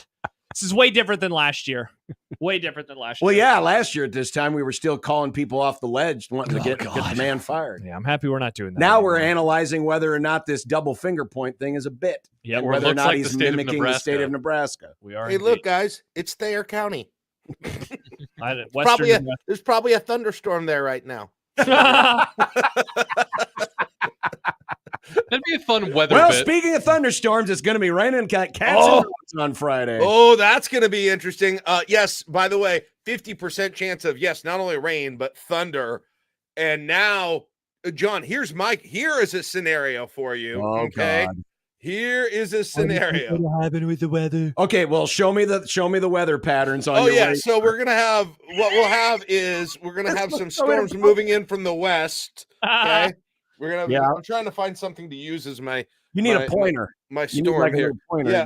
This is way different than last year. Way different than last year. Well, yeah, last year at this time, we were still calling people off the ledge, wanting to get the man fired. Yeah, I'm happy we're not doing that. Now we're analyzing whether or not this double finger point thing is a bit. Yeah, and whether or not he's mimicking the state of Nebraska. We are. Hey, look, guys, it's Thayer County. Western There's probably a thunderstorm there right now. That'd be a fun weather Well, bit. speaking of thunderstorms, it's going to be raining cats and dogs on Friday. Oh, that's going to be interesting. Yes, by the way, 50% chance of, not only rain, but thunder. And now, John, here is a scenario for you. Oh, okay. God. Here is a scenario. What happened with the weather? Okay, well, show me the weather patterns on your way. So we're gonna have some storms moving in from the west. Okay. I'm trying to find something to use as my. You need a pointer. My storm here. Yeah.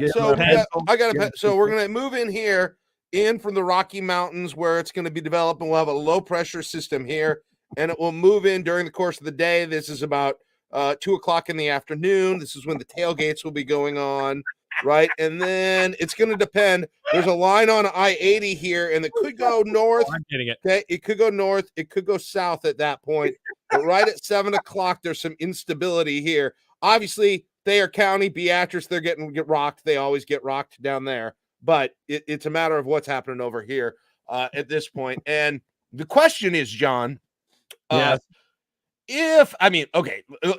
So we're gonna move in here, in from the Rocky Mountains where it's gonna be developed, and we'll have a low pressure system here, and it will move in during the course of the day. This is about 2:00 in the afternoon. This is when the tailgates will be going on, right? And then it's going to depend. There's a line on I-80 here, and it could go north. I'm getting it. Okay, it could go north. It could go south at that point. But right at 7:00, there's some instability here. Obviously, Thayer County, Beatrice, they're getting rocked. They always get rocked down there. But it's a matter of what's happening over here at this point. And the question is, John,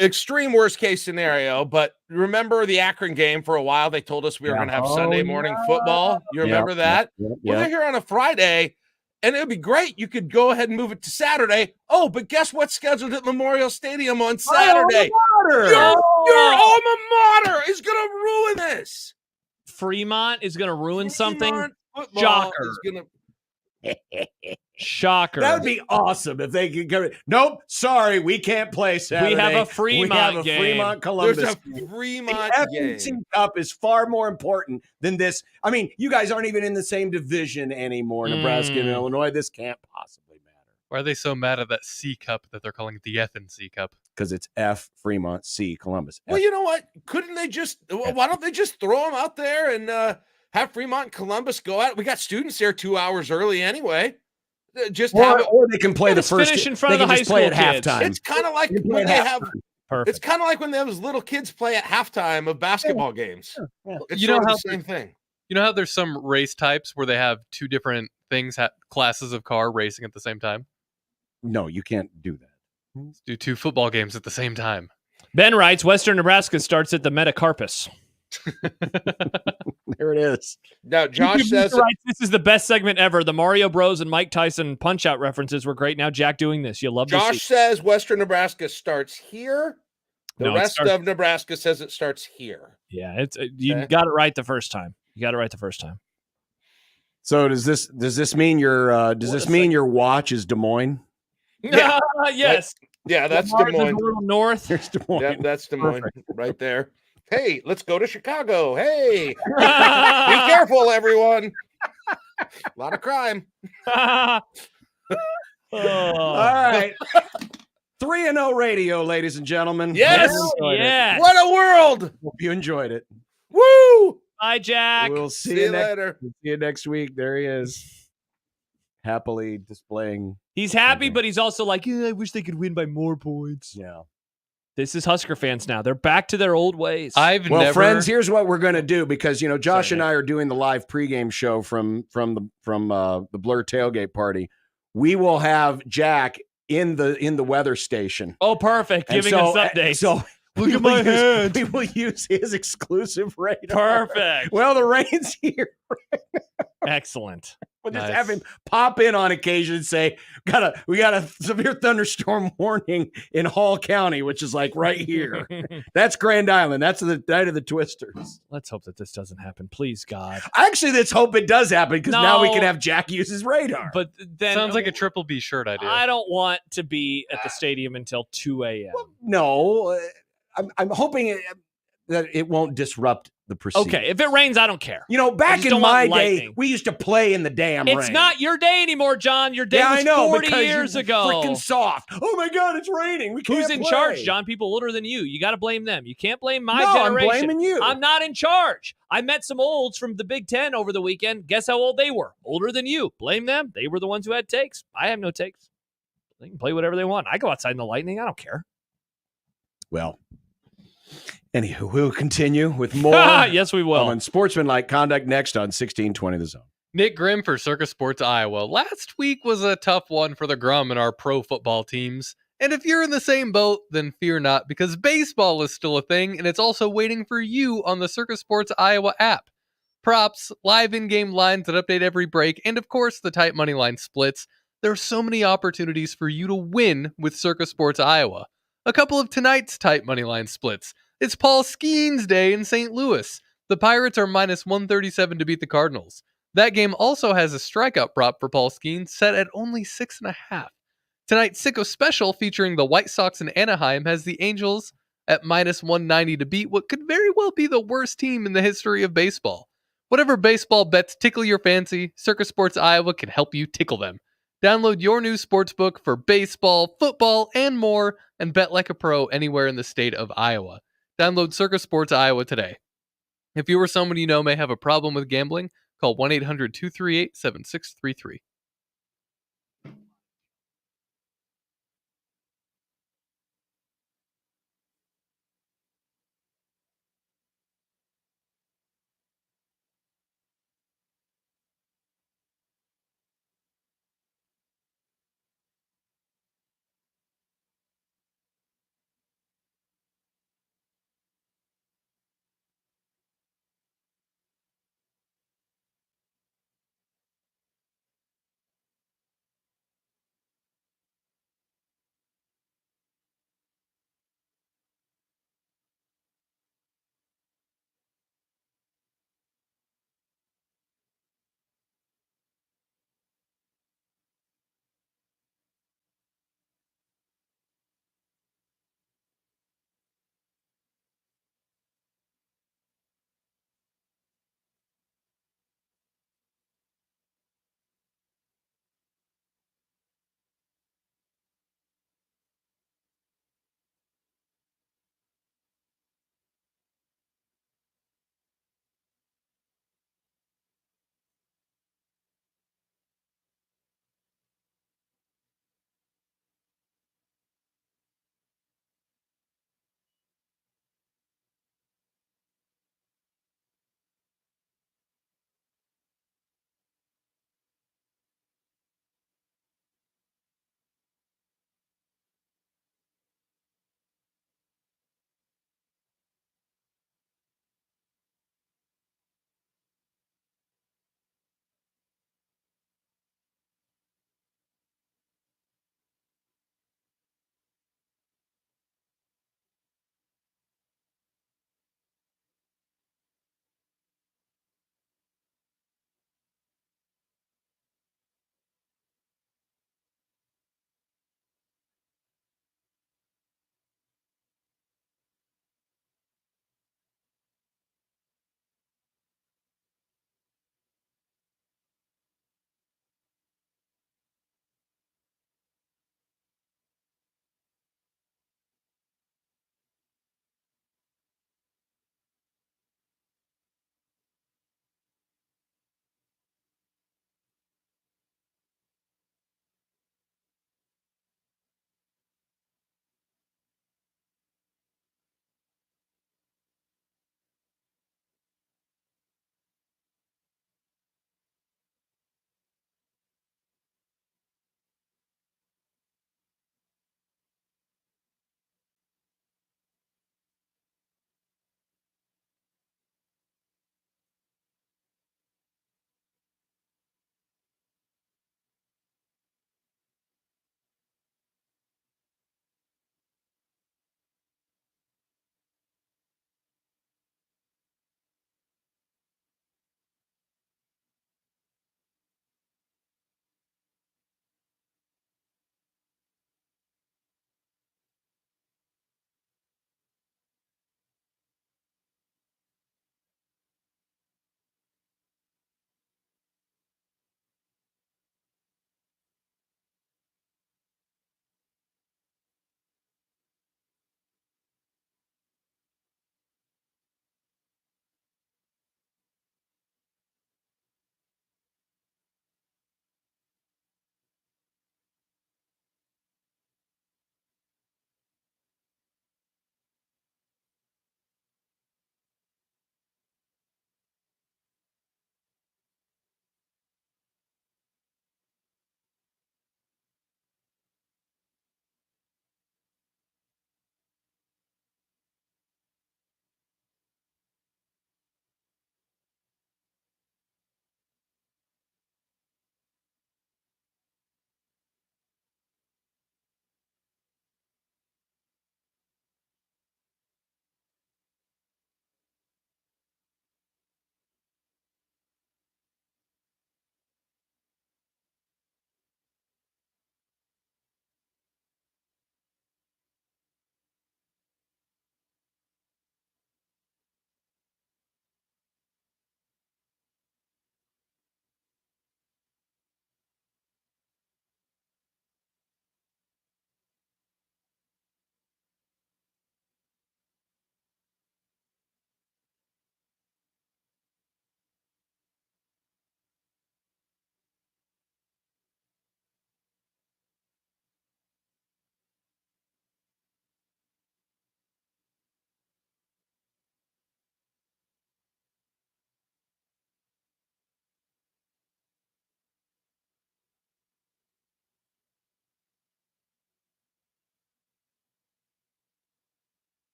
extreme worst case scenario, but remember the Akron game for a while? They told us we were going to have Sunday morning football. You remember that? Well, they're here on a Friday, and it would be great. You could go ahead and move it to Saturday. Oh, but guess what's scheduled at Memorial Stadium on Saturday? Your alma mater is going to ruin this. Fremont is going to ruin something. Shocker. Shocker. That would be awesome if they could go. Nope, sorry, we can't play Saturday. We have a Fremont game. Fremont Columbus. There's a Fremont game. The Cup is far more important than this. I mean, you guys aren't even in the same division anymore, Nebraska and Illinois. This can't possibly matter. Why are they so mad at that C Cup that they're calling it the FNC Cup? Because it's F, Fremont, C, Columbus. Well, you know what? Couldn't they why don't they just throw them out there and have Fremont and Columbus go out? We got students there 2 hours early anyway. Or they can play the first. Finish in front of the high school play at kids. halftime. It's kind of like when they have. Perfect. It's kind of like when those little kids play at halftime of basketball games. Yeah. It's You know sort of how the same thing. You know how there's some race types where they have two different things, classes of car racing at the same time? No, you can't do that. Let's do two football games at the same time. Ben writes, Western Nebraska starts at the metacarpus. There it is. Now, Josh says this is the best segment ever. The Mario Bros and Mike Tyson punch-out references were great. Now Jack doing this. You love to see. Josh says Western Nebraska starts here. The rest of Nebraska says it starts here. Yeah, it's you got it right the first time. So does this mean your watch is Des Moines? Yeah. Yes. That's Lamar's Des Moines. a little north. There's Des Moines. Yeah, that's Des Moines right there. Hey, let's go to Chicago. Hey, be careful, everyone. A lot of crime. All right. 3-0 radio, ladies and gentlemen. Yes. Yeah. What a world. Hope you enjoyed it. Woo. Bye, Jack. We'll see you later. See you next week. There he is. Happily displaying. He's happy, but he's also like, I wish they could win by more points. Yeah. This is Husker fans now. They're back to their old ways. Friends, here's what we're going to do because, Josh and I are doing the live pregame show from the Blur tailgate party. We will have Jack in the weather station. Oh, perfect. Giving us updates. So look at my hand. We will use his exclusive radar. Perfect. Well, the rain's here. Excellent. We'll just have him pop in on occasion and say, we got a severe thunderstorm warning in Hall County, which is like right here. That's Grand Island. That's the night of the Twisters. Let's hope that this doesn't happen. Please, God. Actually, let's hope it does happen because now we can have Jack use his radar. But then sounds like a Triple B shirt idea. I don't want to be at the stadium until 2 a.m. Well, no, I'm hoping that it won't disrupt the proceedings. Okay, if it rains, I don't care. Back in my day, we used to play in the damn rain. It's not your day anymore, John. Your day was 40 years ago. Freaking soft. Oh my God, it's raining. We can't Who's in play. charge, John? People older than you. You got to blame them. You can't blame my No, generation. I'm blaming you. I'm not in charge. I met some olds from the Big Ten over the weekend. Guess how old they were? Older than you. Blame them. They were the ones who had takes. I have no takes. They can play whatever they want. I go outside in the lightning. I don't care. Well, anywho, we'll continue with more. Yes, we will. On Sportsmanlike Conduct next on 1620 The Zone. Nick Grimm for Circus Sports Iowa. Last week was a tough one for the Grum and our pro football teams. And if you're in the same boat, then fear not, because baseball is still a thing, and it's also waiting for you on the Circus Sports Iowa app. Props, live in-game lines that update every break, and of course, the tight money line splits. There are so many opportunities for you to win with Circus Sports Iowa. A couple of tonight's tight money line splits. It's Paul Skeens Day in St. Louis. The Pirates are minus 137 to beat the Cardinals. That game also has a strikeout prop for Paul Skeens set at only 6.5. Tonight's Sicko Special featuring the White Sox in Anaheim has the Angels at minus 190 to beat what could very well be the worst team in the history of baseball. Whatever baseball bets tickle your fancy, Circus Sports Iowa can help you tickle them. Download your new sportsbook for baseball, football, and more, and bet like a pro anywhere in the state of Iowa. Download Circus Sports Iowa today. If you or someone you know may have a problem with gambling, call 1-800-238-7633.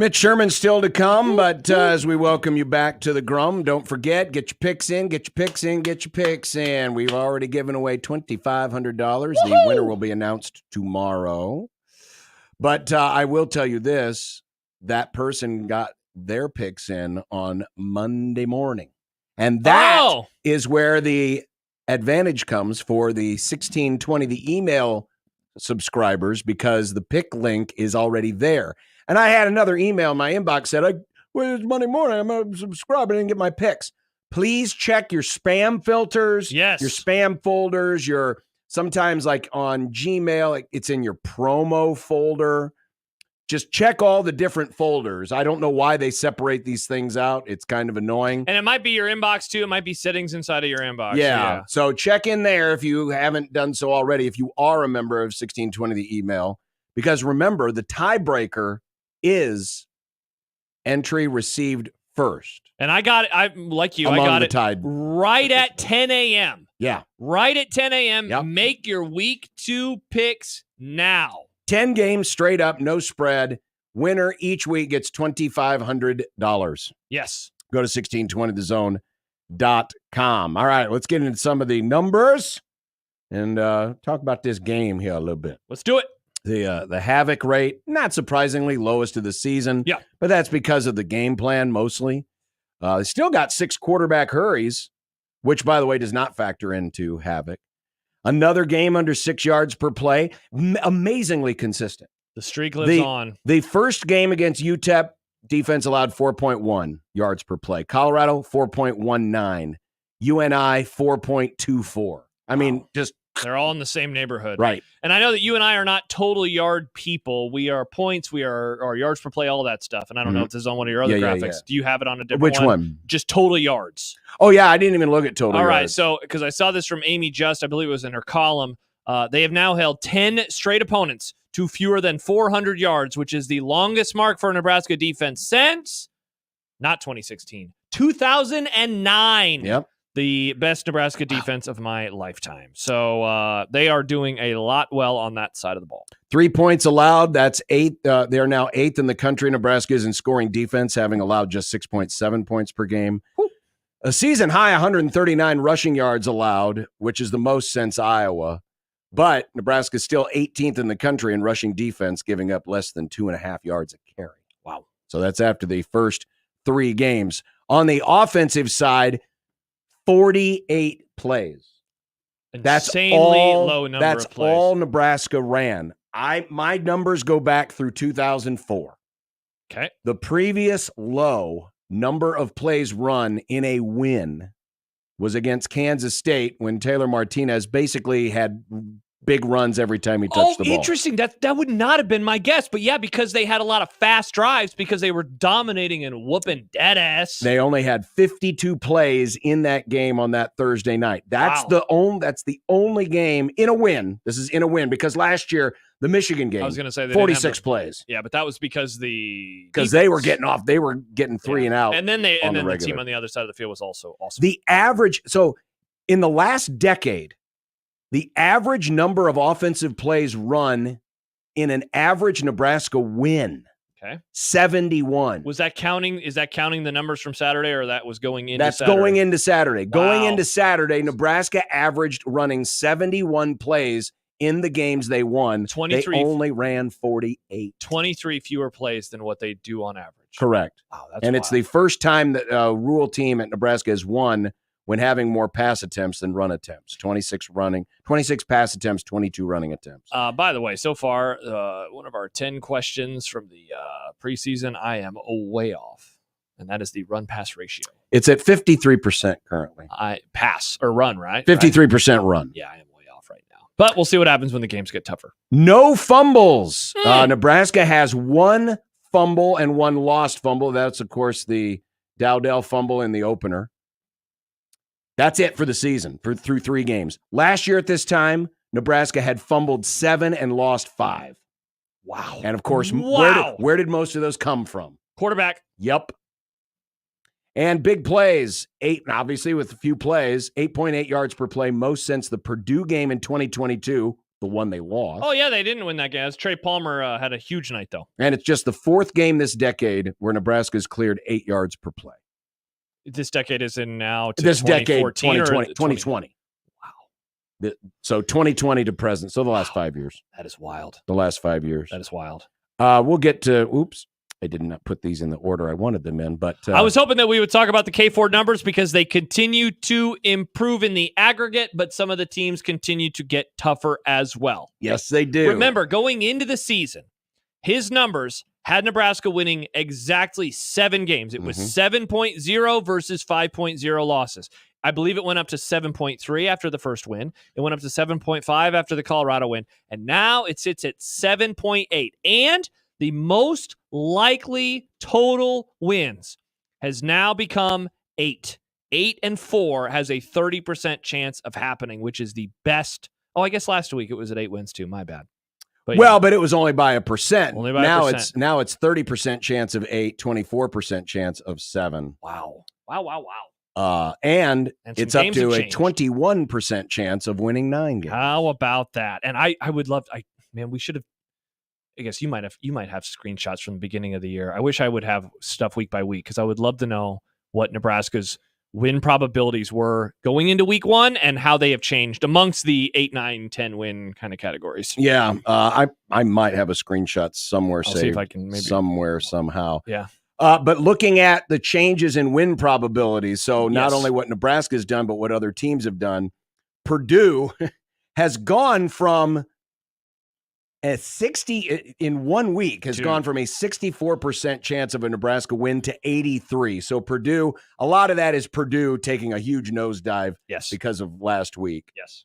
Mitch Sherman still to come, but as we welcome you back to the Grum, don't forget, get your picks in, get your picks in, get your picks in. We've already given away $2,500. The winner will be announced tomorrow. But I will tell you this, that person got their picks in on Monday morning. And that is where the advantage comes for the 1620, the email subscribers, because the pick link is already there. And I had another email in my inbox said, it's Monday morning, I'm going to subscribe, I didn't get my picks. Please check your spam filters, your spam folders, sometimes like on Gmail, it's in your promo folder. Just check all the different folders. I don't know why they separate these things out. It's kind of annoying. And it might be your inbox too. It might be settings inside of your inbox. Yeah. So check in there if you haven't done so already, if you are a member of 1620, the email. Because remember, the tiebreaker is entry received first. And I got it. I got it right at 10 a.m. Yeah. Right at 10 a.m. Yep. Make your week 2 picks now. 10 games straight up, no spread. Winner each week gets $2,500. Yes. Go to 1620thezone.com. All right, let's get into some of the numbers and talk about this game here a little bit. Let's do it. The havoc rate, not surprisingly, lowest of the season. Yeah. But that's because of the game plan mostly. They still got 6 quarterback hurries, which, by the way, does not factor into havoc. Another game under 6 yards per play. Amazingly consistent. The streak lives on. The first game against UTEP, defense allowed 4.1 yards per play. Colorado, 4.19. UNI, 4.24. I mean, just... They're all in the same neighborhood. Right. And I know that you and I are not total yard people. We are points. We are yards per play, all that stuff. And I don't know if this is on one of your other graphics. Yeah. Do you have it on a different one? Which one? Just total yards. Oh, yeah. I didn't even look at total yards. All right. So, because I saw this from Amy Just, I believe it was in her column. They have now held 10 straight opponents to fewer than 400 yards, which is the longest mark for a Nebraska defense since, not 2016, 2009. Yep. The best Nebraska defense of my lifetime. So they are doing a lot well on that side of the ball. 3 points allowed. That's 8. They are now 8th in the country. Nebraska is in scoring defense, having allowed just 6.7 points per game. Whew. A season high 139 rushing yards allowed, which is the most since Iowa. But Nebraska is still 18th in the country in rushing defense, giving up less than 2.5 yards a carry. Wow. So that's after the first 3 games. On the offensive side, 48 plays. Insanely low number That's of plays. all Nebraska ran. My numbers go back through 2004. Okay. The previous low number of plays run in a win was against Kansas State when Taylor Martinez basically had big runs every time he touched the ball. Interesting. That would not have been my guess. But yeah, because they had a lot of fast drives because they were dominating and whooping dead ass. They only had 52 plays in that game on that Thursday night. That's the only game in a win. This is in a win because last year, the Michigan game, I was going to say 46 plays. Yeah, but that was because they were getting off. They were getting 3 and out. And then the team on the other side of the field was also awesome. The average, so in the last decade, the average number of offensive plays run in an average Nebraska win, 71. Is that counting the numbers from Saturday, or that was going into That's Saturday? going into Saturday. Wow. Going into Saturday, Nebraska averaged running 71 plays in the games they won. 23. They only ran 48. 23 fewer plays than what they do on average. Correct. Wow, that's and wild. It's the first time that a Rule team at Nebraska has won when having more pass attempts than run attempts. 26 pass attempts, 22 running attempts. By the way, so far, one of our 10 questions from the preseason, I am way off, and that is the run-pass ratio. It's at 53% currently. Pass or run, right? 53% run. Yeah, I am way off right now. But we'll see what happens when the games get tougher. No fumbles. Nebraska has 1 fumble and 1 lost fumble. That's, of course, the Dowdell fumble in the opener. That's it for the season, through 3 games. Last year at this time, Nebraska had fumbled 7 and lost 5. Wow. And, of course, where did most of those come from? Quarterback. Yep. And big plays, 8, obviously with a few plays, 8.8 yards per play, most since the Purdue game in 2022, the one they lost. Oh, yeah, they didn't win that game. Trey Palmer had a huge night, though. And it's just the fourth game this decade where Nebraska's cleared 8 yards per play. This decade is in now to This decade, 2020. 2020. Wow. So 2020 to present. So the last 5 years. That is wild. The last 5 years. That is wild. We'll get to, oops, I did not put these in the order I wanted them in, but I was hoping that we would talk about the K4 numbers because they continue to improve in the aggregate, but some of the teams continue to get tougher as well. Yes, they do. Remember, going into the season, his numbers had Nebraska winning exactly 7 games. It was 7.0 versus 5.0 losses. I believe it went up to 7.3 after the first win. It went up to 7.5 after the Colorado win. And now it sits at 7.8. And the most likely total wins has now become 8. 8 and 4 has a 30% chance of happening, which is the best. Oh, I guess last week it was at 8 wins too. My bad. But but it was only by 1%. Only by now 1%. Now it's 30% chance of 8, 24% chance of 7. Wow. And And some it's up games to have a changed. 21% chance of winning 9 games. How about that? And I would love. We should have. I guess you might have screenshots from the beginning of the year. I wish I would have stuff week by week because I would love to know what Nebraska's win probabilities were going into week 1 and how they have changed amongst the 8, 9, 10 win kind of categories. Yeah, I might have a screenshot somewhere I'll saved see if I can maybe somewhere somehow. Yeah. But looking at the changes in win probabilities, so not Yes. only what Nebraska has done, but what other teams have done, Purdue has gone from a 60 in 1 week has gone from a 64% chance of a Nebraska win to 83. So Purdue, a lot of that is Purdue taking a huge nosedive because of last week. Yes.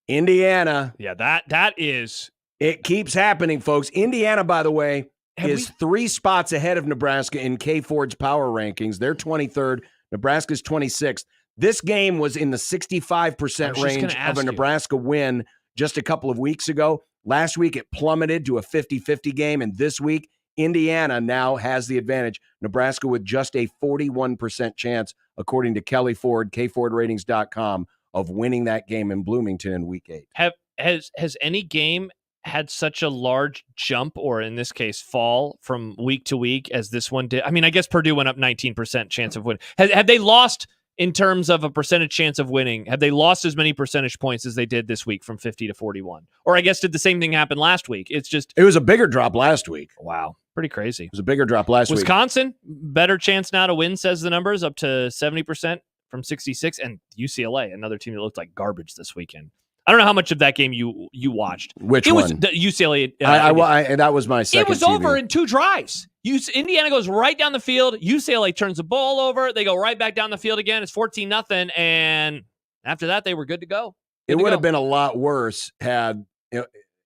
Indiana. Yeah, that is. It keeps happening, folks. Indiana, by the way, is 3 spots ahead of Nebraska in K Ford's power rankings. They're 23rd. Nebraska's 26th. This game was in the 65% range of a Nebraska win just a couple of weeks ago. Last week, it plummeted to a 50-50 game, and this week, Indiana now has the advantage. Nebraska with just a 41% chance, according to Kelly Ford, kfordratings.com, of winning that game in Bloomington in Week 8. Has any game had such a large jump, or in this case, fall from week to week as this one did? I mean, I guess Purdue went up 19% chance of winning. Have they lost in terms of a percentage chance of winning? Have they lost as many percentage points as they did this week from 50 to 41? Or I guess did the same thing happen last week? It was a bigger drop last week. Wow. Pretty crazy. It was a bigger drop last week. Wisconsin, better chance now to win, says the numbers, up to 70% from 66. And UCLA, another team that looked like garbage this weekend. I don't know how much of that game you watched. Which it one? Was UCLA. That was my second. It was TV. over in 2 drives. Indiana goes right down the field. UCLA turns the ball over. They go right back down the field again. It's 14-0, and after that, they were good to go. It would have been a lot worse had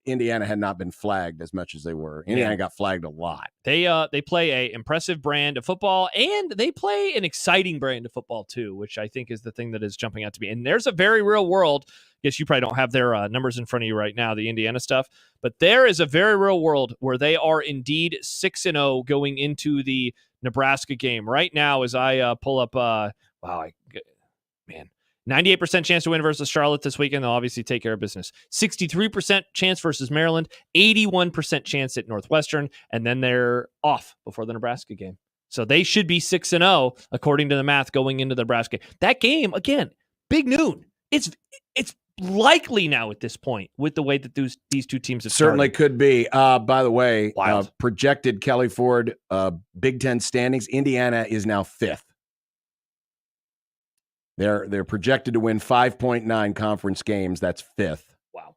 Indiana had not been flagged as much as they were. Indiana got flagged a lot. They play a impressive brand of football, and they play an exciting brand of football too, which I think is the thing that is jumping out to me. And there's a very real world. I guess you probably don't have their numbers in front of you right now, the Indiana stuff, but there is a very real world where they are indeed 6-0 going into the Nebraska game right now. As I pull up, 98% chance to win versus Charlotte this weekend. They'll obviously take care of business. 63% chance versus Maryland, 81% chance at Northwestern, and then they're off before the Nebraska game. So they should be 6-0 according to the math going into the Nebraska. That game, again, big noon. It's likely now at this point with the way that these two teams have certainly started. Could be. By the way, Wild. Projected Kelly Ford Big Ten standings. Indiana is now 5th. They're projected to win 5.9 conference games. That's 5th. Wow.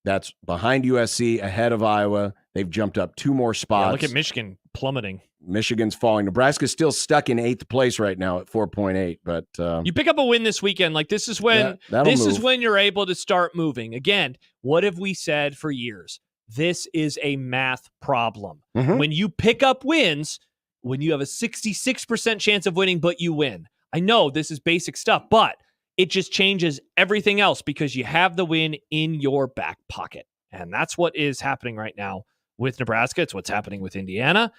That's behind USC, ahead of Iowa. They've jumped up 2 more spots. Yeah, look at Michigan plummeting. Michigan's falling. Nebraska's still stuck in 8th place right now at 4.8. But you pick up a win this weekend. Like this is when is when you're able to start moving. Again, what have we said for years? This is a math problem. Mm-hmm. When you pick up wins, when you have a 66% chance of winning, but you win. I know this is basic stuff, but it just changes everything else because you have the win in your back pocket. And that's what is happening right now with Nebraska. It's what's happening with Indiana.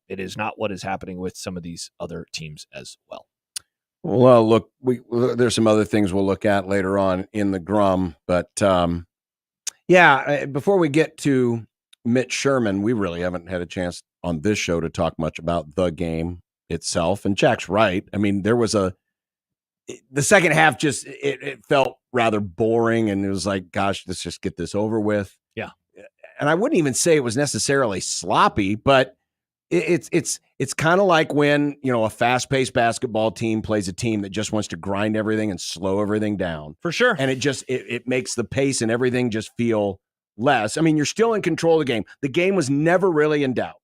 It is not what is happening with some of these other teams as well. Well, look, there's some other things we'll look at later on in the Grum, but Yeah, before we get to Mitch Sherman, we really haven't had a chance on this show to talk much about the game itself. And Jack's right. I mean, the second half just it felt rather boring, and it was like, gosh, let's just get this over with. Yeah. And I wouldn't even say it was necessarily sloppy, but it's kind of like when, a fast-paced basketball team plays a team that just wants to grind everything and slow everything down. For sure. And it makes the pace and everything just feel less. I mean, you're still in control of the game. The game was never really in doubt.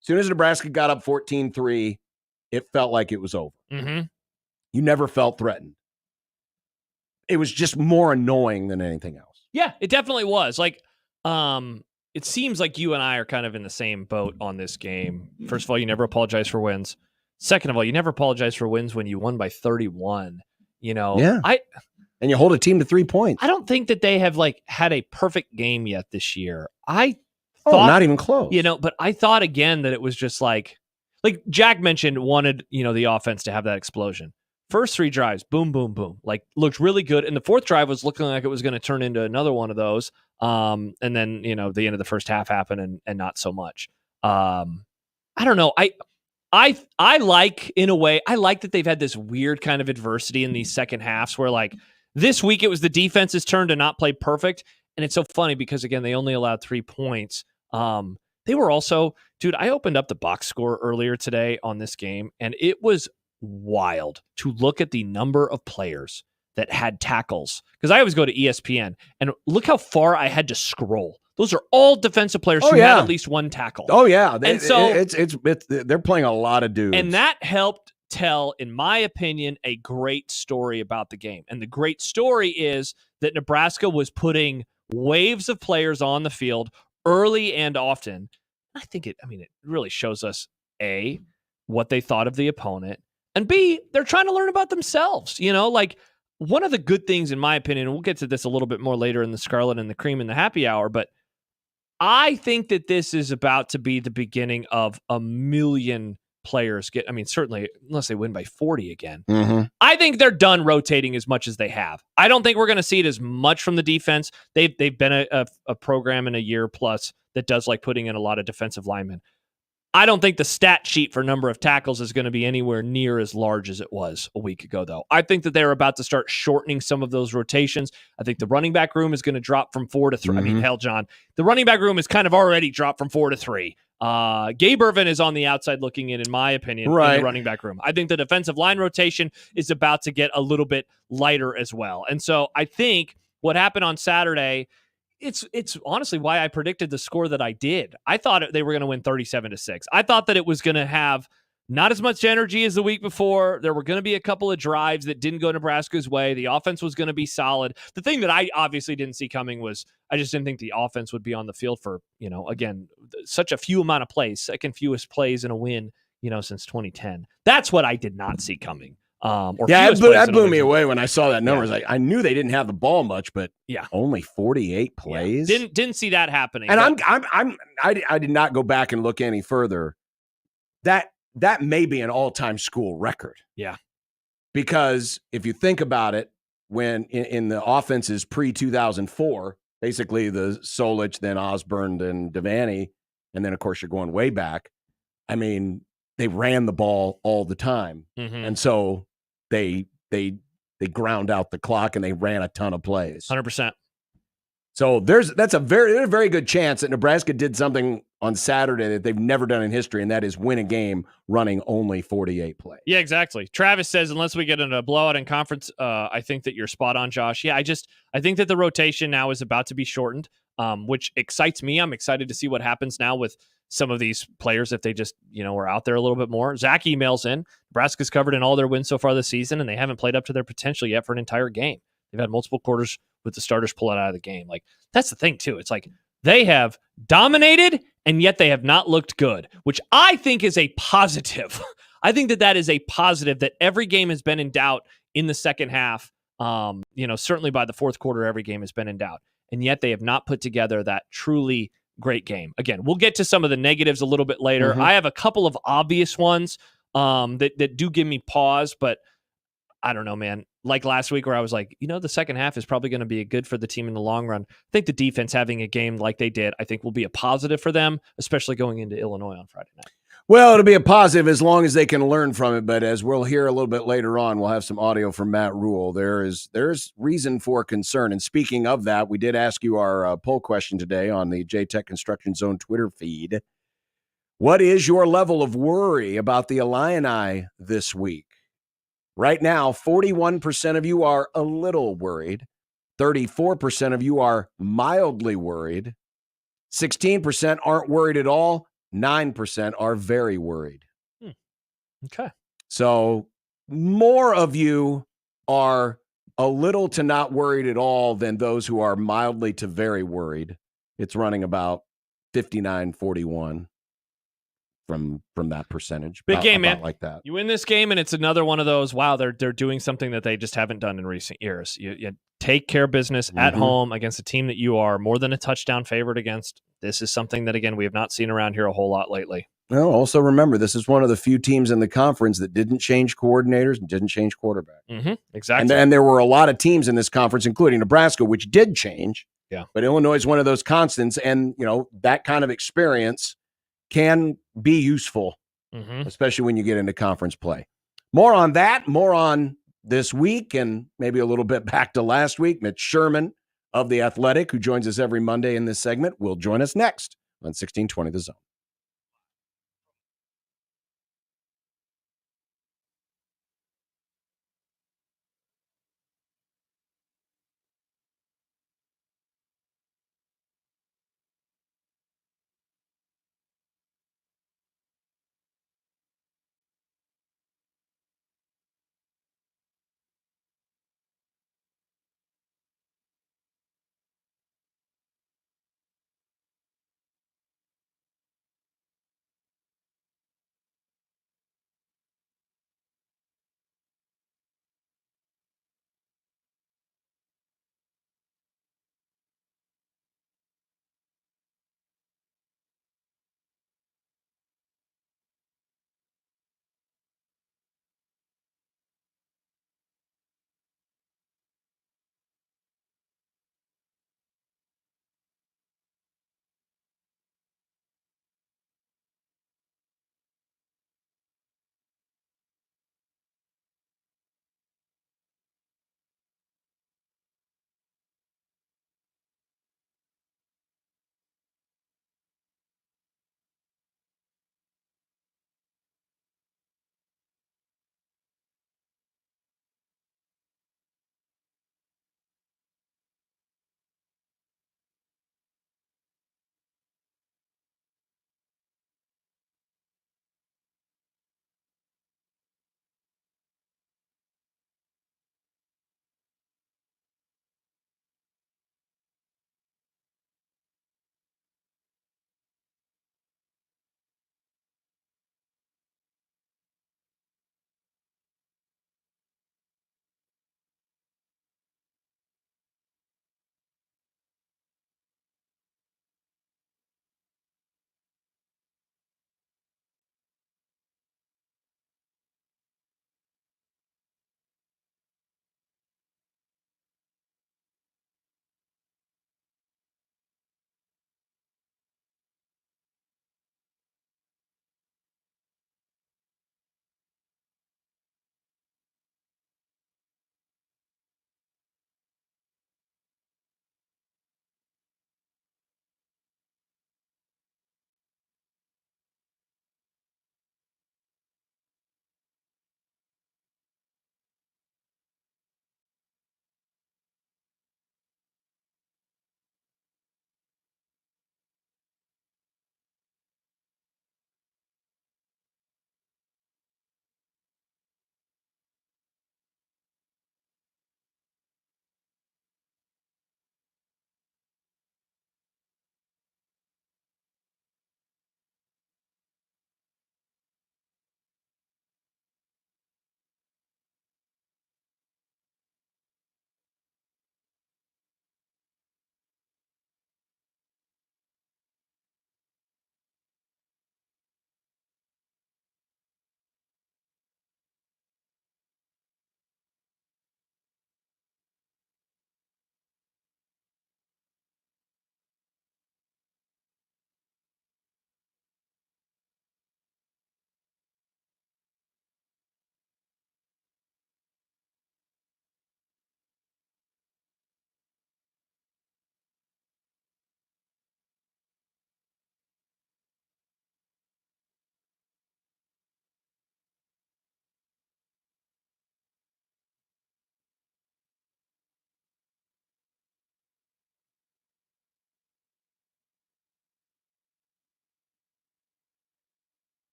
As soon as Nebraska got up 14-3, it felt like it was over. Mm-hmm. You never felt threatened. It was just more annoying than anything else. Yeah, it definitely was. Like, it seems like you and I are kind of in the same boat on this game. First of all, you never apologize for wins. Second of all, you never apologize for wins when you won by 31. Yeah. And you hold a team to 3 points. I don't think that they have had a perfect game yet this year. I thought not even close. But I thought again that it was just like Jack mentioned, wanted, the offense to have that explosion. First 3 drives, boom, boom, boom. Looked really good. And the fourth drive was looking like it was going to turn into another one of those. And then, the end of the first half happened and not so much. I don't know. I like, in a way, I like that they've had this weird kind of adversity in these second halves where this week it was the defense's turn to not play perfect. And it's so funny because, again, they only allowed 3 points. They were also, dude, I opened up the box score earlier today on this game, and it was wild to look at the number of players that had tackles, because I always go to ESPN and look how far I had to scroll. Those are all defensive players who had at least one tackle. Oh yeah, and so they're playing a lot of dudes, and that helped tell, in my opinion, a great story about the game. And the great story is that Nebraska was putting waves of players on the field early and often. I think it really shows us A, what they thought of the opponent, and B, they're trying to learn about themselves. One of the good things, in my opinion, and we'll get to this a little bit more later in the Scarlet and the Cream and the Happy Hour, but I think that this is about to be the beginning of a million players certainly, unless they win by 40 again. Mm-hmm. I think they're done rotating as much as they have. I don't think we're going to see it as much from the defense. They've been a program in a year plus that does like putting in a lot of defensive linemen. I don't think the stat sheet for number of tackles is going to be anywhere near as large as it was a week ago, though. I think that they're about to start shortening some of those rotations. I think the running back room is going to drop from 4 to 3. Mm-hmm. John, the running back room is kind of already dropped from 4 to 3. Gabe Irvin is on the outside looking in my opinion, in the running back room. I think the defensive line rotation is about to get a little bit lighter as well. And so I think what happened on Saturday, it's honestly why I predicted the score that I did. I thought they were going to win 37-6. I thought that it was going to have not as much energy as the week before. There were going to be a couple of drives that didn't go Nebraska's way. The offense was going to be solid. The thing that I obviously didn't see coming was I just didn't think the offense would be on the field for, again, such a few amount of plays, second fewest plays in a win, since 2010. That's what I did not see coming. That blew me away when I saw that number. Yeah. I knew they didn't have the ball much, but only 48 plays. Yeah. Didn't see that happening. And I did not go back and look any further. That may be an all-time school record. Yeah, because if you think about it, when in the offenses pre-2004, basically the Solich, then Osborne, then Devaney, and then of course you're going way back. I mean, they ran the ball all the time, and so they ground out the clock and they ran a ton of plays. 100%. So that's a very good chance that Nebraska did something on Saturday that they've never done in history, and that is win a game running only 48 plays. Yeah, exactly. Travis says, unless we get in a blowout in conference, I think that you're spot on, Josh. Yeah, I think that the rotation now is about to be shortened, which excites me. I'm excited to see what happens now with some of these players if they just, are out there a little bit more. Zach emails in. Nebraska's covered in all their wins so far this season, and they haven't played up to their potential yet for an entire game. They've had multiple quarters with the starters pull it out of the game. That's the thing, too. It's like they have dominated, and yet they have not looked good, which I think is a positive. I think that is a positive, that every game has been in doubt in the second half. Certainly by the fourth quarter, every game has been in doubt, and yet they have not put together that truly great game. Again, we'll get to some of the negatives a little bit later. I have a couple of obvious ones that do give me pause, but I don't know, man. Like last week where I was like, the second half is probably going to be good for the team in the long run. I think the defense having a game like they did, I think will be a positive for them, especially going into Illinois on Friday night. Well, it'll be a positive as long as they can learn from it. But as we'll hear a little bit later on, we'll have some audio from Matt Rule. There's reason for concern. And speaking of that, we did ask you our poll question today on the JTech Construction Zone Twitter feed. What is your level of worry about the Illini this week? Right now, 41% of you are a little worried. 34% of you are mildly worried. 16% aren't worried at all. 9% are very worried. Okay. So more of you are a little to not worried at all than those who are mildly to very worried. It's running about 59-41 from that percentage. Big about, game, man. like that. You win this game, and it's another one of those, wow, they're doing something that they just haven't done in recent years. You take care of business at home against a team that you are more than a touchdown favorite against. This is something that, again, we have not seen around here a whole lot lately. Well, also remember, this is one of the few teams in the conference that didn't change coordinators and didn't change quarterback. Exactly. And there were a lot of teams in this conference, including Nebraska, which did change. Yeah. But Illinois is one of those constants, and that kind of experience can be useful, especially when you get into conference play. More on that, more on this week, and maybe a little bit back to last week. Mitch Sherman of The Athletic, who joins us every Monday in this segment, will join us next on 1620 The Zone.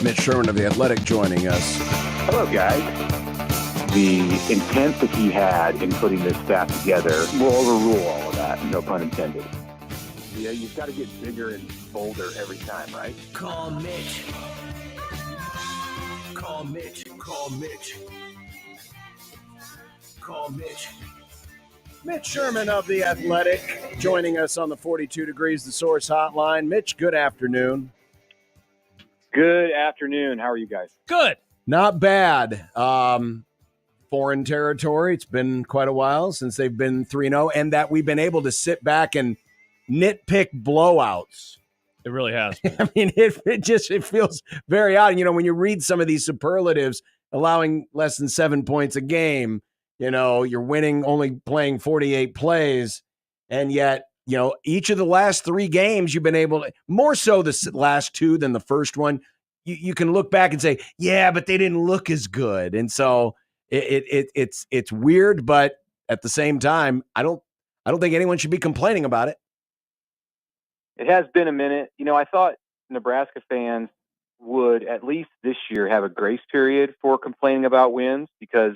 Mitch Sherman of The Athletic joining us. Hello, guys. The intent that he had in putting this staff together will overrule all of that, no pun intended. Yeah, you've got to get bigger and bolder every time, right? Call Mitch. Call Mitch. Call Mitch. Call Mitch. Mitch Sherman of The Athletic joining us on the 42 Degrees The Source hotline. Mitch, good afternoon. Good afternoon. How are you guys? Good. Not bad. Foreign territory. It's been quite a while since they've been 3-0, and that we've been able to sit back and nitpick blowouts. It really has. I mean, it feels very odd. You know, when you read some of these superlatives, allowing less than 7 points a game, you know, you're winning, only playing 48 plays, and yet, you know, each of the last 3 games you've been able to, more so the last 2 than the first one, you can look back and say, yeah, but they didn't look as good. And so it's weird, but at the same time, I don't think anyone should be complaining about it. It has been a minute. You know, I thought Nebraska fans would at least this year have a grace period for complaining about wins because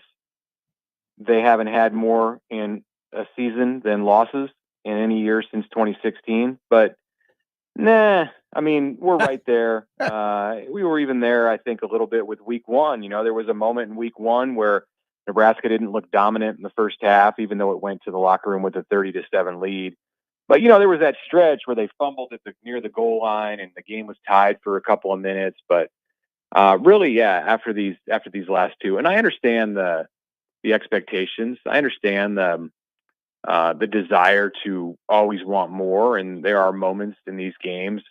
they haven't had more in a season than losses in any year since 2016. But nah, I mean, we're right there. We were even there, I think, a little bit with week 1. You know, there was a moment in week 1 where Nebraska didn't look dominant in the first half, even though it went to the locker room with a 30-7 lead. But, you know, there was that stretch where they fumbled near the goal line and the game was tied for a couple of minutes. But really, yeah, after these last 2, and I understand the expectations. I understand the desire to always want more. And there are moments in these games,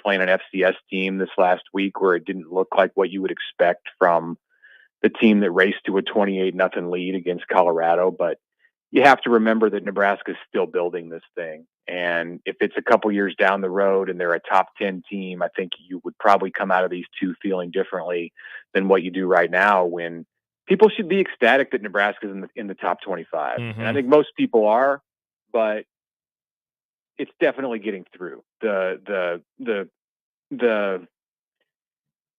playing an FCS team this last week where it didn't look like what you would expect from the team that raced to a 28-0 lead against Colorado. But you have to remember that Nebraska is still building this thing. And if it's a couple years down the road and they're a top 10 team, I think you would probably come out of these 2 feeling differently than what you do right now, when people should be ecstatic that Nebraska's in the top 25. Mm-hmm. And I think most people are, but it's definitely getting through the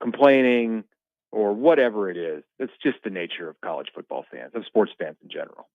complaining or whatever it is. It's just the nature of college football fans, of sports fans in general.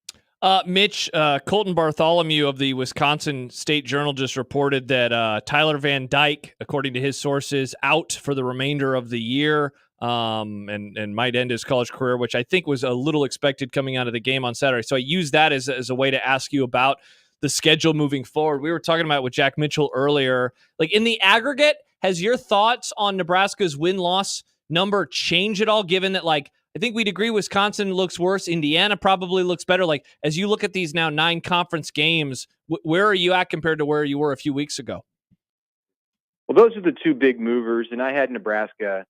Mitch, Colton Bartholomew of the Wisconsin State Journal just reported that Tyler Van Dyke, according to his sources, out for the remainder of the year, and might end his college career, which I think was a little expected coming out of the game on Saturday. So I use that as a way to ask you about the schedule moving forward. We were talking about it with Jack Mitchell earlier. Like, in the aggregate, has your thoughts on Nebraska's win-loss number changed at all, given that, like, I think we'd agree Wisconsin looks worse. Indiana probably looks better. Like, as you look at these now 9 conference games, where are you at compared to where you were a few weeks ago? Well, those are the 2 big movers, and I had Nebraska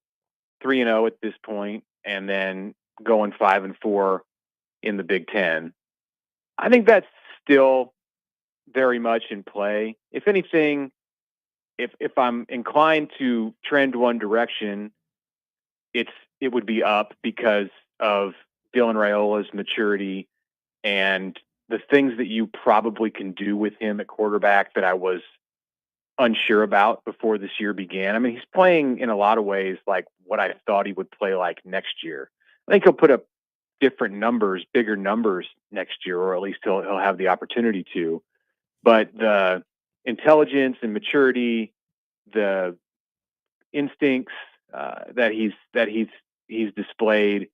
3-0 at this point, and then going 5-4 in the Big Ten. I think that's still very much in play. If anything, if I'm inclined to trend one direction, it would be up because of Dylan Raiola's maturity and the things that you probably can do with him at quarterback that I was unsure about before this year began. I mean, he's playing in a lot of ways like what I thought he would play like next year. I think he'll put up different numbers, bigger numbers next year, or at least he'll have the opportunity to. But the intelligence and maturity, the instincts that he's displayed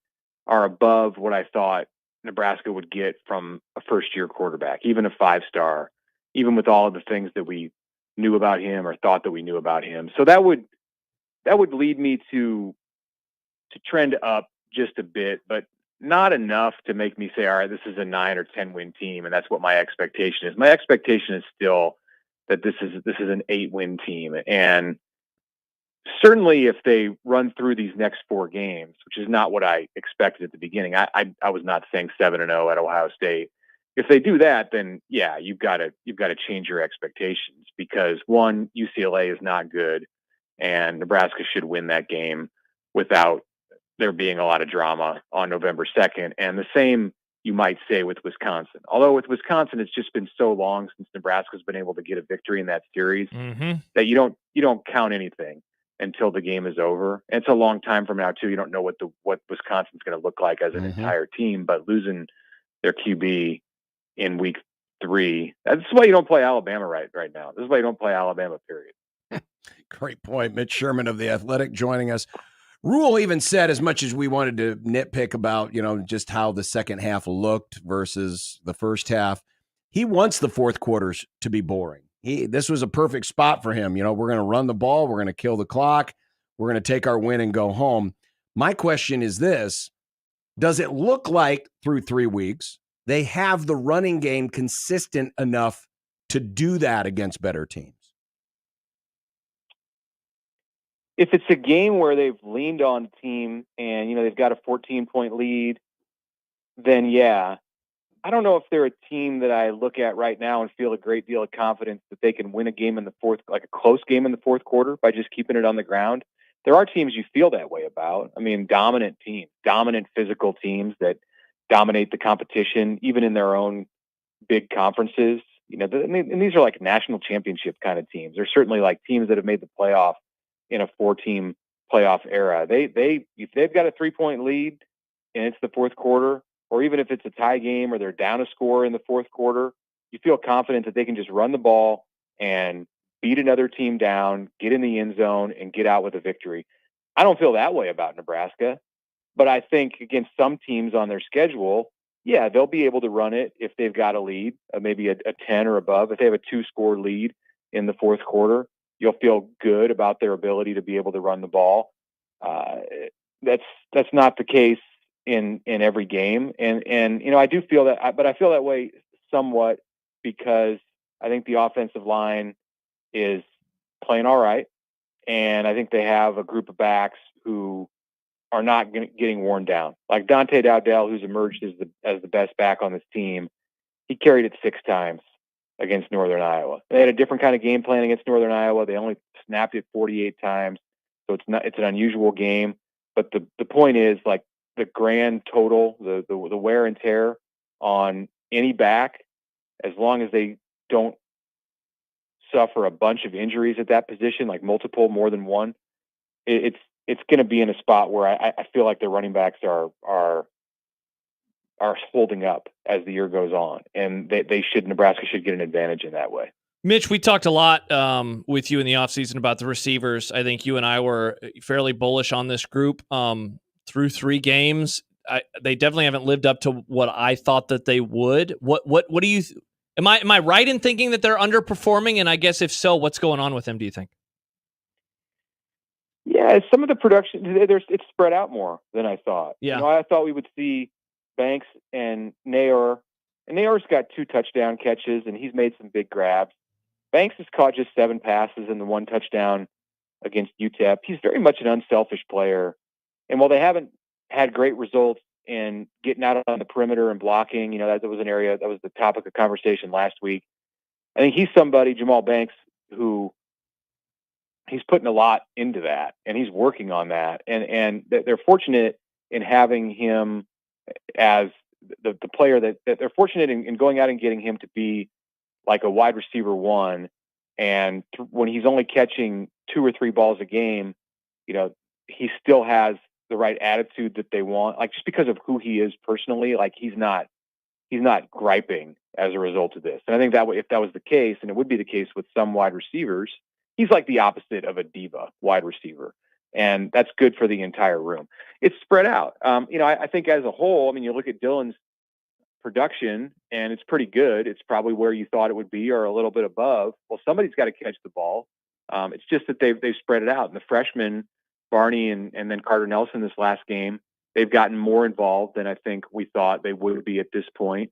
are above what I thought Nebraska would get from a first-year quarterback, even a 5-star, even with all of the things that we knew about him or thought that we knew about him. So that would lead me to trend up just a bit, but not enough to make me say, all right, this is a 9 or 10 win team. And that's what my expectation is. My expectation is still that this is an 8-win team. And certainly if they run through these next 4 games, which is not what I expected at the beginning, I was not saying 7-0 at Ohio State. If they do that, then yeah, you've got to change your expectations, because one, UCLA is not good, and Nebraska should win that game without there being a lot of drama on November 2nd. And the same you might say with Wisconsin. Although with Wisconsin, it's just been so long since Nebraska's been able to get a victory in that series that you don't count anything. until the game is over. And it's a long time from now too. You don't know what Wisconsin's going to look like as an entire team, but losing their QB in week 3, that's why you don't play Alabama right now. This is why you don't play Alabama, period. Great point. Mitch Sherman of The Athletic joining us. Rule even said, as much as we wanted to nitpick about, just how the second half looked versus the first half, he wants the fourth quarters to be boring. This was a perfect spot for him. We're going to run the ball. We're going to kill the clock. We're going to take our win and go home. My question is this: does it look like through 3 weeks they have the running game consistent enough to do that against better teams? If it's a game where they've leaned on the team and, they've got a 14-point lead, then yeah. I don't know if they're a team that I look at right now and feel a great deal of confidence that they can win a game in the fourth, like a close game in the fourth quarter by just keeping it on the ground. There are teams you feel that way about. I mean, dominant teams, dominant physical teams that dominate the competition, even in their own big conferences. And these are like national championship kind of teams. They're certainly like teams that have made the playoff in a 4-team playoff era. If they've got a 3-point lead and it's the fourth quarter, or even if it's a tie game or they're down a score in the fourth quarter, you feel confident that they can just run the ball and beat another team down, get in the end zone, and get out with a victory. I don't feel that way about Nebraska, but I think against some teams on their schedule, yeah, they'll be able to run it if they've got a lead, maybe a 10 or above. If they have a 2-score lead in the fourth quarter, you'll feel good about their ability to be able to run the ball. That's not the case in every game. And I do feel that, but I feel that way somewhat because I think the offensive line is playing all right. And I think they have a group of backs who are not getting worn down. Like Dante Dowdell, who's emerged as the best back on this team, he carried it 6 times against Northern Iowa. They had a different kind of game plan against Northern Iowa. They only snapped it 48 times. So it's an unusual game. But the point is, like, the grand total, the wear and tear on any back, as long as they don't suffer a bunch of injuries at that position, like multiple, more than one, it's going to be in a spot where I feel like their running backs are holding up as the year goes on, and Nebraska should get an advantage in that way. Mitch, we talked a lot with you in the offseason about the receivers. I think you and I were fairly bullish on this group. Through 3 games, they definitely haven't lived up to what I thought that they would. What do you? Am I right in thinking that they're underperforming? And I guess if so, what's going on with them? Do you think? Yeah, some of the production it's spread out more than I thought. Yeah, I thought we would see Banks and Nayor. And Nayor's got 2 touchdown catches, and he's made some big grabs. Banks has caught just 7 passes and the 1 touchdown against UTEP. He's very much an unselfish player. And while they haven't had great results in getting out on the perimeter and blocking, that was an area that was the topic of conversation last week. I think he's somebody, Jamal Banks, who he's putting a lot into that, and he's working on that. And they're fortunate in having him as the player that they're fortunate in going out and getting him to be like a wide receiver 1. And when he's only catching 2 or 3 balls a game, he still has the right attitude that they want, like just because of who he is personally, like he's not griping as a result of this. And I think that if that was the case, and it would be the case with some wide receivers, he's like the opposite of a diva wide receiver. And that's good for the entire room. It's spread out. I think as a whole, you look at Dylan's production and it's pretty good. It's probably where you thought it would be or a little bit above. Well, somebody's got to catch the ball. It's just that they've spread it out. And the freshmen, Barney and then Carter Nelson this last game, they've gotten more involved than I think we thought they would be at this point,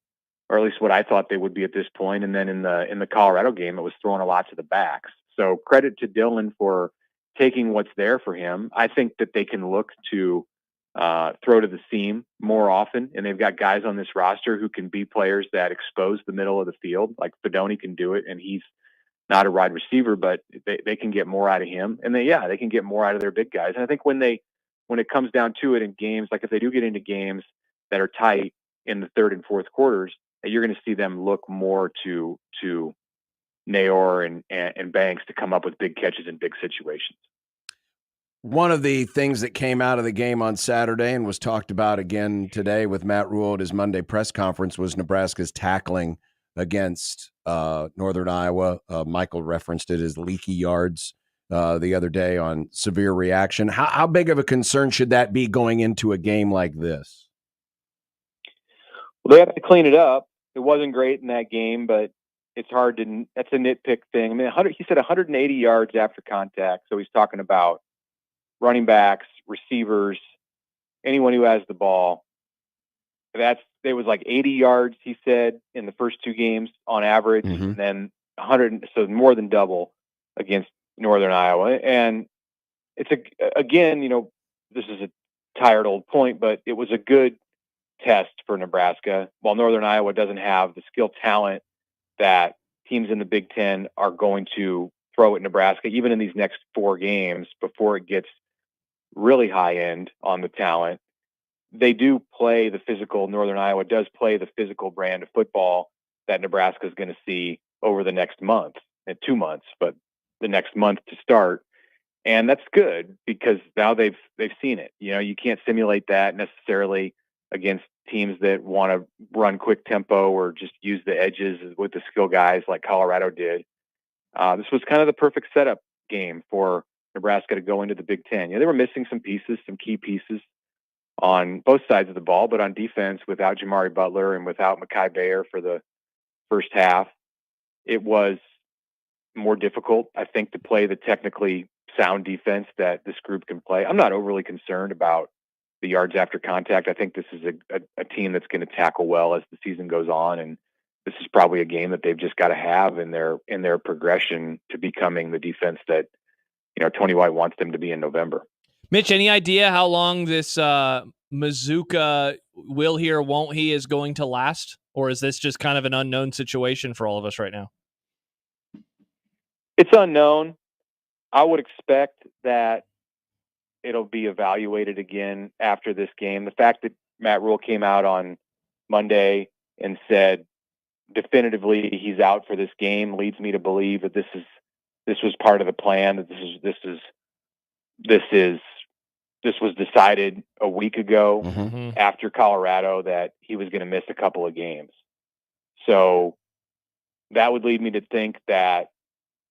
or at least what I thought they would be at this point. And then in the Colorado game, it was throwing a lot to the backs. So credit to Dylan for taking what's there for him. I think that they can look to throw to the seam more often, and they've got guys on this roster who can be players that expose the middle of the field. Like Fedoni can do it, and he's not a wide receiver, but they can get more out of him. And they can get more out of their big guys. And I think when it comes down to it in games, like if they do get into games that are tight in the 3rd and 4th quarters, you're going to see them look more to Nayor and Banks to come up with big catches in big situations. One of the things that came out of the game on Saturday and was talked about again today with Matt Rule at his Monday press conference was Nebraska's tackling against Northern Iowa. Michael referenced it as leaky yards the other day on severe reaction. How big of a concern should that be going into a game like this? Well, they have to clean it up. It wasn't great in that game, but it's hard to. That's a nitpick thing. I mean, he said 180 yards after contact, so he's talking about running backs, receivers, anyone who has the ball. There was like 80 yards, he said, in the first two games on average, and then 100, so more than double against Northern Iowa. And it's again, this is a tired old point, but it was a good test for Nebraska. While Northern Iowa doesn't have the skill talent that teams in the Big Ten are going to throw at Nebraska, even in these next 4 games before it gets really high end on the talent, they do play the physical. Northern Iowa does play the physical brand of football that Nebraska is going to see over the next month and 2 months, but the next month to start. And that's good because now they've seen it. You can't simulate that necessarily against teams that want to run quick tempo or just use the edges with the skill guys like Colorado did. This was kind of the perfect setup game for Nebraska to go into the Big Ten. They were missing some key pieces on both sides of the ball, but on defense, without Jamari Butler and without Mekhi Bayer for the first half, it was more difficult, I think, to play the technically sound defense that this group can play. I'm not overly concerned about the yards after contact. I think this is a team that's going to tackle well as the season goes on, and this is probably a game that they've just got to have in their progression to becoming the defense that Tony White wants them to be in November. Mitch, any idea how long this Mazuka will he or won't he is going to last? Or is this just kind of an unknown situation for all of us right now? It's unknown. I would expect that it'll be evaluated again after this game. The fact that Matt Rule came out on Monday and said definitively he's out for this game leads me to believe that this was part of the plan, that this was decided a week ago after Colorado that he was going to miss a couple of games. So that would lead me to think that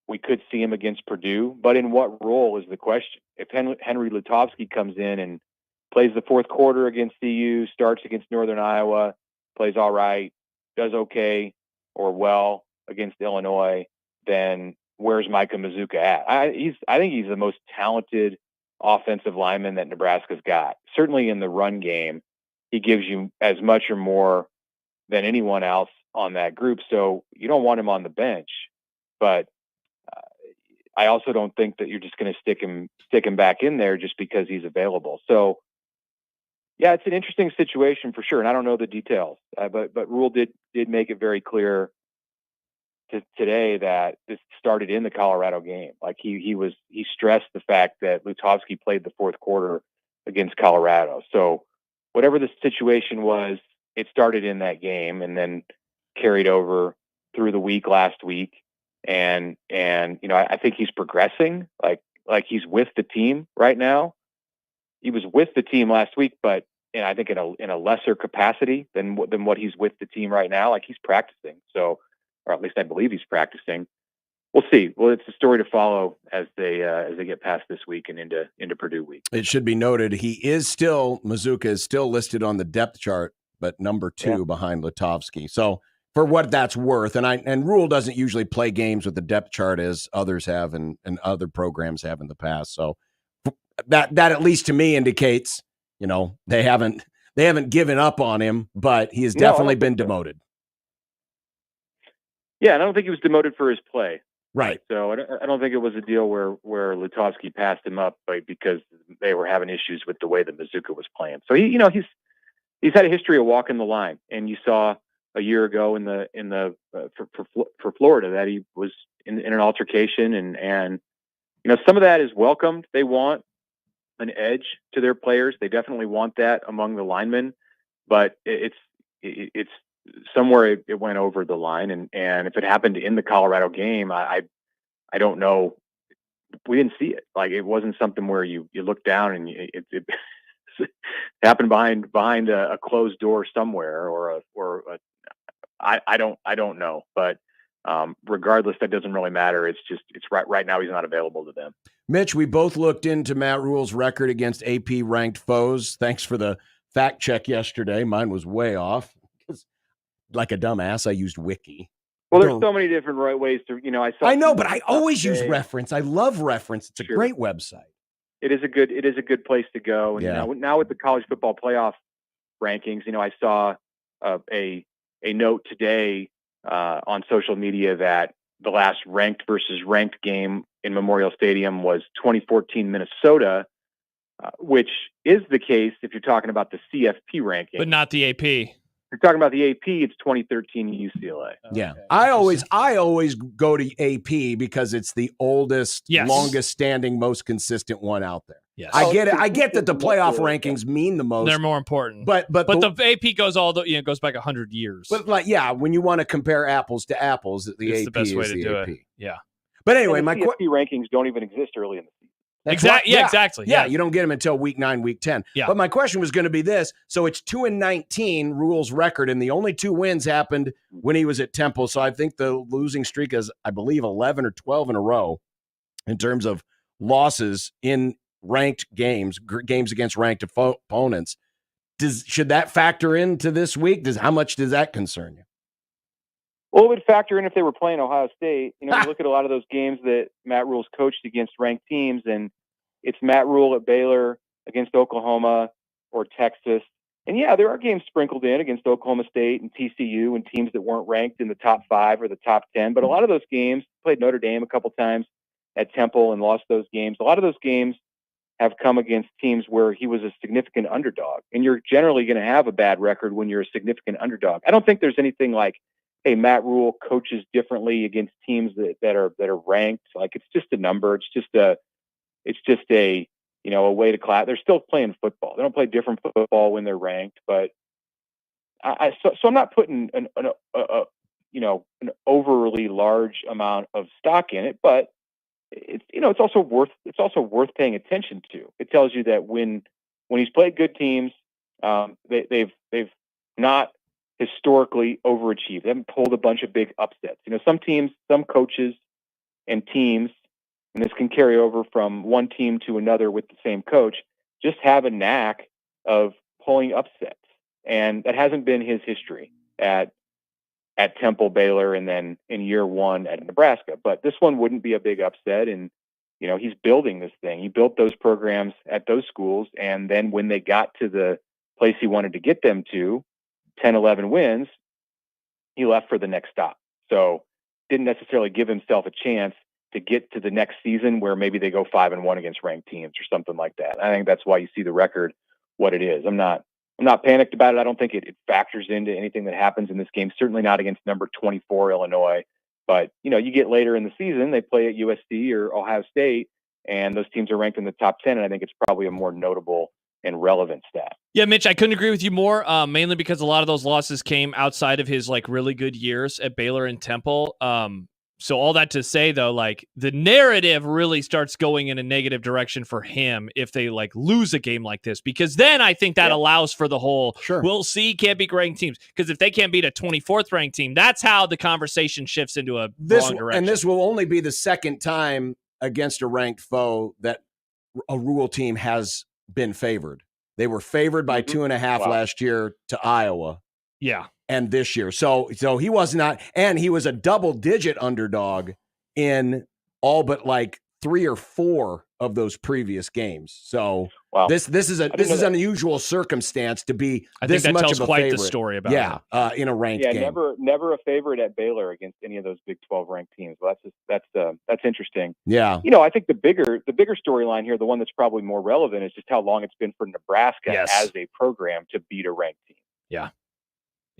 we could see him against Purdue, but in what role is the question? If Henry Lutovsky comes in and plays the fourth quarter against CU, starts against Northern Iowa, plays all right, does okay or well against Illinois, then where's Micah Mazuka at? I think he's the most talented offensive lineman that Nebraska's got. Certainly in the run game, he gives you as much or more than anyone else on that group. So you don't want him on the bench, but I also don't think that you're just going to stick him back in there just because he's available. So yeah, it's an interesting situation for sure. And I don't know the details, but Rule did make it very clear today that this started in the Colorado game. Like he stressed the fact that Lutovsky played the fourth quarter against Colorado. So whatever the situation was, it started in that game and then carried over through the week last week. And I think he's progressing like he's with the team right now. He was with the team last week, but I think in a lesser capacity than what he's with the team right now. Like he's practicing. So, or at least I believe he's practicing. We'll see. Well, it's a story to follow as they get past this week and into Purdue week. It should be noted Mazuka is still listed on the depth chart, but number 2 behind Lutovsky. So for what that's worth, and Rule doesn't usually play games with the depth chart as others have and other programs have in the past. So that at least to me indicates, they haven't given up on him, but he has definitely been demoted. Yeah, and I don't think he was demoted for his play. Right. So I don't think it was a deal where Lutovsky passed him up because they were having issues with the way that Mazuka was playing. So he's had a history of walking the line, and you saw a year ago for Florida that he was in an altercation, and some of that is welcomed. They want an edge to their players. They definitely want that among the linemen, but it's somewhere it went over the line. And if it happened in the Colorado game, I don't know we didn't see it. Like, it wasn't something where you look down and it happened behind a closed door somewhere, I don't know. But regardless, that doesn't really matter. It's right now he's not available to them. Mitch, we both looked into Matt Rule's record against AP ranked foes. Thanks for the fact check yesterday. Mine was way off. Like a dumbass, I used Wiki. Well, there's so many different ways to, I know, but I always use reference. I love reference. It's a great website. It is a good place to go. And now with the college football playoff rankings, I saw a note today on social media that the last ranked versus ranked game in Memorial Stadium was 2014 Minnesota, which is the case if you're talking about the CFP ranking, but not the AP. If you're talking about the AP, it's 2013 UCLA. Yeah. I always go to AP because it's the oldest, longest standing, most consistent one out there. Yes. I get it. I get that the playoff rankings mean the most. They're more important. But the AP goes goes back 100 years. But when you want to compare apples to apples, it's AP the best way is to the do AP. it. Yeah. But anyway, my CFP rankings don't even exist early in the season. Exactly. Yeah, you don't get them until week 9, week 10. Yeah. But my question was going to be this. So it's 2-19 Rule's record, and the only 2 wins happened when he was at Temple. So I think the losing streak is, I believe, 11 or 12 in a row in terms of losses in ranked games against ranked opponents. Should that factor into this week? How much does that concern you? Well, it would factor in if they were playing Ohio State. You look at a lot of those games that Matt Rule's coached against ranked teams, and it's Matt Rule at Baylor against Oklahoma or Texas. And yeah, there are games sprinkled in against Oklahoma State and TCU and teams that weren't ranked in the top 5 or the top 10. But a lot of those games, played Notre Dame a couple times at Temple and lost those games. A lot of those games have come against teams where he was a significant underdog. And you're generally going to have a bad record when you're a significant underdog. I don't think there's anything like, hey, Matt Rule coaches differently against teams that are ranked. Like, it's just a number. It's just a way to class. They're still playing football. They don't play different football when they're ranked. But so I'm not putting an overly large amount of stock in it. But it's also worth paying attention to. It tells you that when he's played good teams, they've not historically overachieved. They haven't pulled a bunch of big upsets. Some teams, some coaches and teams, and this can carry over from one team to another with the same coach, just have a knack of pulling upsets. And that hasn't been his history at Temple, Baylor, and then in year 1 at Nebraska. But this one wouldn't be a big upset. And, he's building this thing. He built those programs at those schools. And then when they got to the place he wanted to get them to, 10, 11 wins, he left for the next stop. So didn't necessarily give himself a chance to get to the next season where maybe they go 5-1 against ranked teams or something like that. I think that's why you see the record what it is. I'm not panicked about it. I don't think it factors into anything that happens in this game. Certainly not against number 24 Illinois. But, you get later in the season, they play at USC or Ohio State, and those teams are ranked in the top 10. And I think it's probably a more notable and relevant stat. Yeah, Mitch, I couldn't agree with you more, mainly because a lot of those losses came outside of his really good years at Baylor and Temple. So all that to say, though, the narrative really starts going in a negative direction for him if they lose a game like this, because then I think that allows for the whole, we'll see, can't beat ranked teams. Because if they can't beat a 24th ranked team, that's how the conversation shifts into a wrong direction. And this will only be the second time against a ranked foe that a Rule team has been favored. They were favored by 2.5 last year to Iowa. Yeah. And this year. So he was not, and he was a double-digit underdog in all but 3 or 4 of those previous games. So this is an unusual circumstance to be this much of a quite favorite. The story about it. In a ranked game. Never a favorite at Baylor against any of those Big 12 ranked teams. Well, that's interesting. Yeah. I think the bigger storyline here, the one that's probably more relevant, is just how long it's been for Nebraska as a program to beat a ranked team. Yeah.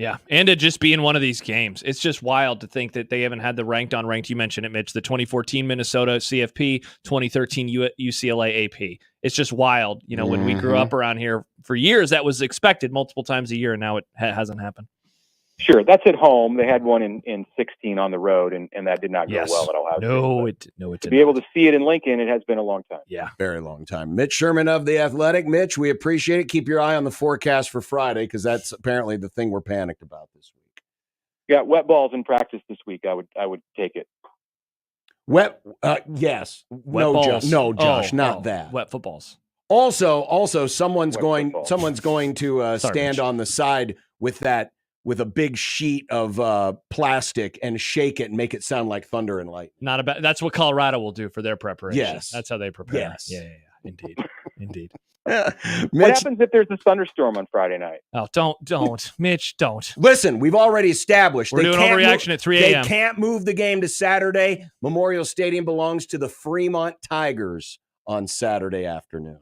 Yeah, and to just be in one of these games. It's just wild to think that they haven't had the ranked on ranked. You mentioned it, Mitch, the 2014 Minnesota CFP, 2013 UCLA AP. It's just wild. When we grew up around here for years, that was expected multiple times a year, and now it hasn't happened. Sure, that's at home. They had one in 16 on the road, and that did not go well at Ohio State. No, it to did be able to see it in Lincoln, it has been a long time. Yeah, very long time. Mitch Sherman of The Athletic. Mitch, we appreciate it. Keep your eye on the forecast for Friday, because that's apparently the thing we're panicked about this week. Got wet balls in practice this week. I would take it. Wet, yes. Wet balls. Josh, not that. Wet footballs. Also, someone's Wet going football. to stand Mitch. on the side with a big sheet of plastic and shake it and make it sound like thunder and lightning. Not about. That's what Colorado will do for their preparation. Yes. That's how they prepare. Yes. Yeah. Indeed. What Mitch, happens if there's a thunderstorm on Friday night? Oh, don't, Mitch, don't. listen, we've already established We're doing overreaction at 3 a.m. They can't move the game to Saturday. Memorial Stadium belongs to the Fremont Tigers on Saturday afternoon.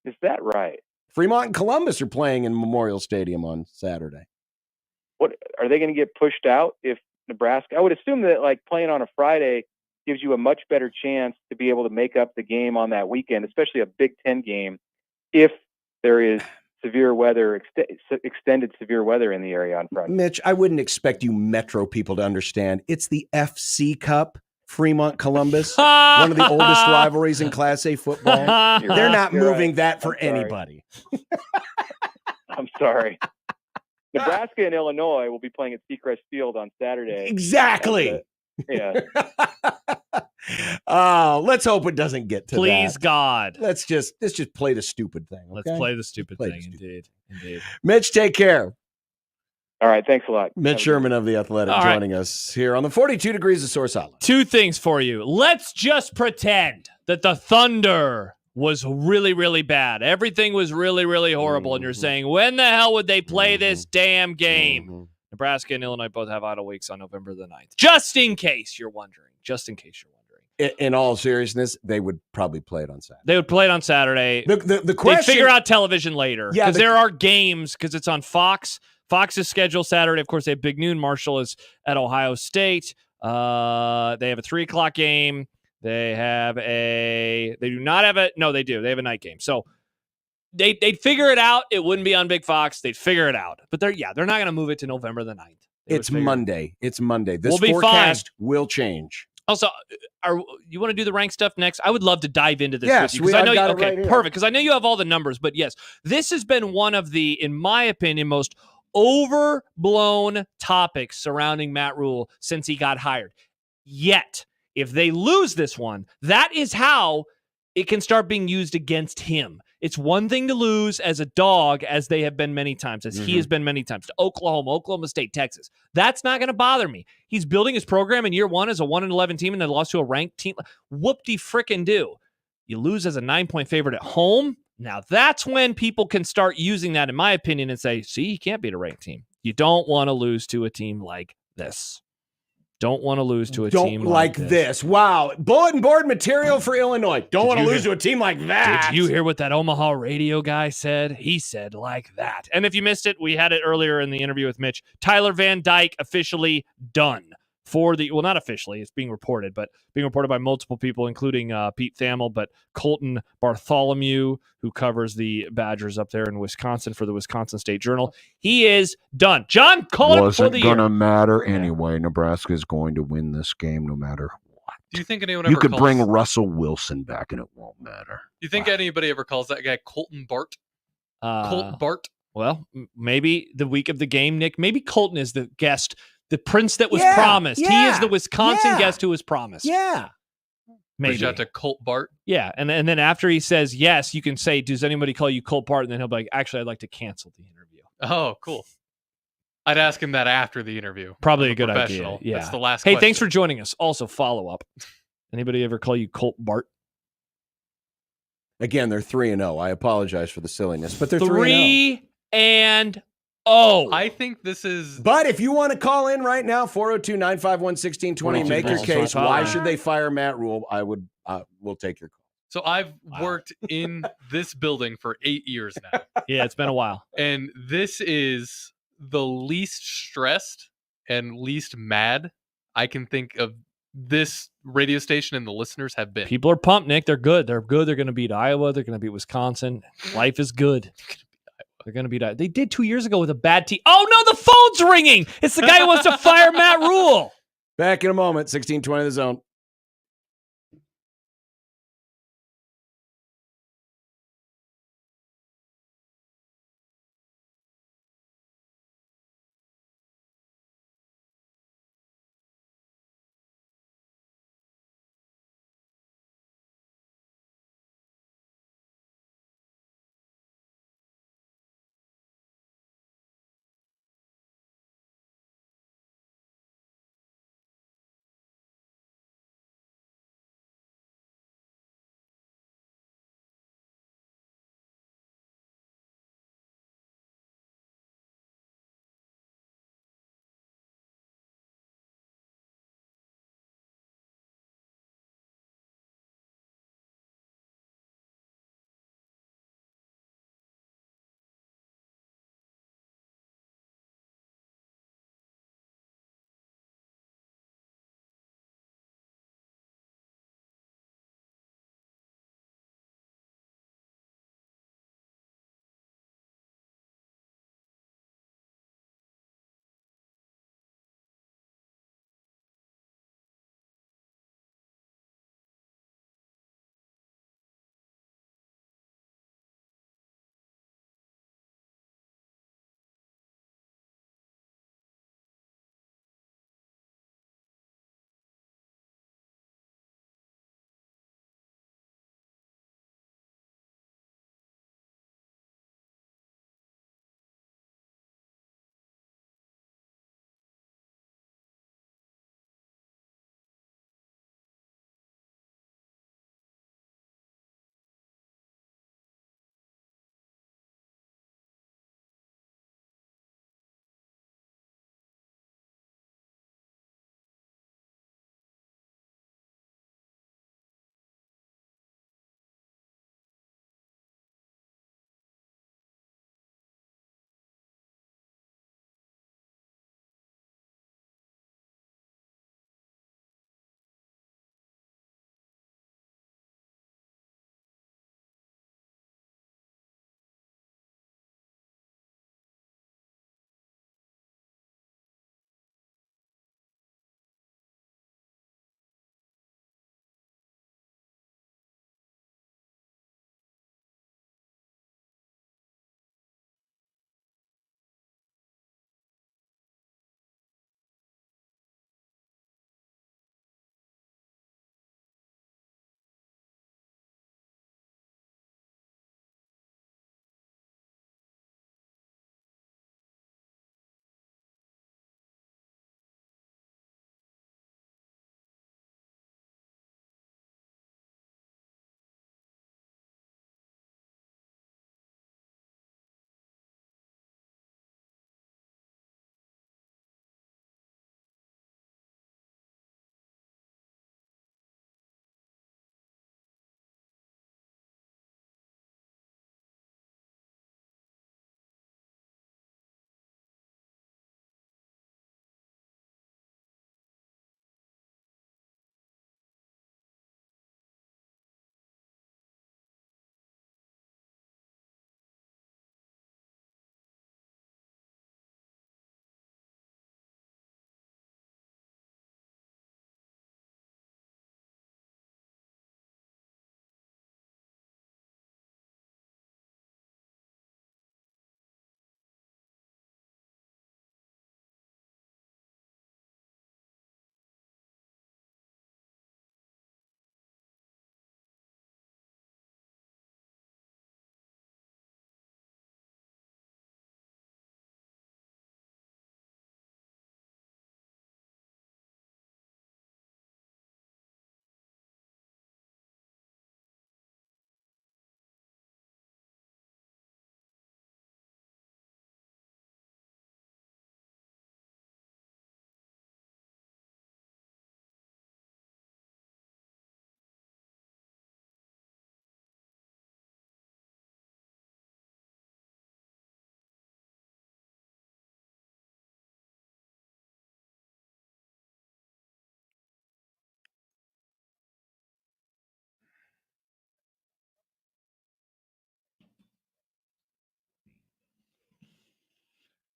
Is that right? Fremont and Columbus are playing in Memorial Stadium on Saturday. What are they going to get pushed out if Nebraska? I would assume that like playing on a Friday gives you a much better chance to be able to make up the game on that weekend, especially a Big Ten game, if there is severe weather, extended severe weather in the area on Friday. Mitch, I wouldn't expect you Metro people to understand. It's the FC Cup, Fremont Columbus, one of the oldest rivalries in Class A football. They're not moving right. that for I'm sorry. anybody. I'm sorry. Nebraska and Illinois will be playing at Seacrest Field on Saturday. Exactly. Yeah. Oh, let's hope it doesn't get to Please, that. God. Let's just play the stupid thing. Okay? Let's play the stupid Play thing. the stupid Indeed. Mitch, take care. All right. Thanks a lot. Mitch Sherman of The Athletic All right. joining us here on the 42 Degrees of Source Hotline. Two things for you. Let's just pretend that the Thunder was really, really bad. Everything was really, really horrible. And you're saying, when the hell would they play this damn game? Nebraska and Illinois both have idle weeks on November the 9th. Just in case you're wondering. In all seriousness, they would probably play it on Saturday. They would play it on Saturday. The question, they figure out television later. Yeah, Because there are games, because it's on Fox. Fox is scheduled Saturday. Of course, they have Big Noon. Marshall is at Ohio State. They have a 3:00 game. They do not have no, they do. They have a night game. So they'd figure it out. It wouldn't be on Big Fox. They'd figure it out. But they're not going to move it to November the 9th. It's Monday. This We'll be forecast will change. Also, you want to do the rank stuff next? I would love to dive into this Yes, with you. Because I know got it right here. perfect. Because I know you have all the numbers. But yes, this has been one of the, in my opinion, most overblown topics surrounding Matt Rule since he got hired. Yet, if they lose this one, that is how it can start being used against him. It's one thing to lose as a dog, as they have been many times, as he has been many times, to Oklahoma State, Texas. That's not going to bother me. He's building his program in year one as a 1-11 team, and then lost to a ranked team. Whoop-de-frickin'-do. You lose as a 9-point favorite at home. Now, that's when people can start using that, in my opinion, and say, see, you can't beat a ranked team. You don't want to lose to a team like this. Don't want to lose to a team like this. Wow. Bulletin board material for Illinois. Don't want to lose to a team like that. Did you hear what that Omaha radio guy said? He said like that. And if you missed it, we had it earlier in the interview with Mitch. Tyler Van Dyke officially done for the, well, not officially, it's being reported, but being reported by multiple people, including Pete Thamel, but Colton Bartholomew, who covers the Badgers up there in Wisconsin for the Wisconsin State Journal. He is done. John, call it for the year. Wasn't going to matter anyway. Nebraska is going to win this game no matter what. Do you think anyone ever You could calls, bring Russell Wilson back and it won't matter. Do you think anybody ever calls that guy Colton Bart? Colt Bart? Well, maybe the week of the game, Nick. Maybe Colton is the guest, the prince that was promised. Yeah, he is the Wisconsin guest who was promised. Yeah. Maybe. Reach out to Colt Bart. Yeah, and then after he says yes, you can say, does anybody call you Colt Bart? And then he'll be like, actually, I'd like to cancel the interview. Oh, cool. I'd ask him that after the interview. Probably I'm a good idea. professional. Yeah. That's the last Hey, question. thanks for joining us. Also, follow up. Anybody ever call you Colt Bart? Again, they're 3-0. I apologize for the silliness, but they're 3-0. 3-0. I think this is. But if you want to call in right now, 402-951-1620, make your case. Why should they fire Matt Rule? We'll take your call. So I've worked in this building for 8 years now. Yeah, it's been a while. And this is the least stressed and least mad I can think of this radio station and the listeners have been. People are pumped, Nick. They're good. They're good. They're going to beat Iowa. They're going to beat Wisconsin. Life is good. They're going to be. They did 2 years ago with a bad team. Oh no, the phone's ringing. It's the guy who wants to fire Matt Rule. Back in a moment. 1620 The Zone.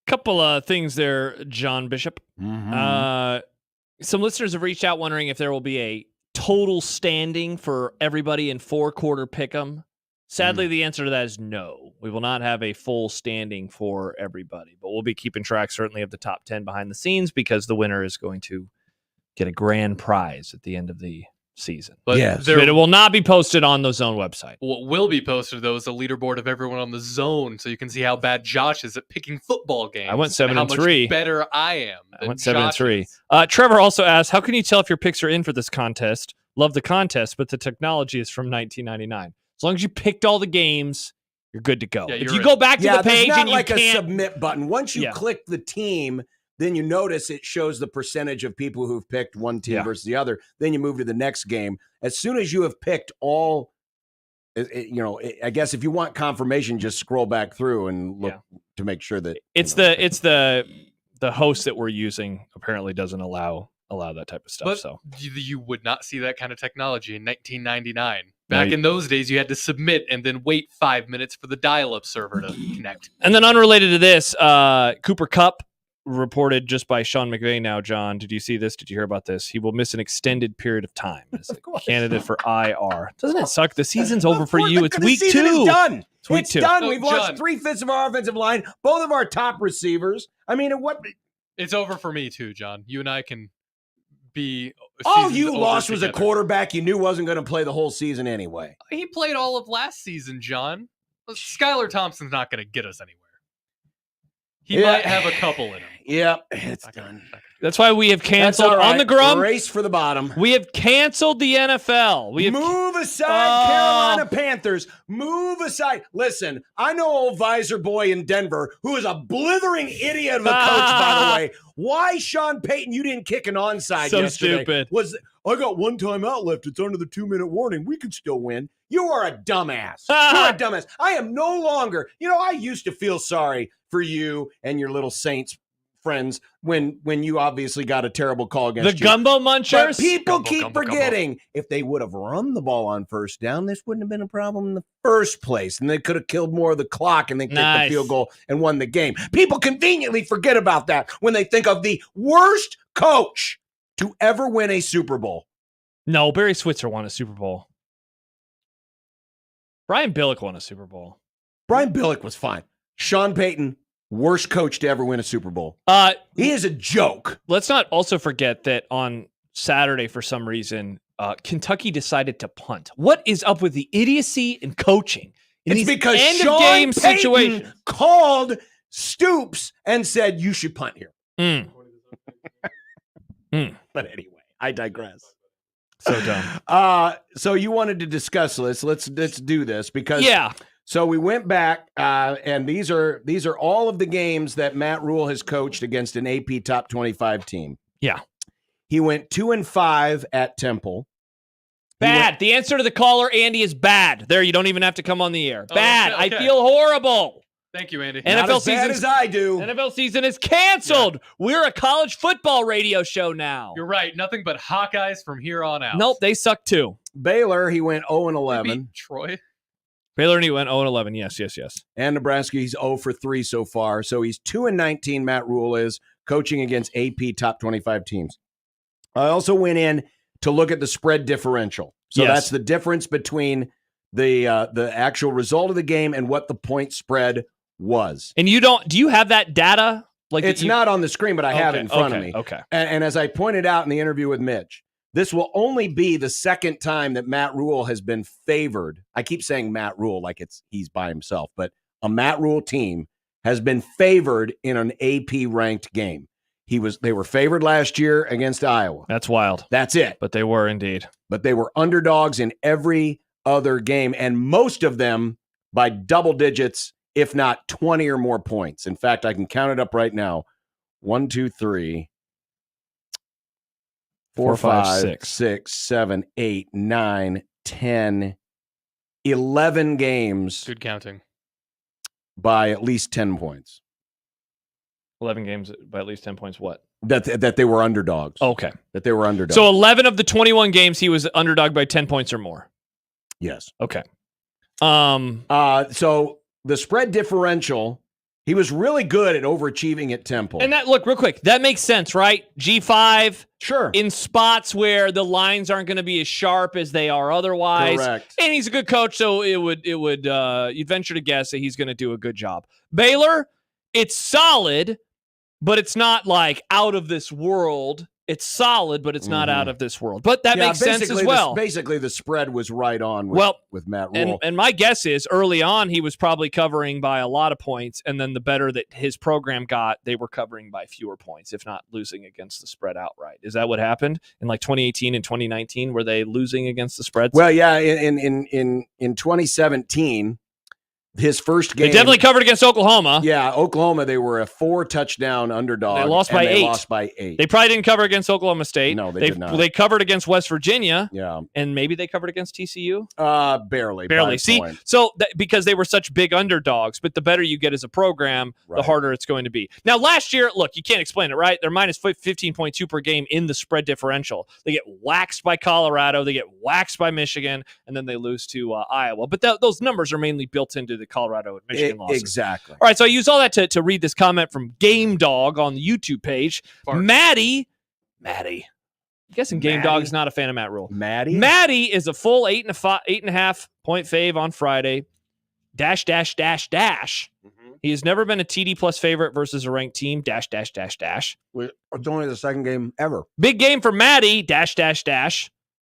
Couple of things there, John Bishop. Mm-hmm. Some listeners have reached out wondering if there will be a total standing for everybody in 4-quarter pick'em. Sadly, the answer to that is no. We will not have a full standing for everybody, but we'll be keeping track certainly of the top 10 behind the scenes because the winner is going to get a grand prize at the end of the season. But it will not be posted on the Zone website. What will be posted, though, is a leaderboard of everyone on the Zone, so you can see how bad Josh is at picking football games. I went 7-3. How much better I am. I went 7-3. Trevor also asked, how can you tell if your picks are in for this contest? Love the contest, but the technology is from 1999. As long as you picked all the games, you're good to go. Yeah, if you go back to the page there's not and you like can't... a submit button. Once you click the team, then you notice it shows the percentage of people who've picked one team versus the other. Then you move to the next game. As soon as you have picked all, I guess if you want confirmation, just scroll back through and look to make sure that it's the host that we're using apparently doesn't allow that type of stuff. But so you would not see that kind of technology in 1999. Back in those days, you had to submit and then wait 5 minutes for the dial-up server to connect. And then unrelated to this, Cooper Kupp reported just by Sean McVay now, John. Did you see this? Did you hear about this? He will miss an extended period of time as a candidate for IR. Doesn't it suck? The season's over for you. It's week 2. It's done. It's week it's 2. done. No, We've John. lost 3/5 of our offensive line, both of our top receivers. I mean, what? It's over for me, too, John. You and I can be... All you over lost was a together. quarterback you knew wasn't going to play the whole season anyway. He played all of last season, John. Skylar Thompson's not going to get us anywhere. He might have a couple in him. Yeah, it's done. That's why we have canceled That's all right. on the Grum. Race for the bottom. We have canceled the NFL. We have Move aside, Carolina Panthers. Move aside. Listen, I know old Visor Boy in Denver, who is a blithering idiot of a coach, by the way. Why, Sean Payton, you didn't kick an onside So yesterday? stupid. I got one timeout left. It's under the 2-minute warning. We can still win. You are a dumbass. You're a dumbass. I am no longer. I used to feel sorry for you and your little Saints friends when you obviously got a terrible call against the Gumbo Munchers. But people keep forgetting if they would have run the ball on first down, this wouldn't have been a problem in the first place. And they could have killed more of the clock and they kicked the field goal and won the game. People conveniently forget about that when they think of the worst coach to ever win a Super Bowl. No, Barry Switzer won a Super Bowl. Brian Billick won a Super Bowl. Brian Billick was fine. Sean Payton, worst coach to ever win a Super Bowl. He is a joke. Let's not also forget that on Saturday, for some reason, Kentucky decided to punt. What is up with the idiocy in coaching? It's because end Sean of game Payton situations. called Stoops and said, you should punt here. But anyway, I digress. So dumb. So you wanted to discuss this. Let's do this because yeah. So we went back, and these are all of the games that Matt Rule has coached against an AP top 25 team. Yeah. He went 2-5 at Temple. Bad. The answer to the caller, Andy, is bad. There, you don't even have to come on the air. Bad. Okay. I feel horrible. Thank you, Andy. Not as bad as I do. NFL season is canceled. Yeah. We're a college football radio show now. You're right. Nothing but Hawkeyes from here on out. Nope, they suck too. Baylor, he went 0-11. Troy. Baylor, and he went 0-11. Yes. And Nebraska, he's 0-3 so far. So he's 2-19, Matt Rule is, coaching against AP top 25 teams. I also went in to look at the spread differential. So that's the difference between the actual result of the game and what the point spread was. And do you have that data? Like it's not on the screen, but I have it in front of me. Okay. And as I pointed out in the interview with Mitch, this will only be the second time that Matt Rule has been favored. I keep saying Matt Rule like he's by himself, but a Matt Rule team has been favored in an AP ranked game. They were favored last year against Iowa. That's wild. That's it. But they were indeed. But they were underdogs in every other game, and most of them by double digits, if not 20 or more points. In fact, I can count it up right now. 1, 2, 3, 4, 5, 6, 7, 8, 9, 10, 11 games. Good counting. By at least 10 points. 11 games by at least 10 points. What? That they were underdogs. Okay. That they were underdogs. So 11 of the 21 games he was underdog by 10 points or more. Yes. Okay. So the spread differential, He was really good at overachieving at Temple. And that, look, real quick, that makes sense, right? G5, sure, in spots where the lines aren't going to be as sharp as they are otherwise. Correct. And he's a good coach, so you'd venture to guess that he's going to do a good job. Baylor, it's solid, but it's not like out of this world. It's solid, but it's not out of this world. But that makes sense as well. Basically, the spread was right on with Matt Rule. And my guess is early on he was probably covering by a lot of points, and then the better that his program got, they were covering by fewer points, if not losing against the spread outright. Is that what happened in like 2018 and 2019? Were they losing against the spreads? Well, yeah, in 2017. His first game. They definitely covered against Oklahoma. Yeah, Oklahoma, they were a 4-touchdown underdog. They lost by 8. They probably didn't cover against Oklahoma State. No, they did not. They covered against West Virginia. Yeah. And maybe they covered against TCU? Barely. See, so because they were such big underdogs, but the better you get as a program, the harder it's going to be. Now, last year, look, you can't explain it, right? They're minus 15.2 per game in the spread differential. They get waxed by Colorado. They get waxed by Michigan, and then they lose to Iowa. But those numbers are mainly built into the Colorado and Michigan losses. Exactly. All right, so I use all that to read this comment from Game Dog on the YouTube page. Maddie. I'm guessing Game Dog is not a fan of Matt Rule. Maddie is a full 8.5 point fave on Friday. Dash. He has never been a TD plus favorite versus a ranked team. Dash. It's only the second game ever. Big game for Maddie. Dash.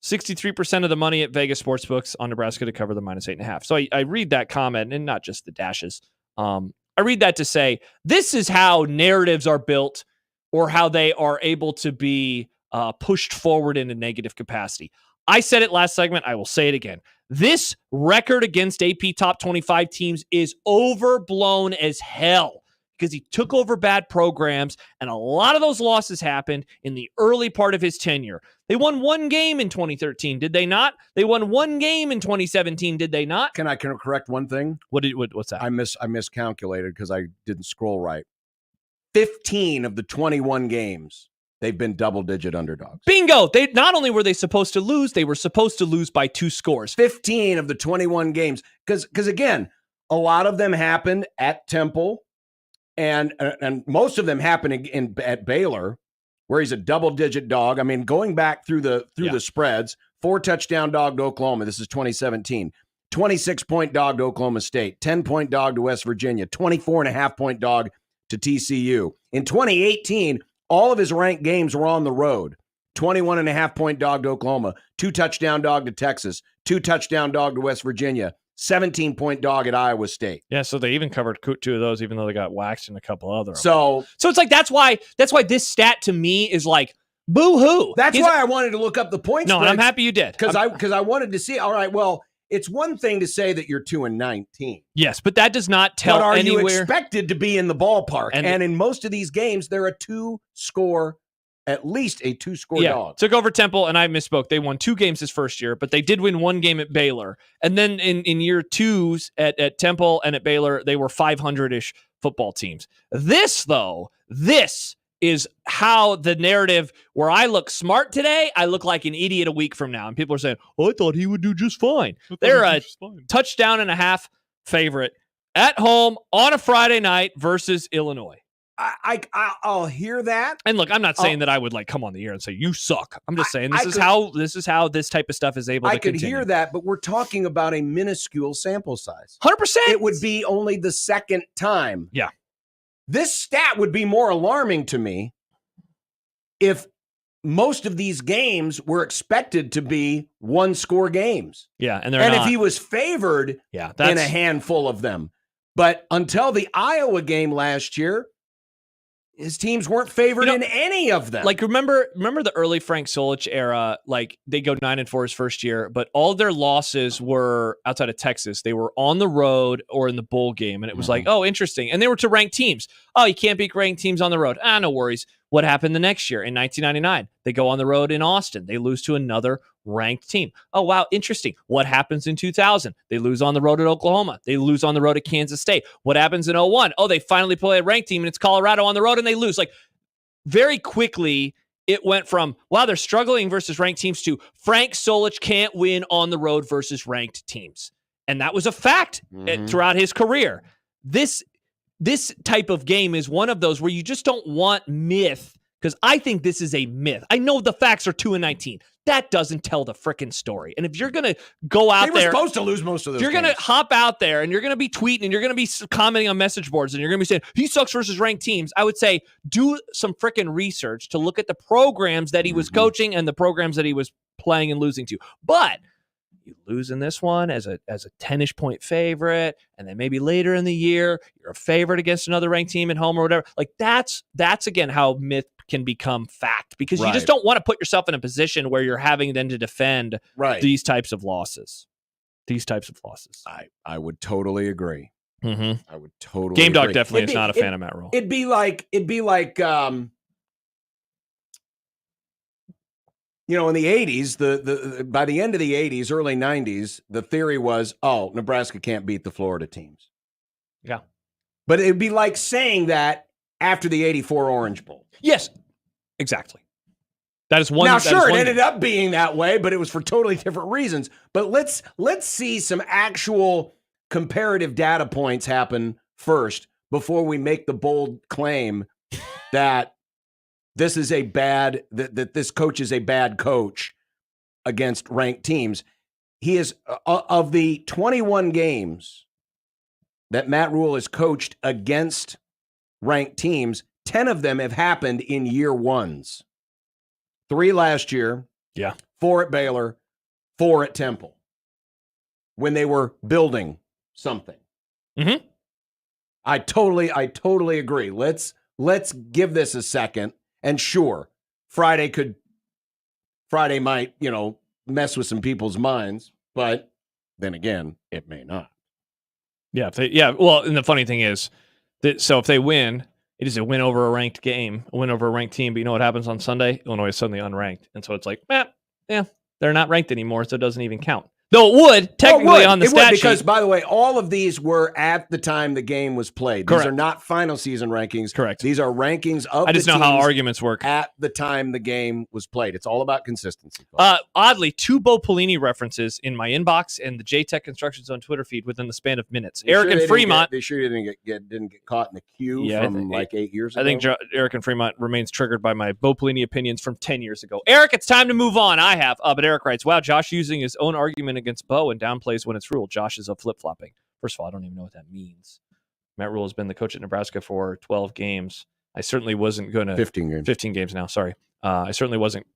63% of the money at Vegas Sportsbooks on Nebraska to cover the minus 8.5. So I read that comment, and not just the dashes. I read that to say this is how narratives are built, or how they are able to be pushed forward in a negative capacity. I said it last segment. I will say it again. This record against AP top 25 teams is overblown as hell, because he took over bad programs, and a lot of those losses happened in the early part of his tenure. They won one game in 2013, did they not? They won one game in 2017, did they not? Can I correct one thing? What's that? I miscalculated because I didn't scroll right. 15 of the 21 games, they've been double-digit underdogs. Bingo! They not only were they supposed to lose, they were supposed to lose by 2 scores. 15 of the 21 games, because again, a lot of them happened at Temple. And most of them happen at Baylor, where he's a double-digit dog. I mean, going back through the spreads, 4-touchdown dog to Oklahoma. This is 2017. 26-point dog to Oklahoma State. 10-point dog to West Virginia. 24.5-point dog to TCU. In 2018, all of his ranked games were on the road. 21.5-point dog to Oklahoma. 2-touchdown dog to Texas. 2-touchdown dog to West Virginia. 17-point dog at Iowa State. Yeah, so they even covered 2 of those, even though they got waxed in a couple other. So it's like that's why this stat to me is like boo-hoo. That's why I wanted to look up the points. No, and I'm happy you did, because I wanted to see. All right, well, it's one thing to say that you're 2-19. Yes, but that does not tell but are anywhere. You expected to be in the ballpark? And in most of these games, they're a 2-score. At least a 2-score dog. Took over Temple, and I misspoke. They won 2 games his first year, but they did win 1 game at Baylor. And then in year 2s at Temple and at Baylor, they were 500-ish football teams. This is how the narrative, where I look smart today, I look like an idiot a week from now. And people are saying, I thought he would do just fine. They're a touchdown and a half favorite at home on a Friday night versus Illinois. I'll hear that. And look, I'm not saying that I would come on the air and say you suck. I'm just saying this is how this type of stuff is able to continue. I could hear that, but we're talking about a minuscule sample size. 100%. It would be only the second time. Yeah. This stat would be more alarming to me if most of these games were expected to be 1-score games. Yeah, and if he was favored in a handful of them. But until the Iowa game last year, his teams weren't favored in any of them. Remember the early Frank Solich era? They go 9-4 his first year, but all their losses were outside of Texas. They were on the road or in the bowl game, and it was oh, interesting. And they were to ranked teams. Oh, you can't beat ranked teams on the road. No worries. What happened the next year in 1999? They go on the road in Austin. They lose to another ranked team. Oh, wow, interesting. What happens in 2000? They lose on the road at Oklahoma. They lose on the road at Kansas State. What happens in 01? Oh, they finally play a ranked team, and it's Colorado on the road, and they lose. Very quickly, it went from, wow, they're struggling versus ranked teams to Frank Solich can't win on the road versus ranked teams. And that was a fact throughout his career. this type of game is one of those where you just don't want myth, because I think this is a myth. I know the facts are 2-19. That doesn't tell the frickin' story. And if you're going to go out there... They were supposed to lose most of those You're going to hop out there and you're going to be tweeting and you're going to be commenting on message boards and you're going to be saying, he sucks versus ranked teams. I would say do some frickin' research to look at the programs that he was coaching and the programs that he was playing and losing to. But you lose in this one as a 10-ish point favorite, and then maybe later in the year, you're a favorite against another ranked team at home or whatever. Like that's again how myth can become fact, because you just don't want to put yourself in a position where you're having then to defend these types of losses. I would totally agree. Mm-hmm. I would totally Game Dog agree. definitely is not a fan of Matt Rule. It'd be like in the 80s, the by the end of the 80s, early 90s, the theory was, Nebraska can't beat the Florida teams. Yeah. But it'd be like saying that after the 84 Orange Bowl. Yes, exactly. That is one. Now, sure, it ended up being that way, but it was for totally different reasons. But let's see some actual comparative data points happen first before we make the bold claim that this is that this coach is a bad coach against ranked teams. He is of the 21 games that Matt Rule has coached against ranked teams, 10 of them have happened in year ones. 3 last year. Yeah. 4 at Baylor, 4 at Temple. When they were building something. Mm-hmm. I totally agree. Let's give this a second. And sure, Friday might, mess with some people's minds, but then again, it may not. Yeah. Well, and the funny thing is that, so if they win, it is a win over a ranked game, a win over a ranked team. But you know what happens on Sunday? Illinois is suddenly unranked. And so it's like, they're not ranked anymore, so it doesn't even count. Though it would, technically, on the stat sheet. Because, by the way, all of these were at the time the game was played. Correct. These are not final season rankings. Correct. These are rankings of I just the know how teams arguments work. at the time the game was played. It's all about consistency. Oddly, 2 Bo Pini references in my inbox and the JTech Construction Zone Twitter feed within the span of minutes. Eric and Fremont. They sure didn't get caught in the queue from 8 years ago. I think Eric and Fremont remains triggered by my Bo Pini opinions from 10 years ago. Eric, it's time to move on. I have. But Eric writes, wow, Josh using his own argument against Bo and downplays when it's Rule. Josh is a flip-flopping. First of all, I don't even know what that means. Matt Rule has been the coach at Nebraska for 12 games. I certainly wasn't going to... 15 games. 15 games now, sorry. I certainly wasn't,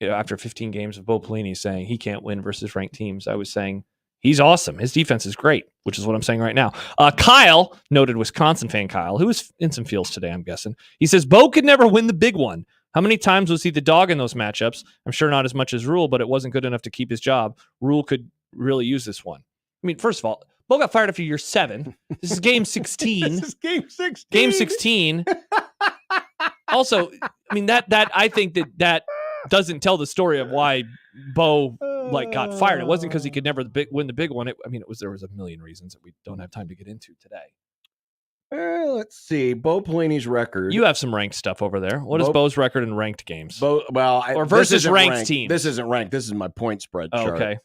after 15 games of Bo Pini, saying he can't win versus ranked teams. I was saying he's awesome. His defense is great, which is what I'm saying right now. Kyle, noted Wisconsin fan Kyle, who was in some feels today, I'm guessing. He says, Bo could never win the big one. How many times was he the dog in those matchups? I'm sure not as much as Rule, but it wasn't good enough to keep his job. Rule could really use this one. I mean, first of all, Bo got fired after year 7. This is game 16. This is game 16. Game 16. Also, I mean, that I think that doesn't tell the story of why Bo got fired. It wasn't because he could never win the big one. There was a million reasons that we don't have time to get into today. Let's see. Bo Pelini's record. You have some ranked stuff over there. What is Bo's record in ranked games? Or versus ranked teams? This isn't ranked. This is my point spread chart. Okay.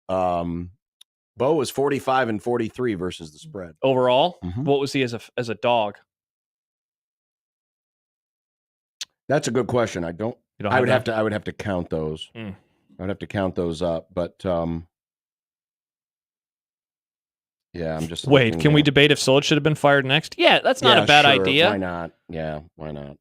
Bo was 45-43 versus the spread overall. Mm-hmm. What was he as a dog? That's a good question. I would have to count those. I would have to count those up, but I'm just wait. Can we debate if Solich should have been fired next? Yeah, that's not a bad idea. Why not? Yeah, why not?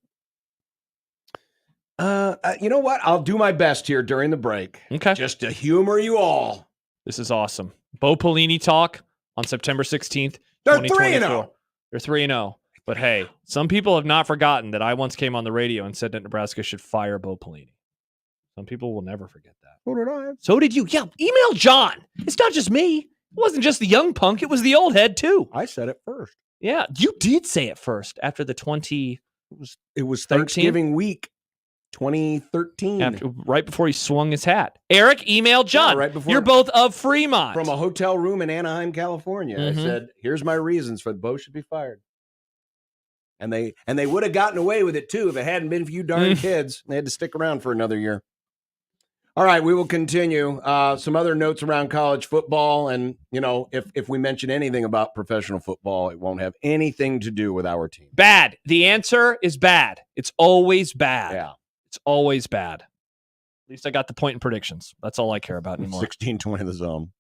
You know what? I'll do my best here during the break. Okay, just to humor you all. This is awesome. Bo Pelini talk on September 16th. They're 3-0. They're 3-0. But hey, some people have not forgotten that I once came on the radio and said that Nebraska should fire Bo Pelini. Some people will never forget that. So did I. So did you. Yeah, email John. It's not just me. It wasn't just the young punk. It was the old head, too. I said it first. Yeah, you did say it first after the 20... It was Thanksgiving week, 2013. Right before he swung his hat. Eric, email John. Yeah, right before. You're both of Fremont. From a hotel room in Anaheim, California. Mm-hmm. I said, here's my reasons for Bo should be fired. And they would have gotten away with it, too, if it hadn't been for you darn kids. They had to stick around for another year. All right, we will continue. Some other notes around college football, and if we mention anything about professional football, it won't have anything to do with our team. Bad. The answer is bad. It's always bad. Yeah, it's always bad. At least I got the point in predictions. That's all I care about anymore. 16 to win the zone.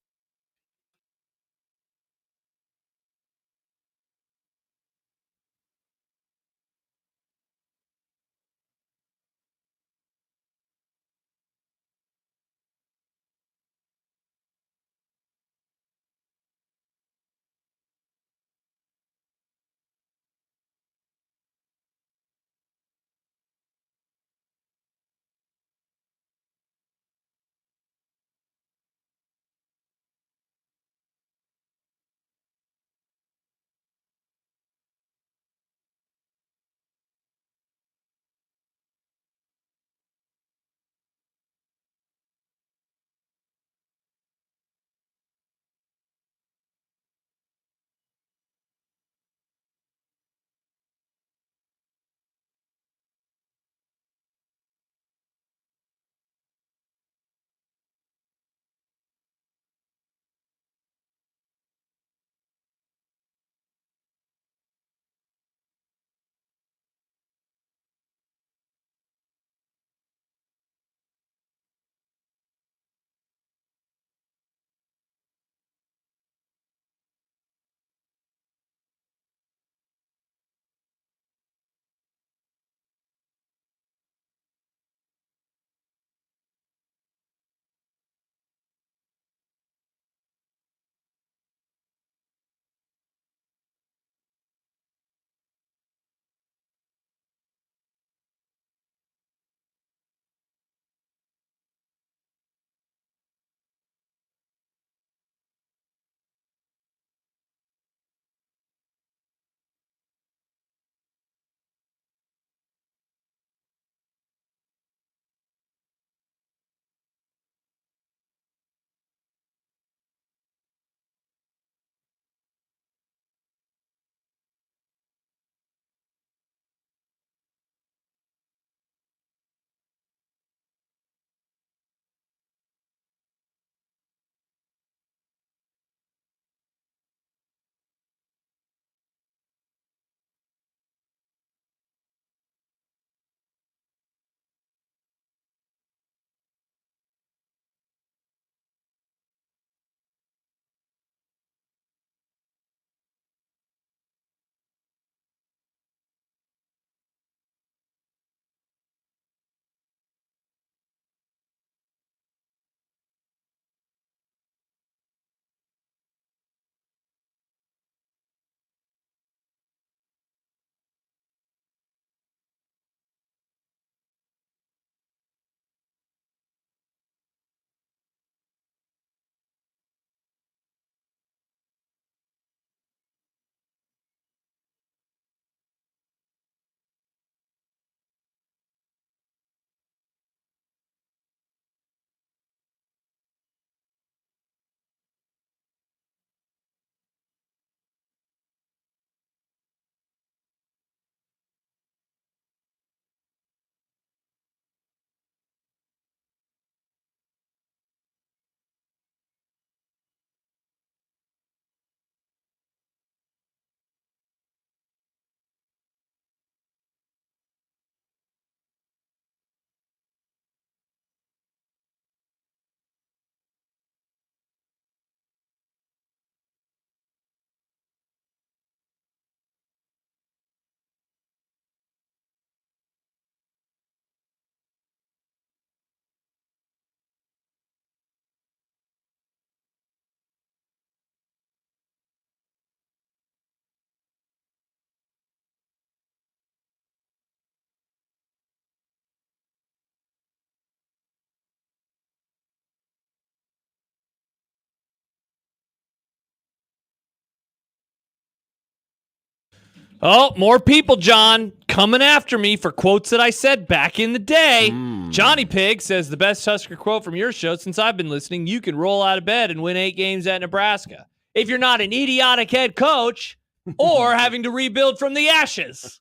Oh, more people, John, coming after me for quotes that I said back in the day. Johnny Pig says the best Husker quote from your show since I've been listening: you can roll out of bed and win 8 games at Nebraska if you're not an idiotic head coach or having to rebuild from the ashes.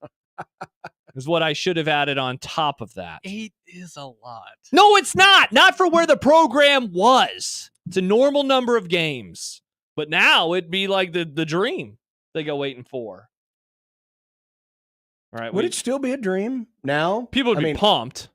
is what I should have added on top of that. 8 is a lot. No, it's not. Not for where the program was. It's a normal number of games. But now it'd be like the dream. They go 8-4. All right. Would it still be a dream now? People would be pumped.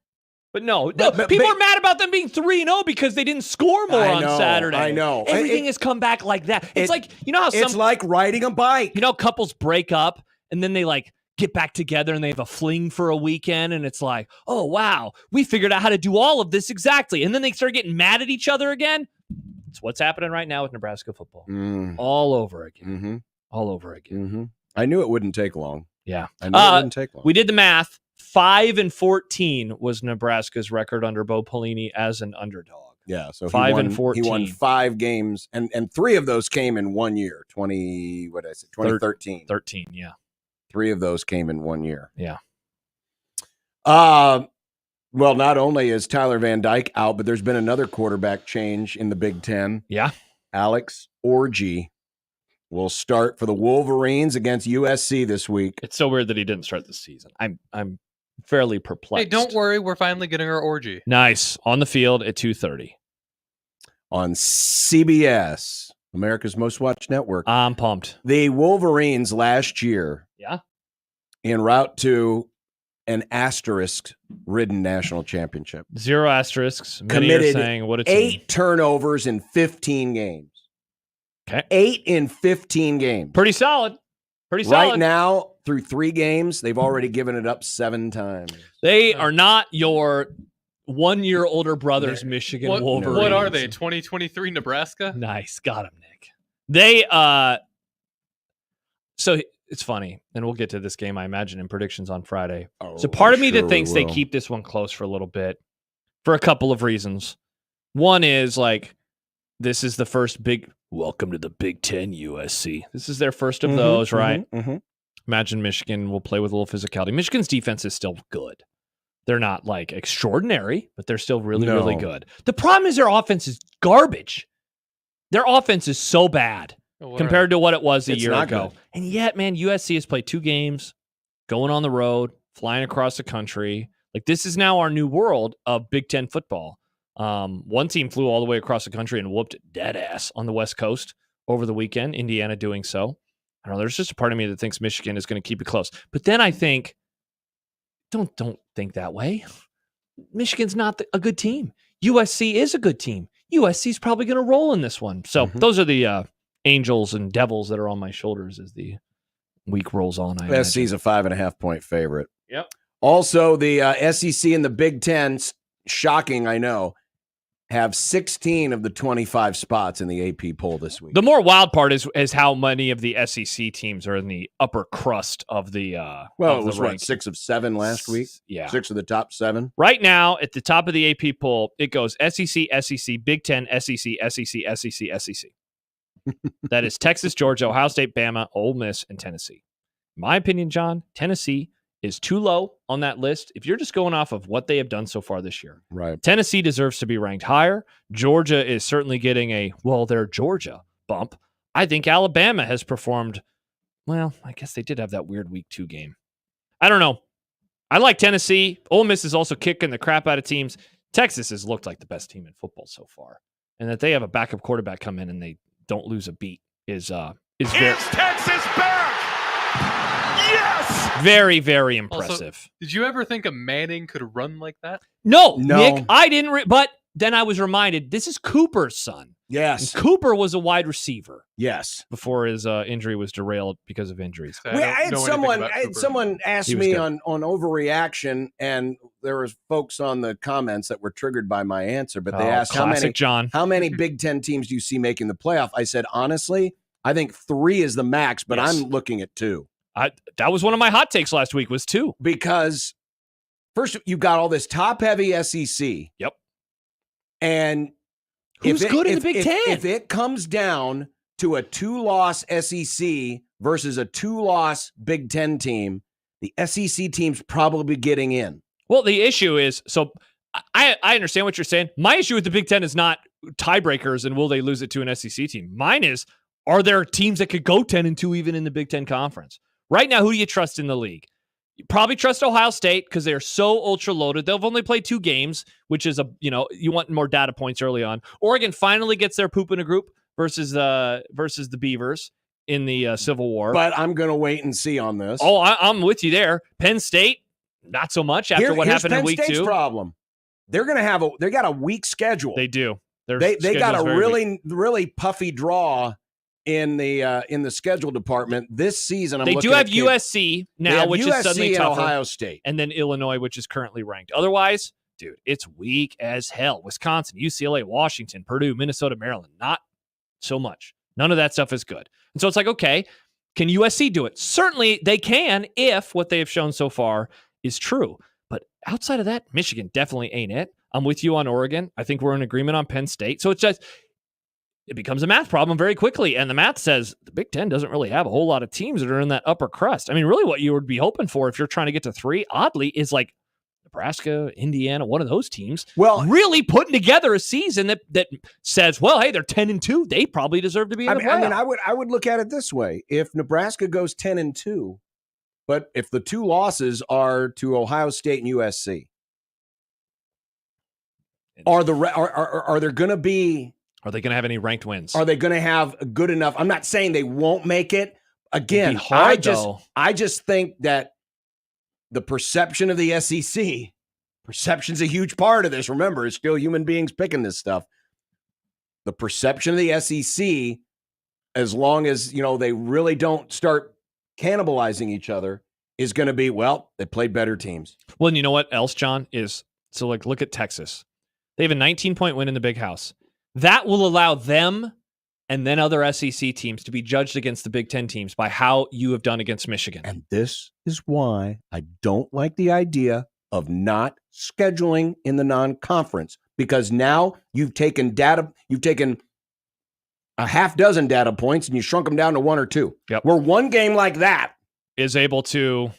But no, people are mad about them being 3-0 because they didn't score more on Saturday. I know. Everything has come back like that. It's like, you know how it's like riding a bike. You know, couples break up and then they like get back together and they have a fling for a weekend and it's like, oh, wow, we figured out how to do all of this exactly. And then they start getting mad at each other again. It's what's happening right now with Nebraska football. All over again. Mm-hmm. All over again. Mm-hmm. I knew it wouldn't take long. Yeah. I knew it wouldn't take long. We did the math. 5-14 was Nebraska's record under Bo Pini as an underdog. Yeah, so 5-14. He won 5 games, and 3 of those came in 1 year. 2013. 13, yeah. 3 of those came in 1 year. Yeah. Well, not only is Tyler Van Dyke out, but there's been another quarterback change in the Big Ten. Yeah. Alex Orji will start for the Wolverines against USC this week. It's so weird that he didn't start this season. I'm fairly perplexed. Hey, don't worry. We're finally getting our orgy. Nice. On the field at 2:30. On CBS, America's Most Watched Network. I'm pumped. The Wolverines last year, en route to an asterisk-ridden national championship. 0 asterisks. Many committed are saying, what a team. 8 turnovers in 15 games. Okay. 8 in 15 games. Pretty solid. Pretty solid. Right now, through 3 games, they've already given it up 7 times. They are not your 1 year older brothers, Michigan Wolverines. What are they? 2023 Nebraska? Nice. Got him, Nick. They, so it's funny, and we'll get to this game, I imagine, in predictions on Friday. So part of me that thinks they keep this one close for a little bit for a couple of reasons. One is like, this is the first big, welcome to the Big Ten, USC. This is their first of those, right? Mm-hmm. Imagine Michigan will play with a little physicality. Michigan's defense is still good. They're not like extraordinary, but they're still really, really good. The problem is their offense is garbage. Their offense is so bad compared to what it was a year ago. Good. And yet, man, USC has played 2 games, going on the road, flying across the country. Like, this is now our new world of Big Ten football. One team flew all the way across the country and whooped dead ass on the West Coast over the weekend, Indiana doing so. I don't know. There's just a part of me that thinks Michigan is going to keep it close. But then I think, don't think that way. Michigan's not a good team. USC is a good team. USC is probably going to roll in this one. So those are the angels and devils that are on my shoulders as the week rolls on. SC is a 5.5-point favorite. Yep. Also, the SEC and the Big Ten, shocking, I know, have 16 of the 25 spots in the AP poll this week. The more wild part is how many of the SEC teams are in the upper crust of the well, it was what, 6 of 7 last week? Yeah. 6 of the top 7. Right now, at the top of the AP poll, it goes SEC, SEC, Big Ten, SEC, SEC, SEC, SEC. That is Texas, Georgia, Ohio State, Bama, Ole Miss, and Tennessee. In my opinion, John, Tennessee is too low on that list. If you're just going off of what they have done so far this year, right? Tennessee deserves to be ranked higher. Georgia is certainly getting a, well, they're Georgia bump. I think Alabama has performed, well, I guess they did have that weird week 2 game. I don't know. I like Tennessee. Ole Miss is also kicking the crap out of teams. Texas has looked like the best team in football so far. And that they have a backup quarterback come in and they don't lose a beat is very... Is Texas back? Yes! Very, very impressive. Also, did you ever think a Manning could run like that? No. Nick, I didn't. But then I was reminded, this is Cooper's son. Yes. And Cooper was a wide receiver. Yes. Before his injury was derailed because of injuries. I had someone asked me on overreaction, and there was folks on the comments that were triggered by my answer, but they asked how many Big Ten teams do you see making the playoff? I said, honestly, I think 3 is the max, but I'm looking at 2. That was one of my hot takes last week, was 2. Because first, you've got all this top-heavy SEC. Yep. And who's good in the Big Ten? If it comes down to a 2-loss SEC versus a 2-loss Big Ten team, the SEC team's probably getting in. Well, the issue is, so I understand what you're saying. My issue with the Big Ten is not tiebreakers and will they lose it to an SEC team. Mine is, are there teams that could go 10-2 even in the Big Ten Conference? Right now, who do you trust in the league? Probably trust Ohio State because they're so ultra loaded. They'll only play 2 games, which is you want more data points early on. Oregon finally gets their poop in a group versus the Beavers in the Civil War. But I'm going to wait and see on this. Oh, I'm with you there. Penn State, not so much after what happened in week 2. State's problem. They're going to they got a weak schedule. They do. They got a really puffy draw in the schedule department this season. They do have USC now, which is suddenly tougher. Ohio State, and then Illinois, which is currently ranked. Otherwise, dude, it's weak as hell. Wisconsin, UCLA, Washington, Purdue, Minnesota, Maryland, not so much. None of that stuff is good. And so it's like, okay, can USC do it? Certainly they can if what they have shown so far is true. But outside of that, Michigan definitely ain't it. I'm with you on Oregon. I think we're in agreement on Penn State. So it becomes a math problem very quickly. And the math says the Big Ten doesn't really have a whole lot of teams that are in that upper crust. I mean, really what you would be hoping for if you're trying to get to 3, oddly, is like Nebraska, Indiana, one of those teams, really putting together a season that says, well, hey, they're 10-2. They probably deserve to be in the playoff. I would look at it this way. If Nebraska goes 10-2, but if the 2 losses are to Ohio State and USC, are there going to be... Are they going to have any ranked wins? Are they going to have good enough? I'm not saying they won't make it. Again, hard, I just think that the perception of the SEC, perception's a huge part of this. Remember, it's still human beings picking this stuff. The perception of the SEC, as long as, they really don't start cannibalizing each other, is going to be, well, they played better teams. Well, and you know what else, John, is, so like, look at Texas. They have a 19-point win in the Big House. That will allow them and then other SEC teams to be judged against the Big Ten teams by how you have done against Michigan. And this is why I don't like the idea of not scheduling in the non-conference, because now you've taken a half dozen data points and you shrunk them down to 1 or 2. Yep. Where one game like that is able to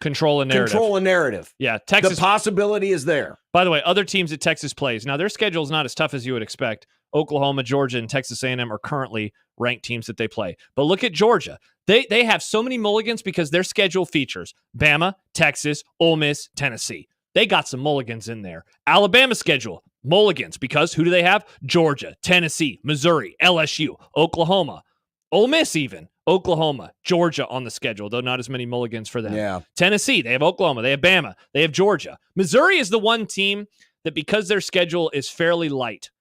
control a narrative. Yeah, Texas. The possibility is there. By the way, other teams that Texas plays. Now, their schedule is not as tough as you would expect. Oklahoma, Georgia, and Texas A&M are currently ranked teams that they play. But look at Georgia. They have so many mulligans because their schedule features Bama, Texas, Ole Miss, Tennessee. They got some mulligans in there. Alabama schedule, mulligans, because who do they have? Georgia, Tennessee, Missouri, LSU, Oklahoma, Ole Miss even. Oklahoma, Georgia on the schedule, though not as many mulligans for them. Yeah. Tennessee, they have Oklahoma, they have Bama, they have Georgia. Missouri is the one team that, because their schedule is fairly light,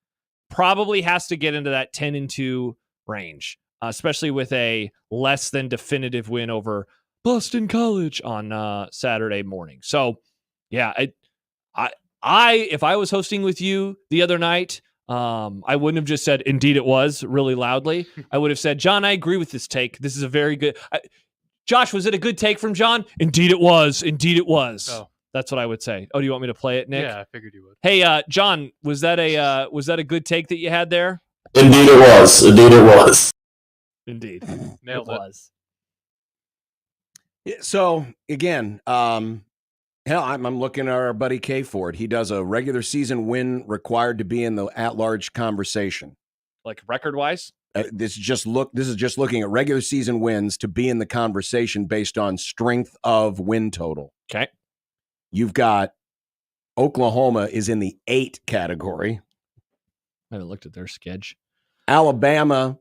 probably has to get into that 10-2 range, especially with a less than definitive win over Boston College on Saturday morning. So, yeah, I if I was hosting with you the other night, I wouldn't have just said, indeed it was, really loudly. I would have said, John, I agree with this take. This is a very good... Josh, was it a good take from John? Indeed it was. Indeed it was. Oh. That's what I would say. Oh, do you want me to play it, Nick? Yeah, I figured you would. Hey, John, was that a good take that you had there? Indeed it was. Indeed it was. Indeed. Nailed it. Was. So, again... hell, I'm looking at our buddy K Ford. He does a regular season win required to be in the at-large conversation. Like record-wise? This is just looking at regular season wins to be in the conversation based on strength of win total. Okay. You've got Oklahoma is in the 8 category. I haven't looked at their schedule. Alabama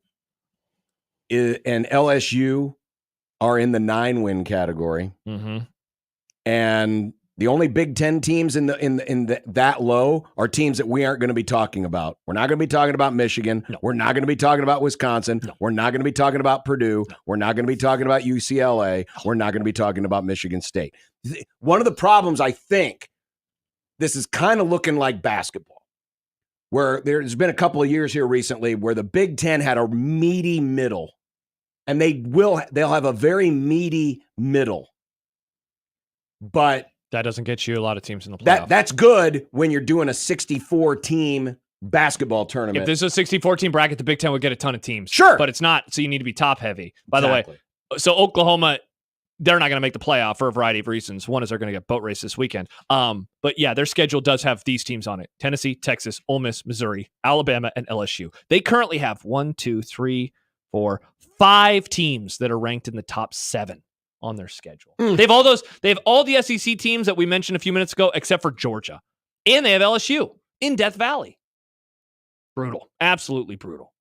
and LSU are in the 9-win category. Mm-hmm. And the only Big Ten teams in that low are teams that we aren't going to be talking about. We're not going to be talking about Michigan. No. We're not going to be talking about Wisconsin. No. We're not going to be talking about Purdue. No. We're not going to be talking about UCLA. No. We're not going to be talking about Michigan State. One of the problems, I think, this is kind of looking like basketball, where there's been a couple of years here recently where the Big Ten had a meaty middle, and they'll have a very meaty middle. But that doesn't get you a lot of teams in the playoff. That's good when you're doing a 64-team basketball tournament. If there's a 64-team bracket, the Big Ten would get a ton of teams. Sure. But it's not, so you need to be top-heavy. By the way, so Oklahoma, they're not going to make the playoff for a variety of reasons. One is they're going to get boat race this weekend. But yeah, their schedule does have these teams on it. Tennessee, Texas, Ole Miss, Missouri, Alabama, and LSU. They currently have 5 teams that are ranked in the top 7. on their schedule. They have all the SEC teams that we mentioned a few minutes ago, except for Georgia. And they have LSU in Death Valley. Brutal. Absolutely brutal.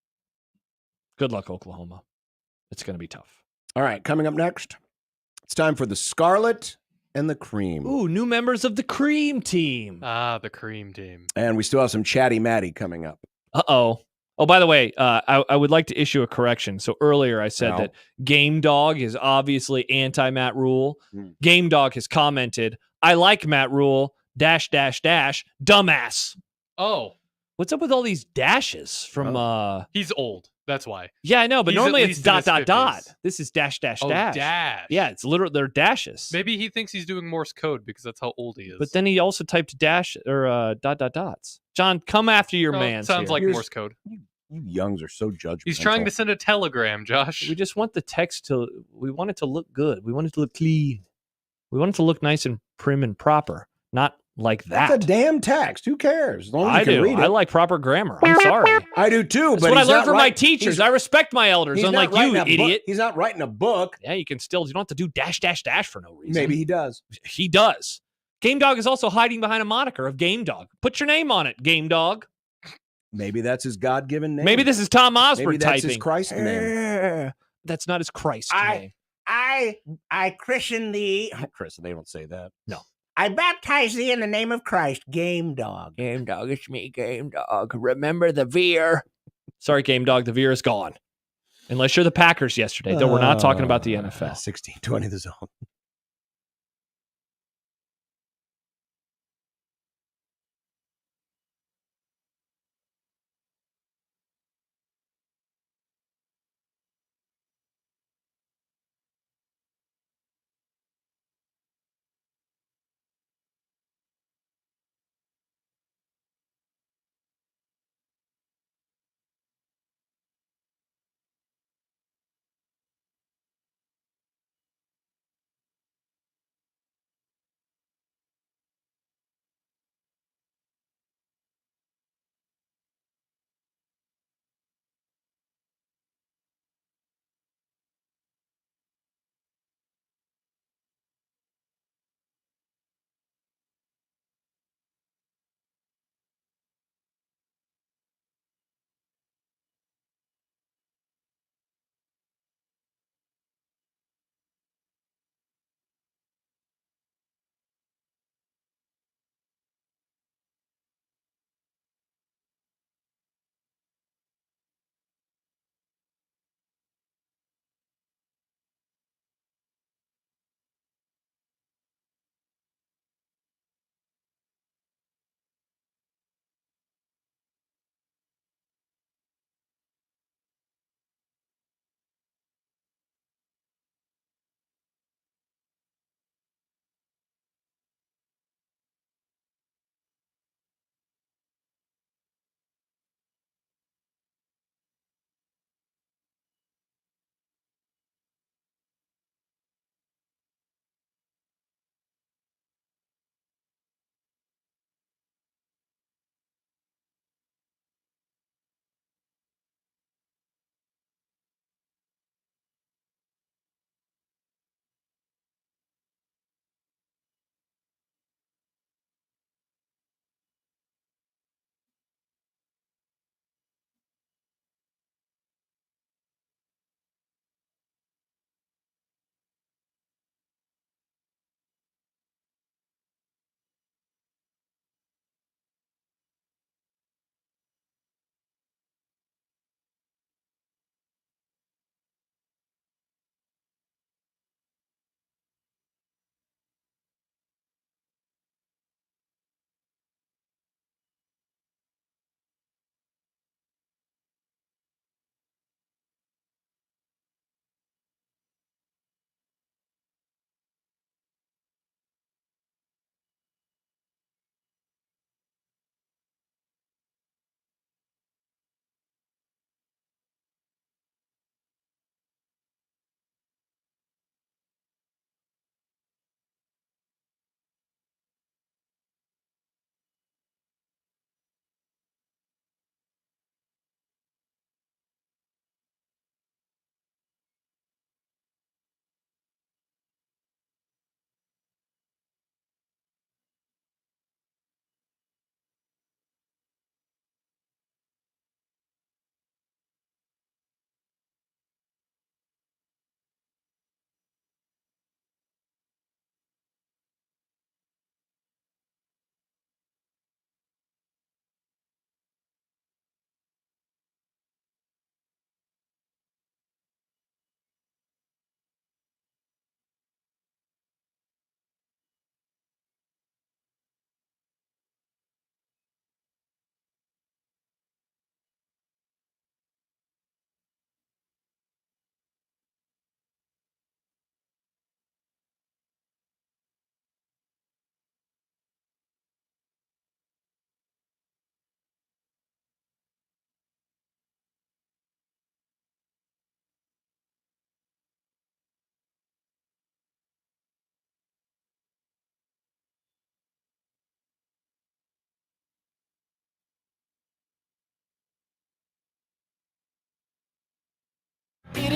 Good luck, Oklahoma. It's going to be tough. All right, coming up next, it's time for the Scarlet and the Cream. Ooh, new members of the Cream team. The Cream team. And we still have some Chatty Maddy coming up. Uh-oh. Oh, by the way, I would like to issue a correction. So earlier I said that Game Dog is obviously anti-Matt Rule. Game Dog has commented, I like Matt Rule, .. dumbass. Oh. What's up with all these dashes from... He's old. That's why. Yeah, I know, but He's normally at it's ... least in his 50s. This is ... Oh, dash. Yeah, it's literally, they're dashes. Maybe he thinks he's doing Morse code because that's how old he is. But then he also typed dash or ... John, come after your man. Sounds like Morse code. You youngs are so judgmental. He's trying to send a telegram, Josh. We just want the text we want it to look good. We want it to look clean. We want it to look nice and prim and proper, not like that. That's a damn text. Who cares? As long as you can read it. I like proper grammar. I'm sorry. I do too. That's but what I learned from my teachers. I respect my elders, unlike you, idiot. He's not writing a book. Yeah, you don't have to do ... for no reason. Maybe he does. He does. Game Dog is also hiding behind a moniker of Game Dog. Put your name on it, Game Dog. Maybe that's his God-given name. Maybe this is Tom Osborne Maybe that's typing. his Christ name. That's not his Christ name. I christen thee. Christen, they don't say that. No. I baptize thee in the name of Christ, Game Dog. Game Dog, it's me, Game Dog. Remember the veer. Sorry, Game Dog, the veer is gone. Unless you're the Packers yesterday, though we're not talking about the NFL. 16-20 the zone.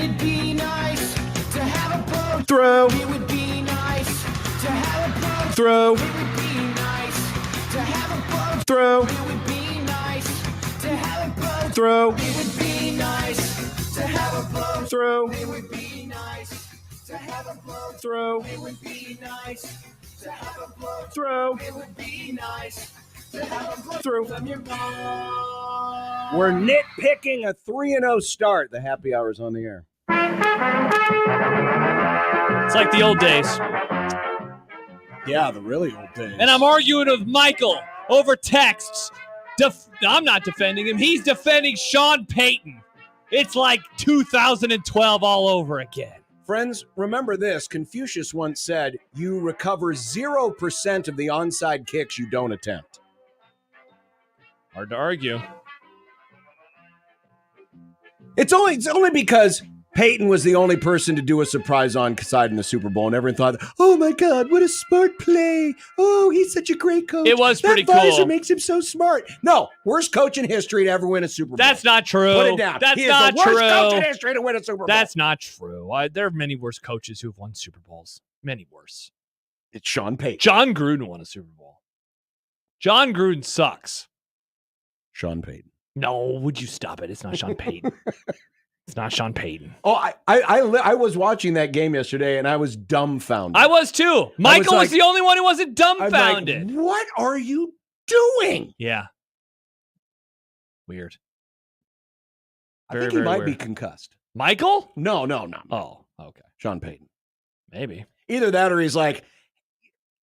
It'd be nice to have a boat. Throw. It would be nice to have a boat. Throw. It would be nice to have a boat. Throw. It would be nice to have a boat. Throw. It would be nice to have a boat. Throw. It would be nice to have a boat. Throw. It would be nice to have a boat. Throw. It would be nice to have a boat. Throw. From your mom. We're nitpicking a 3-0 start. The happy hour's on the air. It's like the old days. Yeah, the really old days. And I'm arguing with Michael over texts. I'm not defending him. He's defending Sean Payton. It's like 2012 all over again. Friends, remember this. Confucius once said, you recover 0% of the onside kicks you don't attempt. Hard to argue. It's only because Peyton was the only person to do a surprise onside in the Super Bowl, and everyone thought, oh my God, what a smart play. Oh, he's such a great coach. It was pretty That visor cool. makes him so smart. No, worst coach in history to ever win a Super Bowl. That's not true. Put it down. That's He not is the worst true. coach in history to win a Super Bowl. That's not true. There are many worse coaches who have won Super Bowls. Many worse. It's Sean Payton. John Gruden won a Super Bowl. John Gruden sucks. Sean Payton. No, would you stop it? It's not Sean Payton. It's not Sean Payton. Oh, I was watching that game yesterday, and I was dumbfounded. I was too. Michael was like- the only one who wasn't I'm like, dumbfounded. what are you doing? Yeah. Weird. I think he might be concussed. Michael? No. Oh, okay. Sean Payton. Maybe. Either that or he's like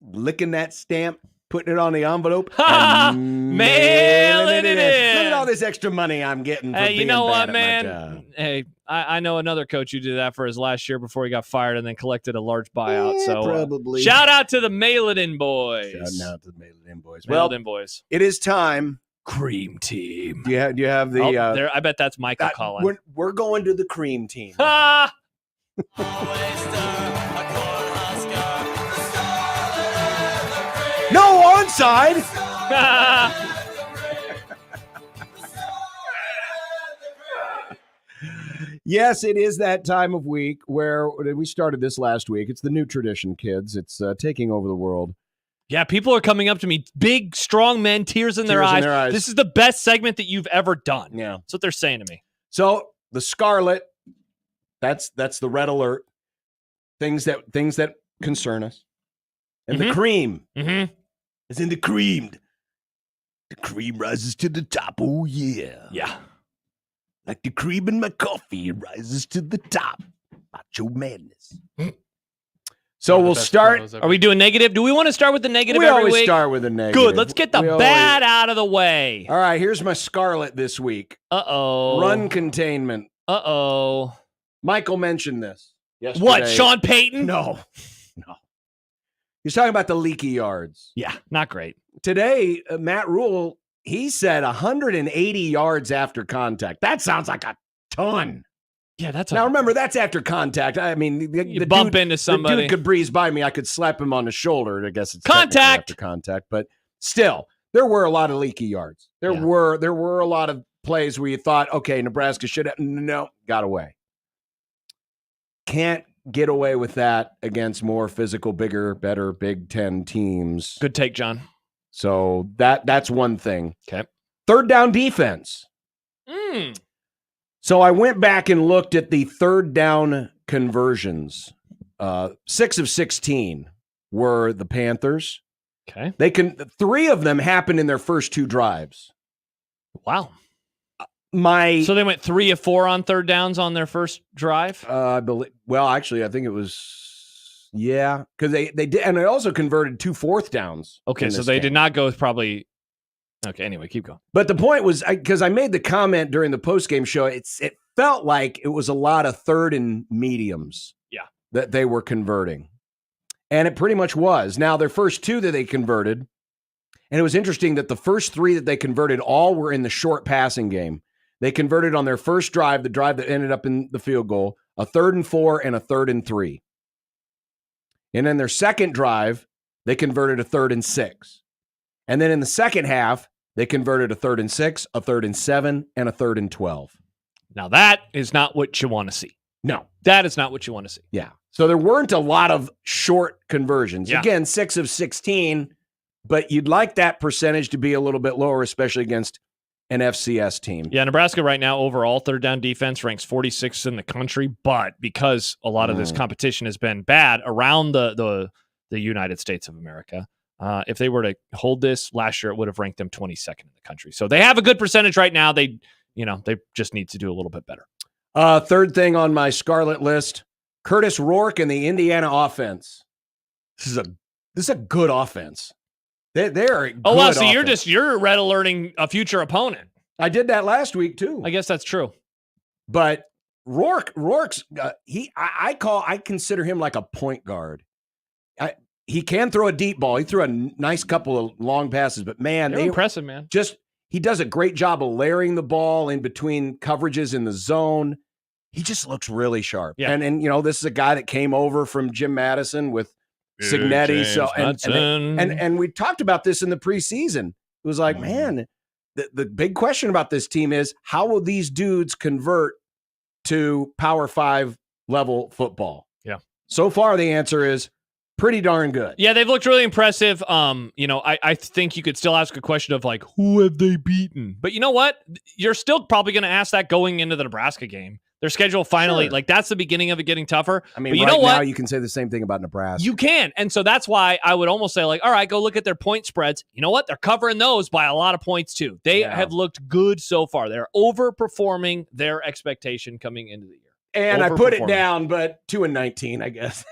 licking that stamp, putting it on the envelope, Ha! and Mailing it in. Look at all this extra money I'm getting for Hey, being you know bad what, at my man? job. Hey, I know another coach who did that for his last year before he got fired and then collected a large buyout. Yeah, So probably. shout out to the Mail-It-In boys. Shouting out to the Mail-It-In boys. Mail-It-In boys. It is time. Cream team. Do you have the? There, I bet that's Michael calling. We're going to the cream team. Ha! No onside. Yes, it is that time of week where we started this last week. It's the new tradition, kids. It's taking over the world. Yeah, people are coming up to me, big, strong men, tears in their eyes. This is the best segment that you've ever done. Yeah, that's what they're saying to me. So the Scarlet, that's the red alert. Things that concern us, and the cream is in the creamed. The cream rises to the top. Oh yeah, yeah. Like the cream in my coffee, it rises to the top. Macho madness. So we'll start. Are we doing negative? Do we want to start with the negative We every always week? start with a negative. Good. Let's get the bad out of the way. All right, here's my Scarlet this week. Uh-oh. Run containment. Uh-oh. Michael mentioned this yesterday. What, Sean Payton? No. He's talking about the leaky yards. Yeah, not great. Today, Matt Rule, he said 180 yards after contact. That sounds like a ton. Yeah, that's now. Remember, that's after contact. I mean, the bump dude, into somebody. The dude could breeze by me. I could slap him on the shoulder. I guess it's contact after contact, but still, there were a lot of leaky yards. There were a lot of plays where you thought, okay, Nebraska should have. No, got away. Can't get away with that against more physical, bigger, better Big Ten teams. Good take, John. So that's one thing. Okay. Third down defense. So I went back and looked at the third down conversions. 6 of 16 were the Panthers. Okay. 3 of them happened in their first 2 drives. Wow. So they went 3 of 4 on third downs on their first drive? I believe. Well, actually, I think it was. Yeah, because they did, and they also converted 2 fourth downs. Okay, so they did not go with probably. Okay, anyway, keep going. But the point was, because I made the comment during the postgame show, it felt like it was a lot of third and mediums. Yeah, that they were converting, and it pretty much was. Now their first 2 that they converted, and it was interesting that the first 3 that they converted all were in the short passing game. They converted on their first drive, the drive that ended up in the field goal, a 3rd and 4 and a 3rd and 3. And then their second drive, they converted a 3rd and 6. And then in the second half, they converted a 3rd and 6, a 3rd and 7, and a 3rd and 12. Now that is not what you want to see. No. That is not what you want to see. Yeah. So there weren't a lot of short conversions. Yeah. Again, 6 of 16, but you'd like that percentage to be a little bit lower, especially against an FCS team. Yeah, Nebraska right now overall third down defense ranks 46th in the country, but because a lot of this competition has been bad around the United States of America, if they were to hold this last year, it would have ranked them 22nd in the country. So they have a good percentage right now. They just need to do a little bit better. Third thing on my Scarlet list, Curtis Rourke and the Indiana offense. This is a good offense. They're a good so offense. you're red alerting a future opponent. I did that last week too. I guess that's true. But Rourke's I consider him like a point guard. He can throw a deep ball. He threw a nice couple of long passes, but man, they're impressive, man. He does a great job of layering the ball in between coverages in the zone. He just looks really sharp. Yeah. And this is a guy that came over from Jim Madison with Signetti. And we talked about this in the preseason. It was like, man, the big question about this team is how will these dudes convert to Power 5 level football? Yeah. So far, the answer is pretty darn good. Yeah, they've looked really impressive. I think you could still ask a question of like, who have they beaten? But you know what? You're still probably going to ask that going into the Nebraska game. Their schedule finally, that's the beginning of it getting tougher. I mean, but you right know what? now you can say the same thing about Nebraska. You can. And so that's why I would almost say, like, all right, go look at their point spreads. You know what? They're covering those by a lot of points, too. They have looked good so far. They're overperforming their expectation coming into the year. And I put it down, but 2-19, I guess.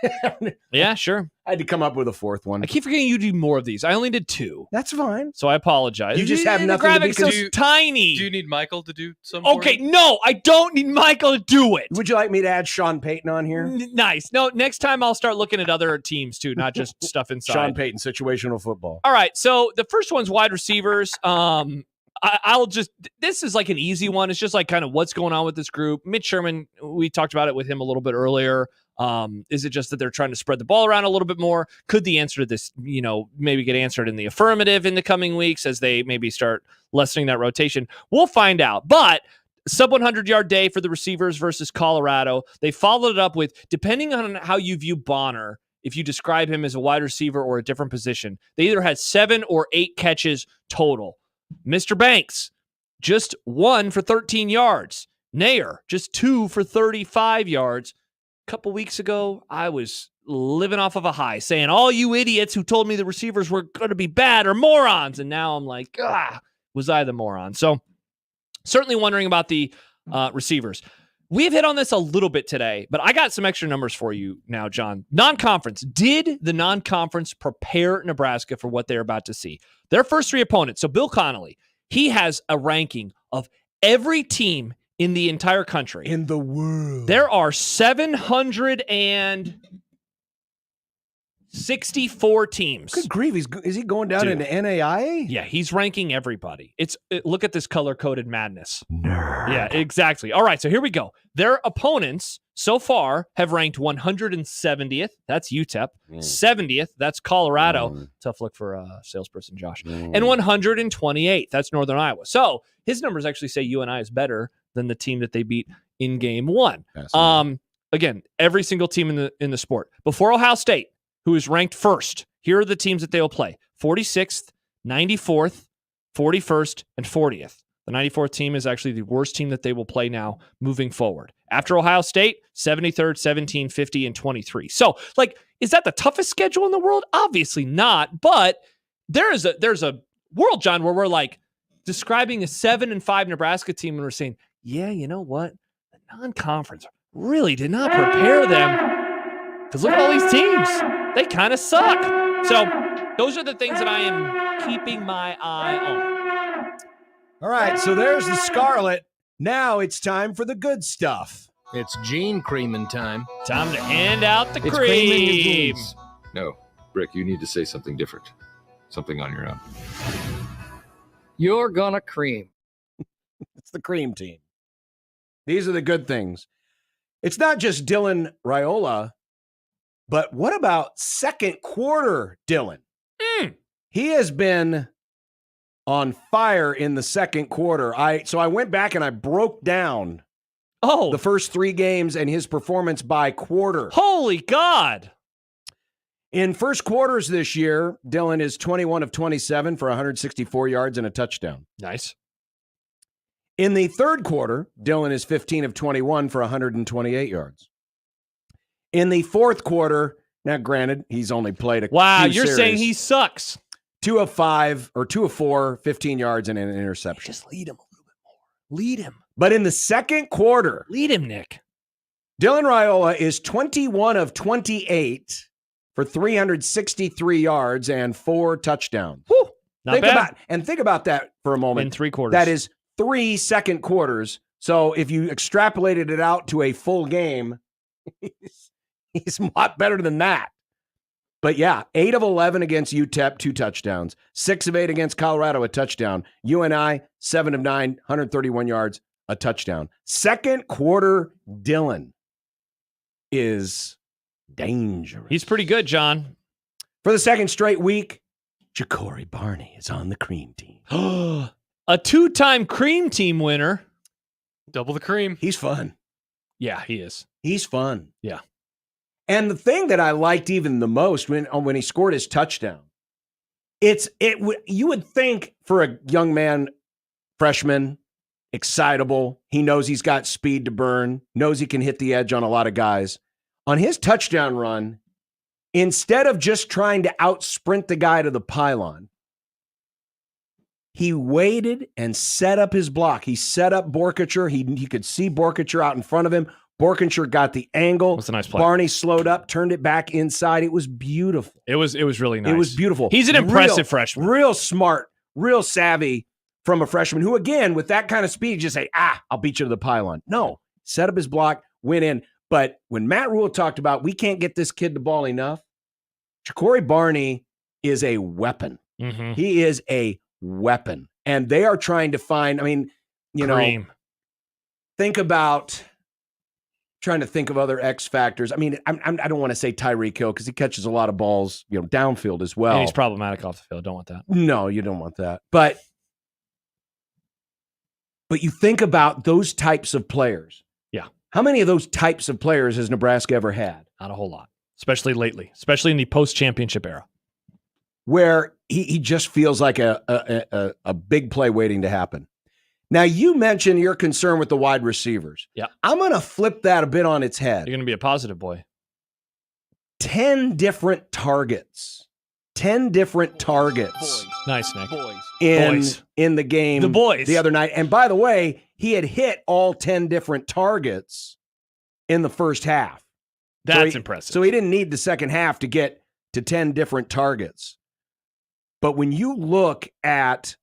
Yeah, sure. I had to come up with a fourth one. I keep forgetting you do more of these. I only did 2. That's fine. So I apologize. You just have the nothing to be graphics so tiny. Do you need Michael to do some? Okay, no, I don't need Michael to do it. Would you like me to add Sean Payton on here? Nice. No, next time I'll start looking at other teams too, not just stuff inside. Sean Payton, situational football. All right, so the first one's wide receivers. This is like an easy one. It's just like kind of what's going on with this group. Mitch Sherman, we talked about it with him a little bit earlier. Is it just that they're trying to spread the ball around a little bit more? Could the answer to this, maybe get answered in the affirmative in the coming weeks as they maybe start lessening that rotation? We'll find out. But sub 100-yard day for the receivers versus Colorado. They followed it up with, depending on how you view Bonner, if you describe him as a wide receiver or a different position, they either had 7 or 8 catches total. Mr. Banks, just 1 for 13 yards. Nair, just 2 for 35 yards. A couple weeks ago, I was living off of a high saying, all you idiots who told me the receivers were going to be bad are morons. And now I'm like, was I the moron? So certainly wondering about the receivers. We've hit on this a little bit today, but I got some extra numbers for you now, John. Non-conference. Did the non-conference prepare Nebraska for what they're about to see? Their first 3 opponents. So Bill Connolly, he has a ranking of every team in the entire country. In the world. There are 764 teams. Good grief. Is he going down into NAIA? Yeah, he's ranking everybody. Look at this color-coded madness. Nerd. Yeah, exactly. All right, so here we go. Their opponents so far have ranked 170th. That's UTEP. 70th. That's Colorado. Tough look for salesperson Josh. And 128th. That's Northern Iowa. So his numbers actually say UNI is better than the team that they beat in game 1. Again, every single team in the sport. Before Ohio State, who is ranked first, here are the teams that they will play. 46th, 94th, 41st, and 40th. The 94th team is actually the worst team that they will play now moving forward. After Ohio State, 73rd, 17, 50, and 23. So, is that the toughest schedule in the world? Obviously not, but there's a world, John, where we're describing a 7-5 Nebraska team and we're saying, yeah, you know what? The non-conference really did not prepare them. Because look at all these teams. They kind of suck. So those are the things that I am keeping my eye on. All right, so there's the Scarlet. Now it's time for the good stuff. It's Gene creaming time. Time to hand out the It's cream. cream in your jeans. No, Rick, you need to say something different. Something on your own. You're gonna cream. It's the cream team. These are the good things. It's not just Dylan Raiola, but what about second quarter Dylan? He has been on fire in the second quarter. So I went back and I broke down the first 3 games and his performance by quarter. Holy God. In first quarters this year, Dillon is 21 of 27 for 164 yards and a touchdown. Nice. In the third quarter, Dillon is 15 of 21 for 128 yards. In the fourth quarter, now granted, he's only played a few you're series, saying he sucks. 2 of 5 or 2 of 4, 15 yards and an interception. Just lead him a little bit more. Lead him. But in the second quarter, lead him, Nick. Dylan Raiola is 21 of 28 for 363 yards and 4 touchdowns. Whew, not bad. Think about that for a moment. In 3 quarters. That is 3 second quarters. So if you extrapolated it out to a full game, he's a lot better than that. But yeah, 8 of 11 against UTEP, 2 touchdowns. 6 of 8 against Colorado, a touchdown. UNI, 7 of 9, 131 yards, a touchdown. Second quarter Dillon is dangerous. He's pretty good, John. For the second straight week, Ja'Cory Barney is on the cream team. A 2-time cream team winner. Double the cream. He's fun. Yeah, he is. He's fun. Yeah. And the thing that I liked even the most when he scored his touchdown, you would think for a young man, freshman, excitable, he knows he's got speed to burn, knows he can hit the edge on a lot of guys. On his touchdown run, instead of just trying to out-sprint the guy to the pylon, he waited and set up his block. He set up Borkacher. He could see Borkacher out in front of him. Borkacher got the angle. That's a nice play. Barney slowed up, turned it back inside. It was beautiful. It was really nice. It was beautiful. He's an impressive freshman. Real smart, real savvy from a freshman who, again, with that kind of speed, just say, I'll beat you to the pylon. No, set up his block, went in. But when Matt Rule talked about we can't get this kid the ball enough, Ja'Cory Barney is a weapon. Mm-hmm. He is a weapon. And they are trying to find, think about trying to think of other X factors. I don't want to say Tyreek Hill because he catches a lot of balls, downfield as well. And he's problematic off the field. Don't want that. No, you don't want that. But you think about those types of players. Yeah. How many of those types of players has Nebraska ever had? Not a whole lot, especially lately, especially in the post-championship era. Where he just feels like a big play waiting to happen. Now, you mentioned your concern with the wide receivers. Yeah. I'm going to flip that a bit on its head. You're going to be a positive boy. 10 different targets. 10 different targets. Nice, Nick. In the game the other night. And by the way, he had hit all 10 different targets in the first half. That's impressive. So he didn't need the second half to get to 10 different targets. But when you look at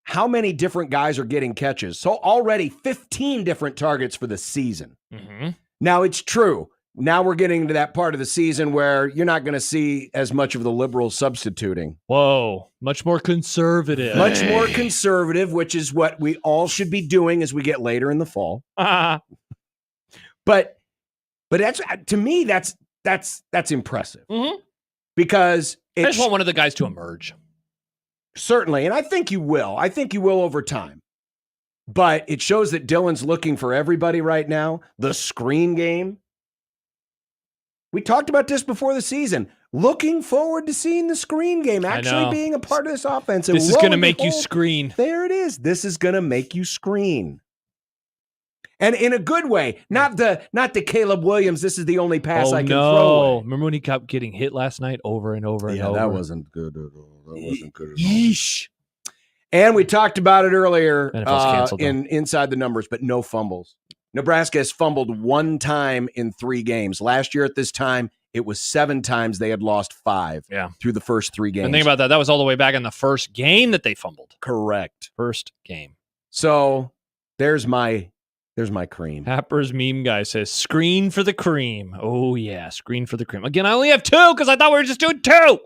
how many different guys are getting catches, so already 15 different targets for the season. Mm-hmm. Now, it's true. Now we're getting to that part of the season where you're not going to see as much of the liberal substituting. Whoa, much more conservative. Much more conservative, which is what we all should be doing as we get later in the fall. But that's, to me, that's impressive. Mm-hmm. Because I just want one of the guys to emerge. Certainly, and I think you will. I think you will over time. But it shows that Dillon's looking for everybody right now. The screen game. We talked about this before the season. Looking forward to seeing the screen game actually being a part of this offense. This is going to make you screen. There it is. This is going to make you screen. And in a good way. Not the Caleb Williams, this is the only pass I can throw away. Remember when he kept getting hit last night over and over and over? Yeah, that wasn't good at all. Yeesh. And we talked about it earlier in Inside the Numbers, but no fumbles. Nebraska has fumbled 1 time in 3 games. Last year at this time, it was 7 times they had lost 5 through the first 3 games. And think about that. That was all the way back in the first game that they fumbled. Correct. First game. So there's my cream. Happer's meme guy says, screen for the cream. Oh, yeah, screen for the cream. Again, I only have 2 because I thought we were just doing 2.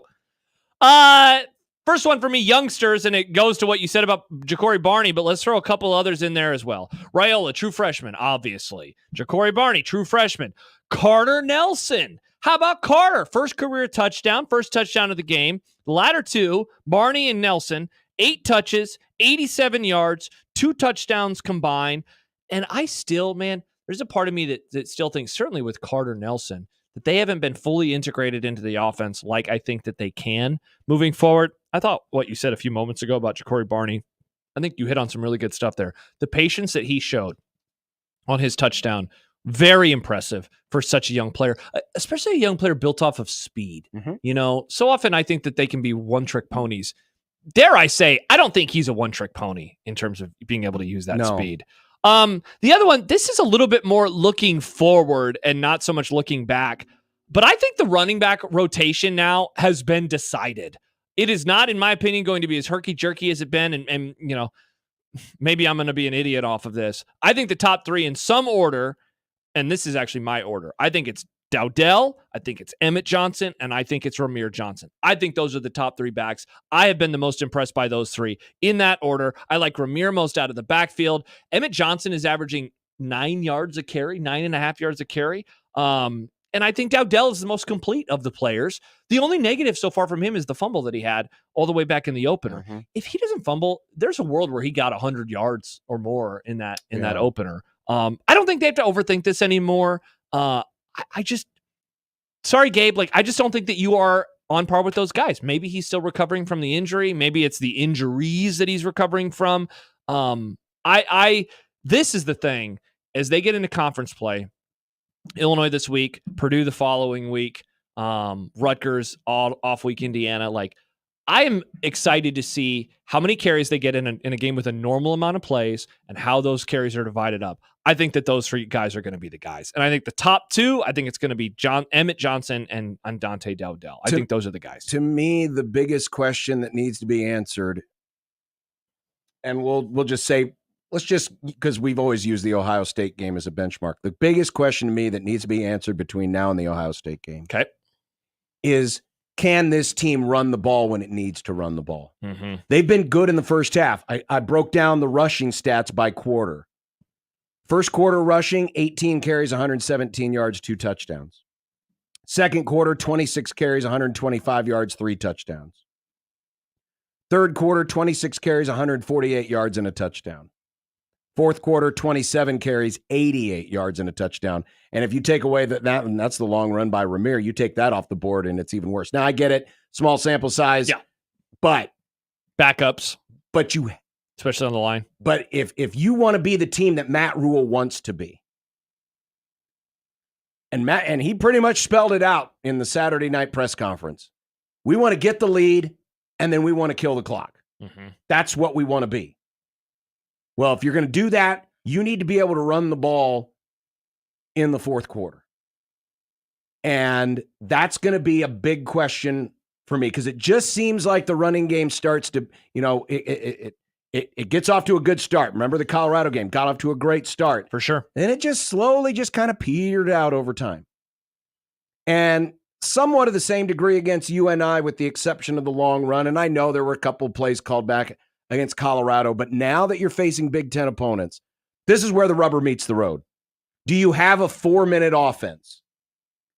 First one for me, youngsters, and it goes to what you said about Ja'Cory Barney, but let's throw a couple others in there as well. Raiola, true freshman, obviously. Ja'Cory Barney, true freshman. Carter Nelson. How about Carter? First career touchdown, first touchdown of the game. The latter 2, Barney and Nelson, 8 touches, 87 yards, 2 touchdowns combined. And I still, man, there's a part of me that still thinks, certainly with Carter Nelson, that they haven't been fully integrated into the offense like I think that they can moving forward. I thought what you said a few moments ago about Ja'Cory Barney, I think you hit on some really good stuff there. The patience that he showed on his touchdown, very impressive for such a young player, especially a young player built off of speed. So often I think that they can be one-trick ponies. Dare I say, I don't think he's a one-trick pony in terms of being able to use that speed. The other one, this is a little bit more looking forward and not so much looking back, but I think the running back rotation now has been decided. It is not, in my opinion, going to be as herky-jerky as it's been, and maybe I'm going to be an idiot off of this. I think the top three in some order, and this is actually my order, I think it's Dowdell, I think it's Emmett Johnson, and I think it's Ramir Johnson. I think those are the top three backs. I have been the most impressed by those three in that order. I like Ramir most out of the backfield. Emmett Johnson is averaging 9.5 yards a carry. And I think Dowdell is the most complete of the players. The only negative so far from him is the fumble that he had all the way back in the opener. If he doesn't fumble, there's a world where he got 100 yards or more in that opener. I don't think they have to overthink this anymore. Sorry, Gabe, I just don't think that you are on par with those guys. Maybe he's still recovering from the injury. Maybe it's the injuries that he's recovering from. This is the thing, as they get into conference play, Illinois this week, Purdue the following week, Rutgers off week, Indiana. I am excited to see how many carries they get in a game with a normal amount of plays and how those carries are divided up. I think that those three guys are going to be the guys. And I think the top two, I think it's going to be Emmett Johnson and Dante Dowdell. I think those are the guys. To me, the biggest question that needs to be answered, and we'll just say, because we've always used the Ohio State game as a benchmark. The biggest question to me that needs to be answered between now and the Ohio State game is, can this team run the ball when it needs to run the ball? They've been good in the first half. I broke down the rushing stats by quarter. First quarter rushing, 18 carries, 117 yards, 2 touchdowns. Second quarter, 26 carries, 125 yards, 3 touchdowns. Third quarter, 26 carries, 148 yards, and a touchdown. Fourth quarter, 27 carries, 88 yards, and a touchdown. And if you take away that's the long run by Ramir, you take that off the board, and it's even worse. Now, I get it. Small sample size. Yeah. But backups. But you... especially on the line. But if you want to be the team that Matt Rule wants to be, and he pretty much spelled it out in the Saturday night press conference, we want to get the lead, and then we want to kill the clock. That's what we want to be. Well, if you're going to do that, you need to be able to run the ball in the fourth quarter. And that's going to be a big question for me, because it just seems like the running game starts to, it gets off to a good start. Remember the Colorado game got off to a great start. For sure. And it just slowly just kind of petered out over time. And somewhat of the same degree against UNI, with the exception of the long run. And I know there were a couple plays called back against Colorado, but now that you're facing Big Ten opponents, this is where the rubber meets the road. Do you have a 4-minute offense?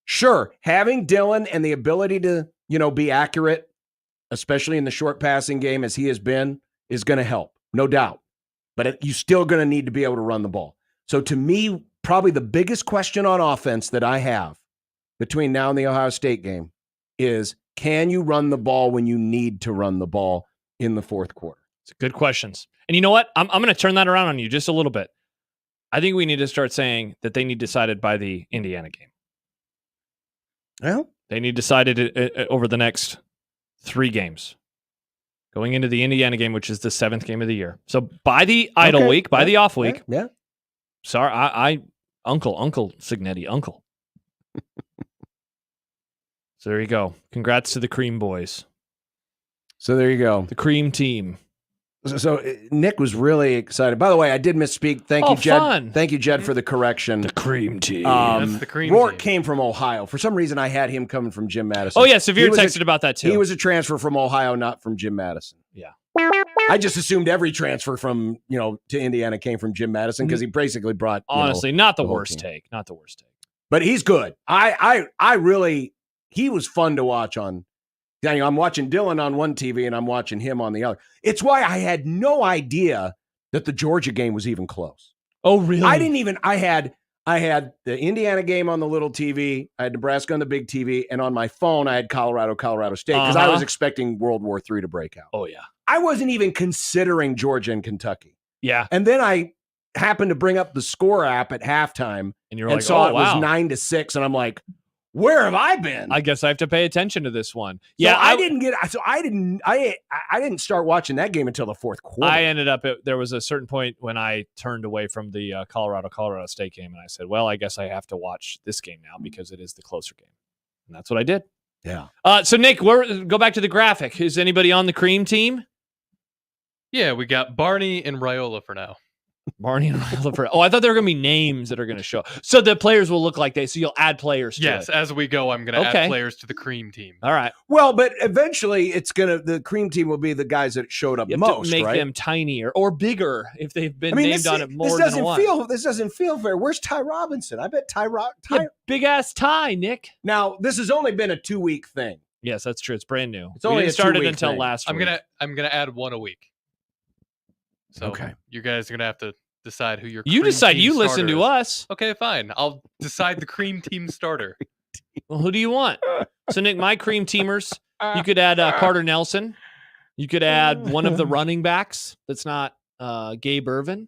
Sure, having Dylan and the ability to, be accurate, especially in the short passing game as he has been, is going to help, no doubt. But you're still going to need to be able to run the ball. So to me, probably the biggest question on offense that I have between now and the Ohio State game is, can you run the ball when you need to run the ball in the fourth quarter? Good questions. And you know what? I'm going to turn that around on you just a little bit. I think we need to start saying that they need decided by the Indiana game. Well, they need decided over the next 3 games. Going into the Indiana game, which is the 7th game of the year. So by the idle week, by the off week. Yeah. Sorry, I Uncle Signetti, Uncle. So there you go. Congrats to the Cream Boys. So there you go. The Cream Team. So Nick was really excited. By the way, I did misspeak. Thank you, Jed. Fun. Thank you, Jed, for the correction. The Cream Team. That's the Cream Rourke Team. came from Ohio. For some reason, I had him coming from Jim Madison. Oh, yeah. Severe texted about that, too. He was a transfer from Ohio, not from Jim Madison. Yeah. I just assumed every transfer from, to Indiana came from Jim Madison, because he basically brought, honestly, not the worst take. Not the worst take. But he's good. I really, he was fun to watch on. I'm watching Dylan on one TV and I'm watching him on the other. It's why I had no idea that the Georgia game was even close. Oh, really? I had the Indiana game on the little TV. I had Nebraska on the big TV. And on my phone, I had Colorado State because I was expecting World War III to break out. Oh, yeah. I wasn't even considering Georgia and Kentucky. Yeah. And then I happened to bring up the score app at halftime and saw oh, it wow. was 9-6. And I'm like, where have I been? I guess I have to pay attention to this one. So I didn't start watching that game until the fourth quarter. I ended up there was a certain point when I turned away from the Colorado State game, and I said, well, I guess I have to watch this game now because it is the closer game. And that's what I did. Yeah. So Nick, go back to the graphic. Is anybody on the cream team? Yeah, we got Barney and Raiola for now. Barney and Raiola. Oh, I thought there were going to be names that are going to show. So the players will look like so you'll add players to it. Yes, as we go, I'm going to add players to the cream team. All right. Well, but eventually the cream team will be the guys that showed up most, make right? them tinier or bigger if they've been named on it more than one. This doesn't feel fair. Where's Ty Robinson? I bet Ty big ass Ty, Nick. Now, this has only been a 2-week thing. Yes, that's true. It's brand new. It's only started until last week. I'm gonna add one a week. So okay. You guys are gonna have to decide who your you decide. You starter listen to is. us. Okay, fine. I'll decide the cream team starter. Well, who do you want? So Nick, my cream teamers. You could add Carter Nelson. You could add one of the running backs. That's not Gabe Irvin.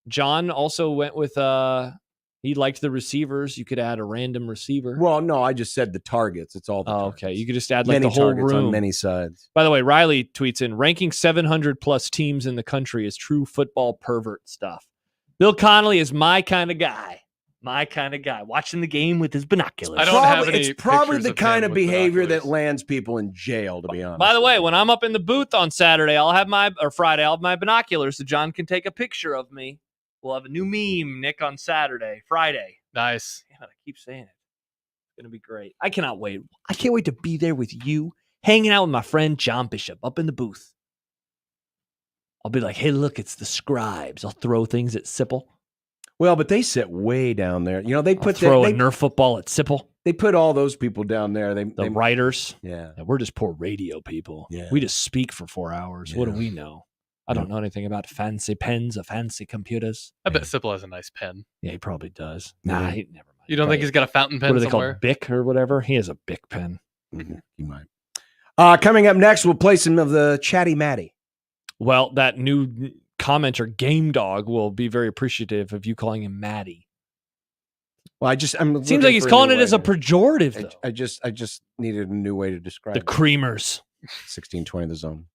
John also went with he liked the receivers. You could add a random receiver. Well, no, I just said the targets. It's all the targets. Okay. You could just add many the whole targets room on many sides. By the way, Riley tweets in, ranking 700 plus teams in the country is true football pervert stuff. Bill Connolly is my kind of guy. My kind of guy. Watching the game with his binoculars. It's probably the kind of behavior that lands people in jail, to be honest. By the way, when I'm up in the booth on Saturday, Friday, I'll have my binoculars so John can take a picture of me. We'll have a new meme, Nick, on Friday. Nice. Damn it, I keep saying it. It's going to be great. I cannot wait. I can't wait to be there with you, hanging out with my friend John Bishop up in the booth. I'll be like, hey, look, it's the scribes. I'll throw things at Sipple. Well, but they sit way down there. You know, they put throw a Nerf football at Sipple. They put all those people down there. The writers. Yeah. We're just poor radio people. Yeah. We just speak for 4 hours. Yeah. What do we know? I don't know anything about fancy pens or fancy computers. I bet Sipple has a nice pen. Yeah, he probably does. Nah, never mind. You don't think he's got a fountain pen what are they somewhere? Called? Bic or whatever? He has a Bic pen. Mm-hmm. He might. Coming up next, we'll play some of the Chatty Maddy. Well, that new commenter, Game Dog, will be very appreciative of you calling him Maddie. Well, seems like he's calling it as a pejorative, though. I just needed a new way to describe the creamers. 1620 the zone.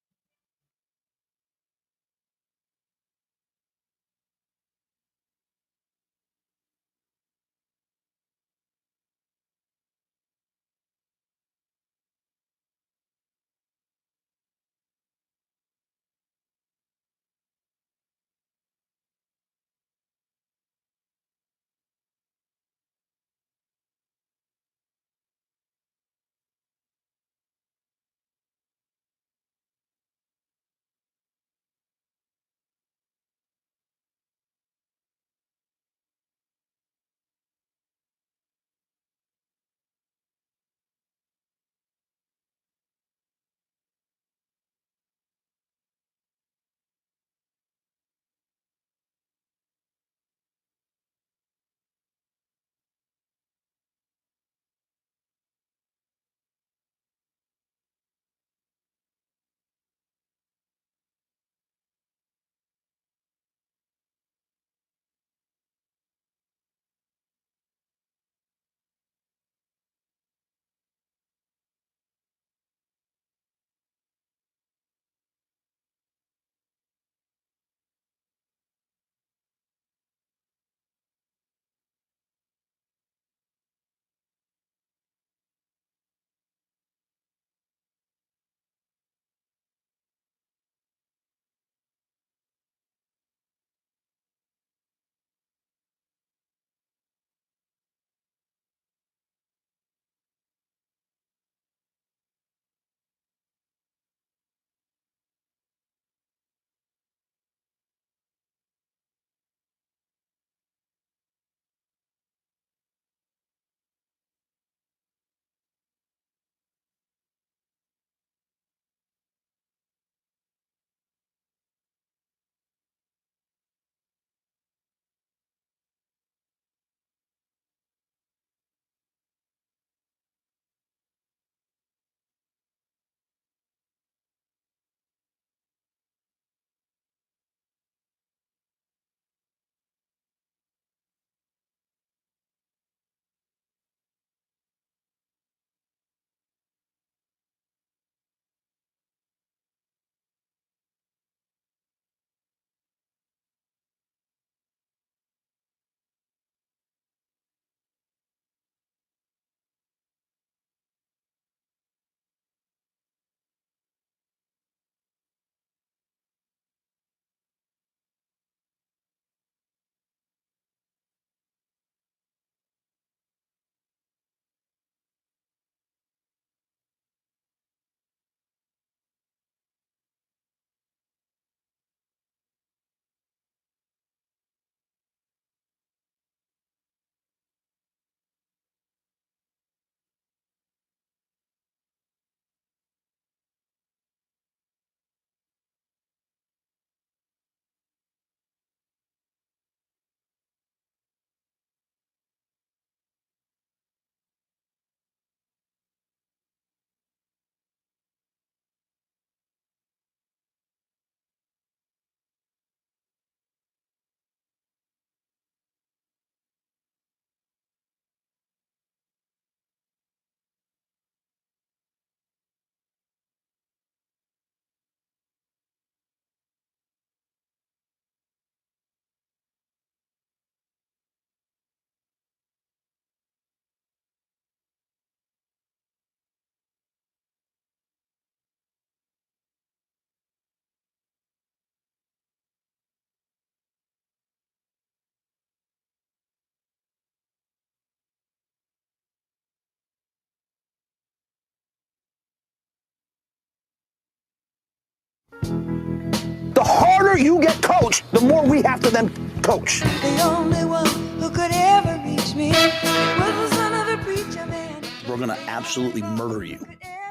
The harder you get coached, the more we have to then coach. The only one who could ever reach me was the son of a preacher man. We're going to absolutely murder you.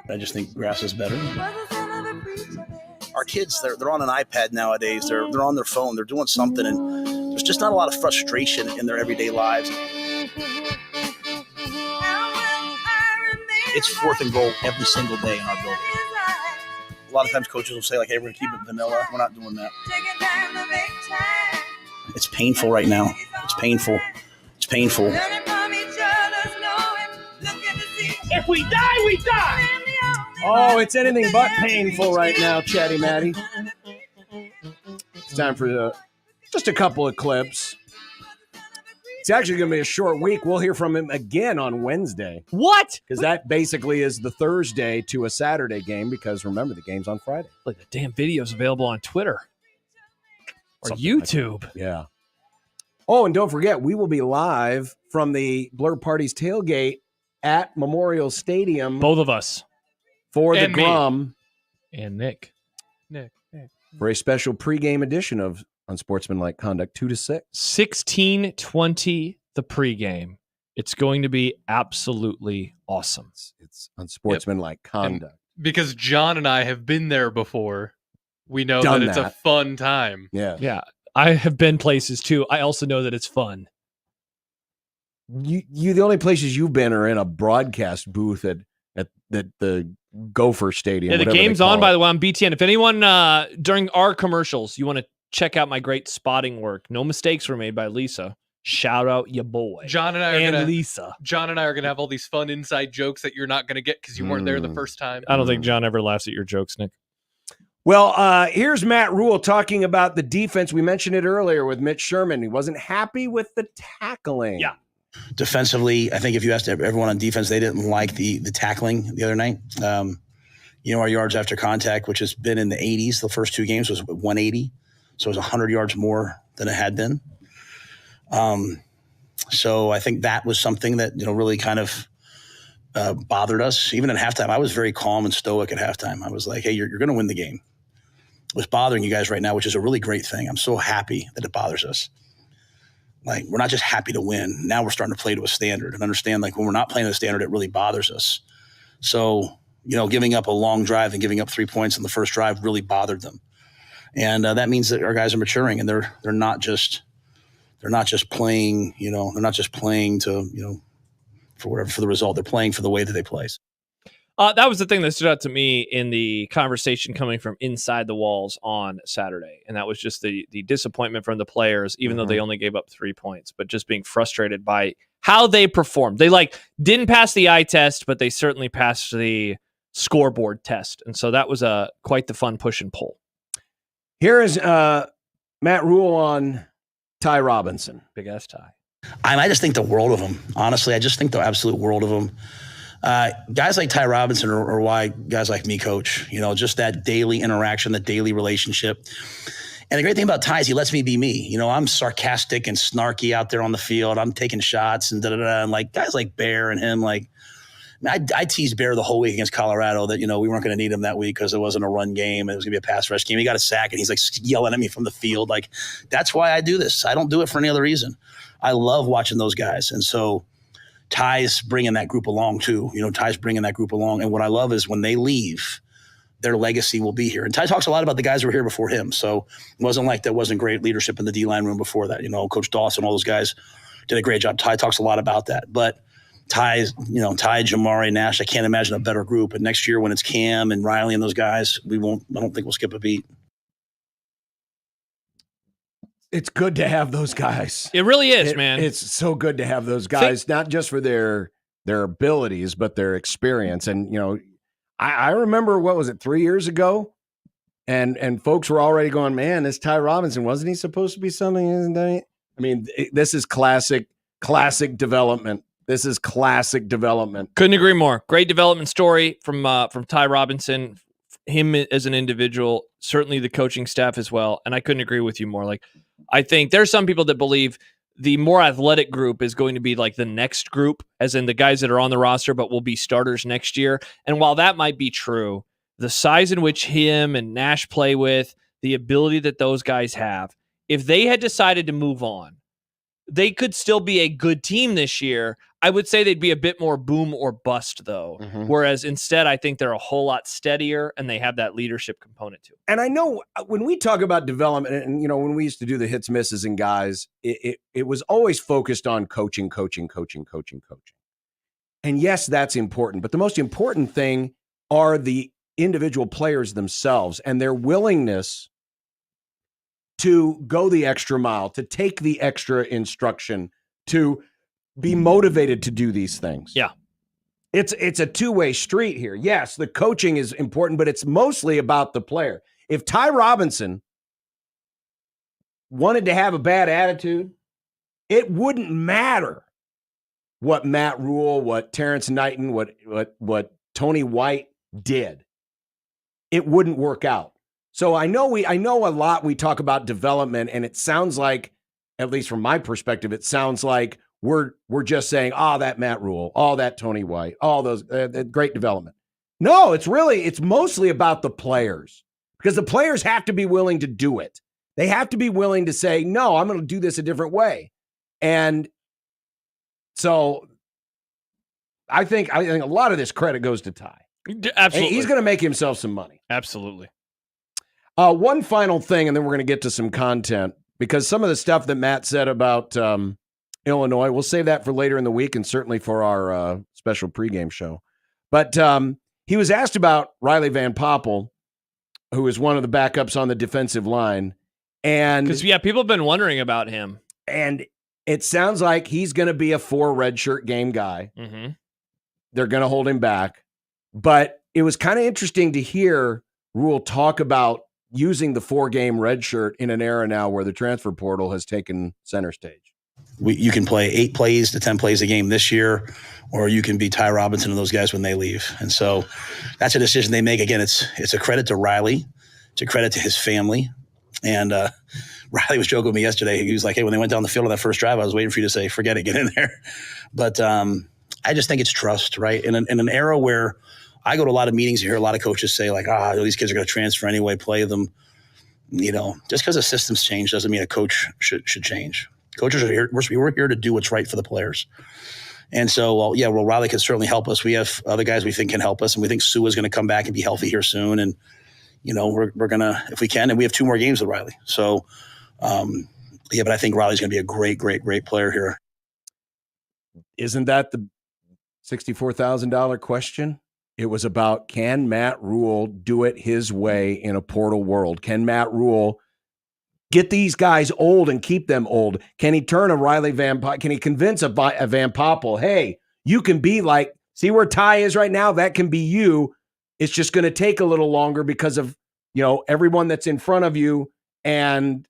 I just think grass is better. Our kids, they're on an iPad nowadays. They're on their phone. They're doing something, and there's just not a lot of frustration in their everyday lives. It's 4th and goal every single day in our building. A lot of times coaches will say, like, hey, we're going to keep it vanilla. We're not doing that. It's painful right now. It's painful. It's painful. If we die, we die. Oh, it's anything but painful right now, Chatty Maddy. It's time for just a couple of clips. It's actually going to be a short week. We'll hear from him again on Wednesday. What? Because that basically is the Thursday to a Saturday game, because remember, the game's on Friday. Like, the damn video's available on Twitter or YouTube. Like, yeah. Oh, and don't forget, we will be live from the Blur Parties tailgate at Memorial Stadium. Both of us. For the And me. Grum. And Nick. For a special pregame edition of Unsportsmanlike Conduct 2 to 6. 16:20 the pregame. It's going to be absolutely awesome. It's Unsportsmanlike Conduct. And because John and I have been there before, we know Done that it's that. a fun time. Yeah. Yeah. I have been places too. I also know that it's fun. You the only places you've been are in a broadcast booth at the Gopher Stadium. Yeah, the game's on, by the way, on BTN. If anyone during our commercials, you want to check out my great spotting work. No mistakes were made by Lisa. Shout out your boy. John and I are Lisa. John and I are gonna have all these fun inside jokes that you're not gonna get because you weren't there the first time. I don't think John ever laughs at your jokes, Nick. Well, here's Matt Rule talking about the defense. We mentioned it earlier with Mitch Sherman. He wasn't happy with the tackling. Yeah. Defensively, I think if you asked everyone on defense, they didn't like the tackling the other night. Our yards after contact, which has been in the 80s, the first 2 games was 180. So it was 100 yards more than it had been. So I think that was something that, really kind of bothered us. Even at halftime, I was very calm and stoic at halftime. I was like, hey, you're going to win the game. What's bothering you guys right now, which is a really great thing. I'm so happy that it bothers us. Like, we're not just happy to win. Now we're starting to play to a standard and understand, like, when we're not playing to a standard, it really bothers us. So, giving up a long drive and giving up 3 points in the first drive really bothered them. And that means that our guys are maturing, and they're not just playing, they're not just playing to, for the result. They're playing for the way that they play. That was the thing that stood out to me in the conversation coming from inside the walls on Saturday. And that was just the disappointment from the players, even though they only gave up 3 points, but just being frustrated by how they performed. They didn't pass the eye test, but they certainly passed the scoreboard test. And so that was quite the fun push and pull. Here is Matt Rule on Ty Robinson. Big ass Ty. I just think the world of him. Honestly, I just think the absolute world of him. Guys like Ty Robinson are why guys like me coach, just that daily interaction, the daily relationship. And the great thing about Ty is he lets me be me. I'm sarcastic and snarky out there on the field. I'm taking shots and da-da-da. And like guys like Bear and him, I teased Bear the whole week against Colorado that, we weren't going to need him that week because it wasn't a run game. It was going to be a pass rush game. He got a sack and he's like yelling at me from the field. Like, that's why I do this. I don't do it for any other reason. I love watching those guys. And so Ty's bringing that group along too. Ty's bringing that group along. And what I love is when they leave, their legacy will be here. And Ty talks a lot about the guys who were here before him. So it wasn't like there wasn't great leadership in the D-line room before that. Coach Dawson, all those guys did a great job. Ty talks a lot about that. But Ty, Jamari, Nash, I can't imagine a better group. And next year when it's Cam and Riley and those guys, I don't think we'll skip a beat. It's good to have those guys. It really is, man. It's so good to have those guys, not just for their abilities, but their experience. And, I remember, 3 years ago? And folks were already going, man, this Ty Robinson, wasn't he supposed to be something? This is classic development. This is classic development. Couldn't agree more. Great development story from Ty Robinson, him as an individual, certainly the coaching staff as well. And I couldn't agree with you more. I think there's some people that believe the more athletic group is going to be like the next group, as in the guys that are on the roster, but will be starters next year. And while that might be true, the size in which him and Nash play with, the ability that those guys have, if they had decided to move on, they could still be a good team this year. I would say they'd be a bit more boom or bust, though. Whereas instead, I think they're a whole lot steadier and they have that leadership component to it. And I know when we talk about development, and when we used to do the hits, misses, and guys, it was always focused on coaching. And yes, that's important. But the most important thing are the individual players themselves and their willingness to go the extra mile, to take the extra instruction, to be motivated to do these things. Yeah. It's a two-way street here. Yes, the coaching is important, but it's mostly about the player. If Ty Robinson wanted to have a bad attitude, it wouldn't matter what Matt Rule, what Terrence Knighton, what Tony White did. It wouldn't work out. So I know a lot we talk about development, and it sounds like, at least from my perspective, it sounds like we're just saying, that Matt Rule, that Tony White, all those great development. No, it's mostly about the players, because the players have to be willing to do it. They have to be willing to say, no, I'm going to do this a different way. And so I think a lot of this credit goes to Ty. Absolutely. He's going to make himself some money. Absolutely. One final thing, and then we're going to get to some content, because some of the stuff that Matt said about Illinois, we'll save that for later in the week and certainly for our special pregame show. But he was asked about Riley Van Poppel, who is one of the backups on the defensive line. And because, people have been wondering about him. And it sounds like he's going to be a 4 redshirt game guy. Mm-hmm. They're going to hold him back. But it was kind of interesting to hear Rule talk about using the 4-game redshirt in an era now where the transfer portal has taken center stage. You can play 8 plays to 10 plays a game this year, or you can be Ty Robinson and those guys when they leave. And so that's a decision they make. Again, it's a credit to Riley. It's a credit to his family. And Riley was joking with me yesterday. He was like, hey, when they went down the field on that first drive, I was waiting for you to say, forget it, get in there. But I just think it's trust, right? In an era where I go to a lot of meetings, you hear a lot of coaches say, like, these kids are going to transfer anyway, play them. Just because the system's changed doesn't mean a coach should change. Coaches are here. We're here to do what's right for the players. And so, Riley can certainly help us. We have other guys we think can help us, and we think Sue is going to come back and be healthy here soon. And, we're going to, if we can, and we have 2 more games with Riley. So, but I think Riley's going to be a great, great, great player here. Isn't that the $64,000 question? It was about, can Matt Rule do it his way in a portal world? Can Matt Rule get these guys old and keep them old? Can he turn a Riley can he convince a Van Poppel, hey, you can be like, see where Ty is right now? That can be you. It's just going to take a little longer because of, everyone that's in front of you. And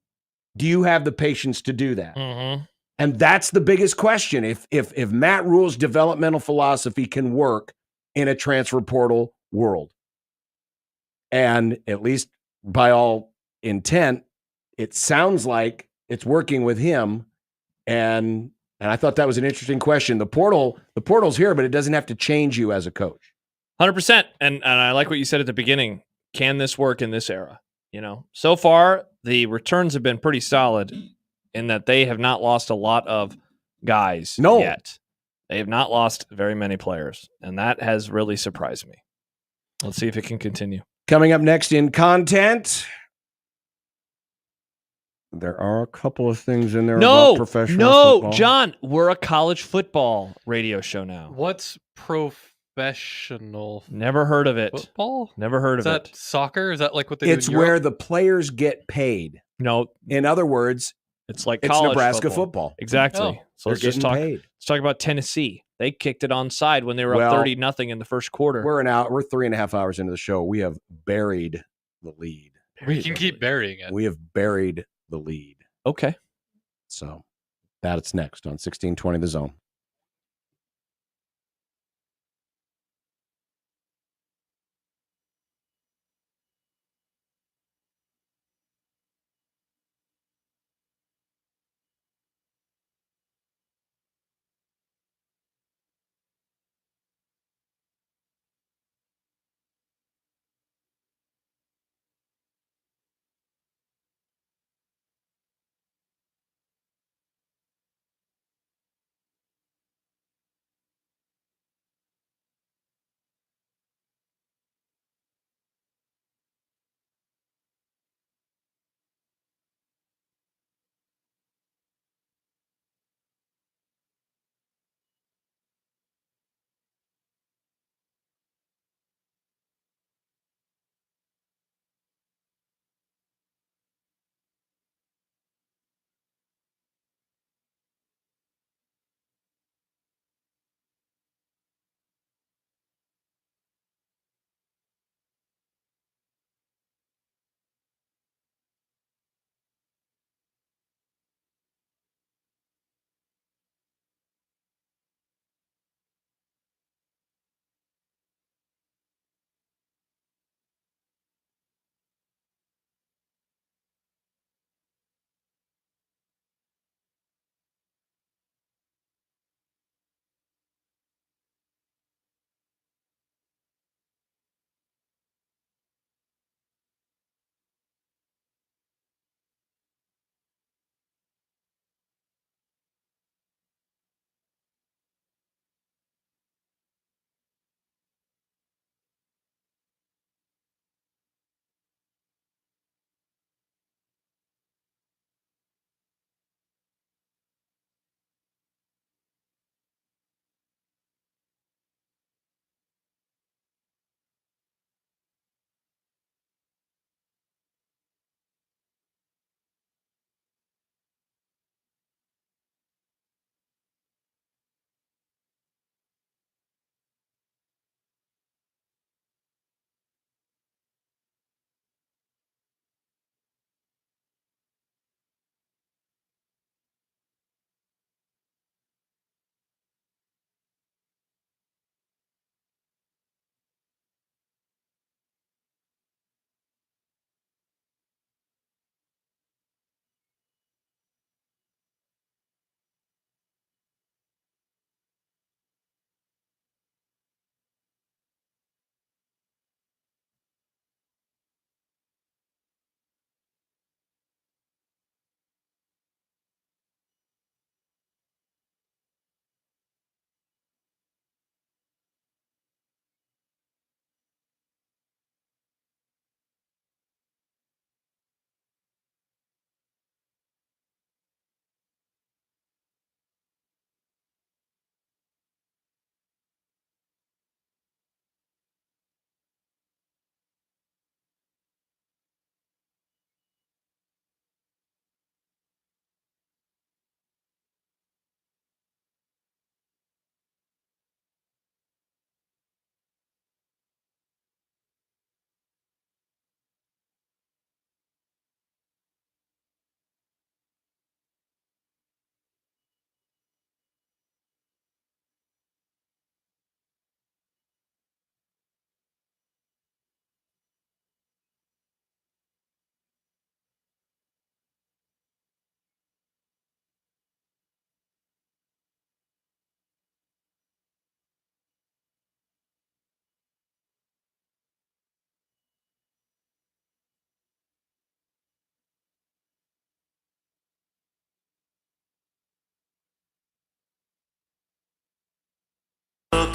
do you have the patience to do that? Mm-hmm. And that's the biggest question. If Matt Rule's developmental philosophy can work in a transfer portal world. And at least by all intent, it sounds like it's working with him. And I thought that was an interesting question. The portal's here, but it doesn't have to change you as a coach. 100%. And I like what you said at the beginning. Can this work in this era? So far, the returns have been pretty solid in that they have not lost a lot of guys yet. They have not lost very many players, and that has really surprised me. Let's see if it can continue. Coming up next in content, there are a couple of things in there about professional football. John, we're a college football radio show now. What's professional? Never heard of it. Football? Never heard of it. Is that soccer? Is that like what they do in It's Europe? where the players get paid. No. In other words, it's like it's college Nebraska football. Exactly. Oh, so let's just paid. Let's talk about Tennessee. They kicked it onside when they were up 30-0 in the first quarter. We're 3.5 hours into the show. We have buried the lead. We can keep burying it. We have buried the lead. Okay. So that's next on 1620 The Zone.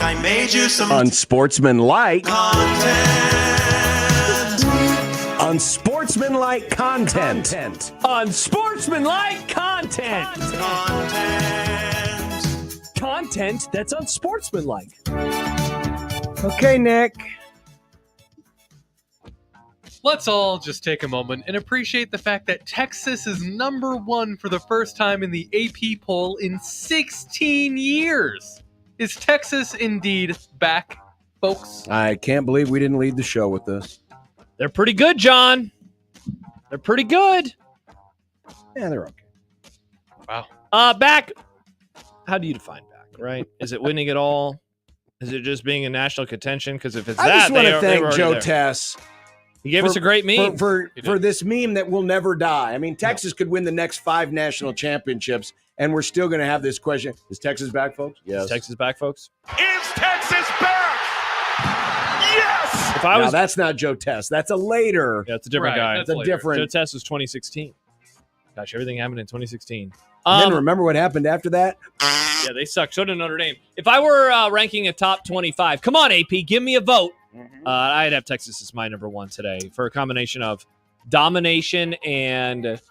I made you some Unsportsmanlike content. Unsportsmanlike content. Unsportsmanlike content. Content that's unsportsmanlike. Okay, Nick. Let's all just take a moment and appreciate the fact that Texas is number 1 for the first time in the AP poll in 16 years. Is Texas indeed back, folks? I can't believe we didn't lead the show with this. They're pretty good, John. They're pretty good. Yeah, they're okay. Wow. Back. How do you define back, right? Is it winning it all? Is it just being in national contention? Because if it's I just want to they thank were Joe there. Tess. He gave us a great meme. For this meme that will never die. I mean, Texas could win the next 5 national championships, and we're still going to have this question. Is Texas back, folks? Yes. Is Texas back, folks? Is Texas back? Yes! If I was, now, that's not Joe Tess. That's a later. Yeah, it's a different guy. It's a different. Joe Tess was 2016. Gosh, everything happened in 2016. Then remember what happened after that? Yeah, they suck. So did Notre Dame. If I were ranking a top 25, come on, AP, give me a vote. I'd have Texas as my number 1 today for a combination of domination and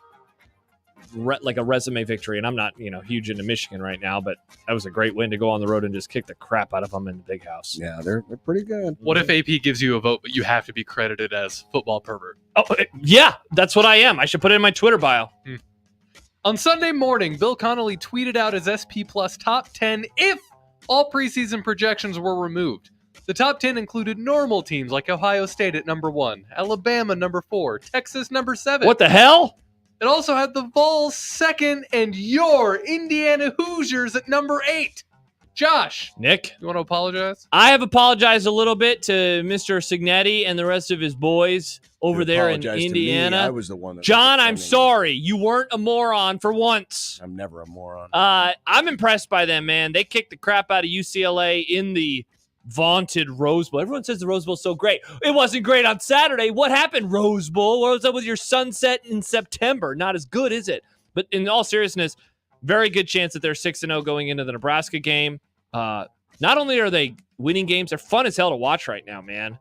like a resume victory. And I'm not, huge into Michigan right now, but that was a great win to go on the road and just kick the crap out of them in the big house. Yeah, they're pretty good. What if AP gives you a vote, but you have to be credited as football pervert? Oh, yeah, that's what I am. I should put it in my Twitter bio. On Sunday morning, Bill Connolly tweeted out his SP Plus top 10 if all preseason projections were removed. The top 10 included normal teams like Ohio State at number 1, Alabama number 4, Texas number 7. What the hell? It also had the Vols 2nd and your Indiana Hoosiers at number 8. Josh. Nick. You want to apologize? I have apologized a little bit to Mr. Signetti and the rest of his boys over there in Indiana. I was the one that John, I'm sorry. You weren't a moron for once. I'm never a moron. I'm impressed by them, man. They kicked the crap out of UCLA in the vaunted Rose Bowl. Everyone says the Rose Bowl is so great. It wasn't great on Saturday. What happened, Rose Bowl? What was up with your sunset in September? Not as good, is it? But in all seriousness, very good chance that they're 6-0 going into the Nebraska game. Not only are they winning games, they're fun as hell to watch right now, man.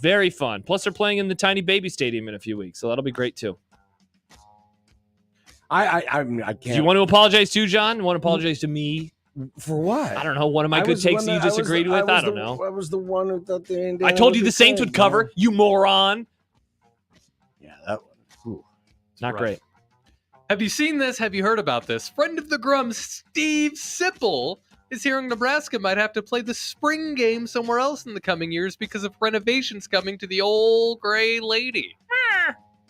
Very fun. Plus, they're playing in the tiny baby stadium in a few weeks, so that'll be great too. I can't. Do you want to apologize too, John? You want to apologize to me? For what? I don't know. One of my good takes that you disagreed with? I don't know. I was the one who thought the Indiana I told you the was Saints would cover, you moron. Yeah, that one. Not great. Have you seen this? Have you heard about this? Friend of the Grum, Steve Sipple, is hearing Nebraska might have to play the spring game somewhere else in the coming years because of renovations coming to the old gray lady.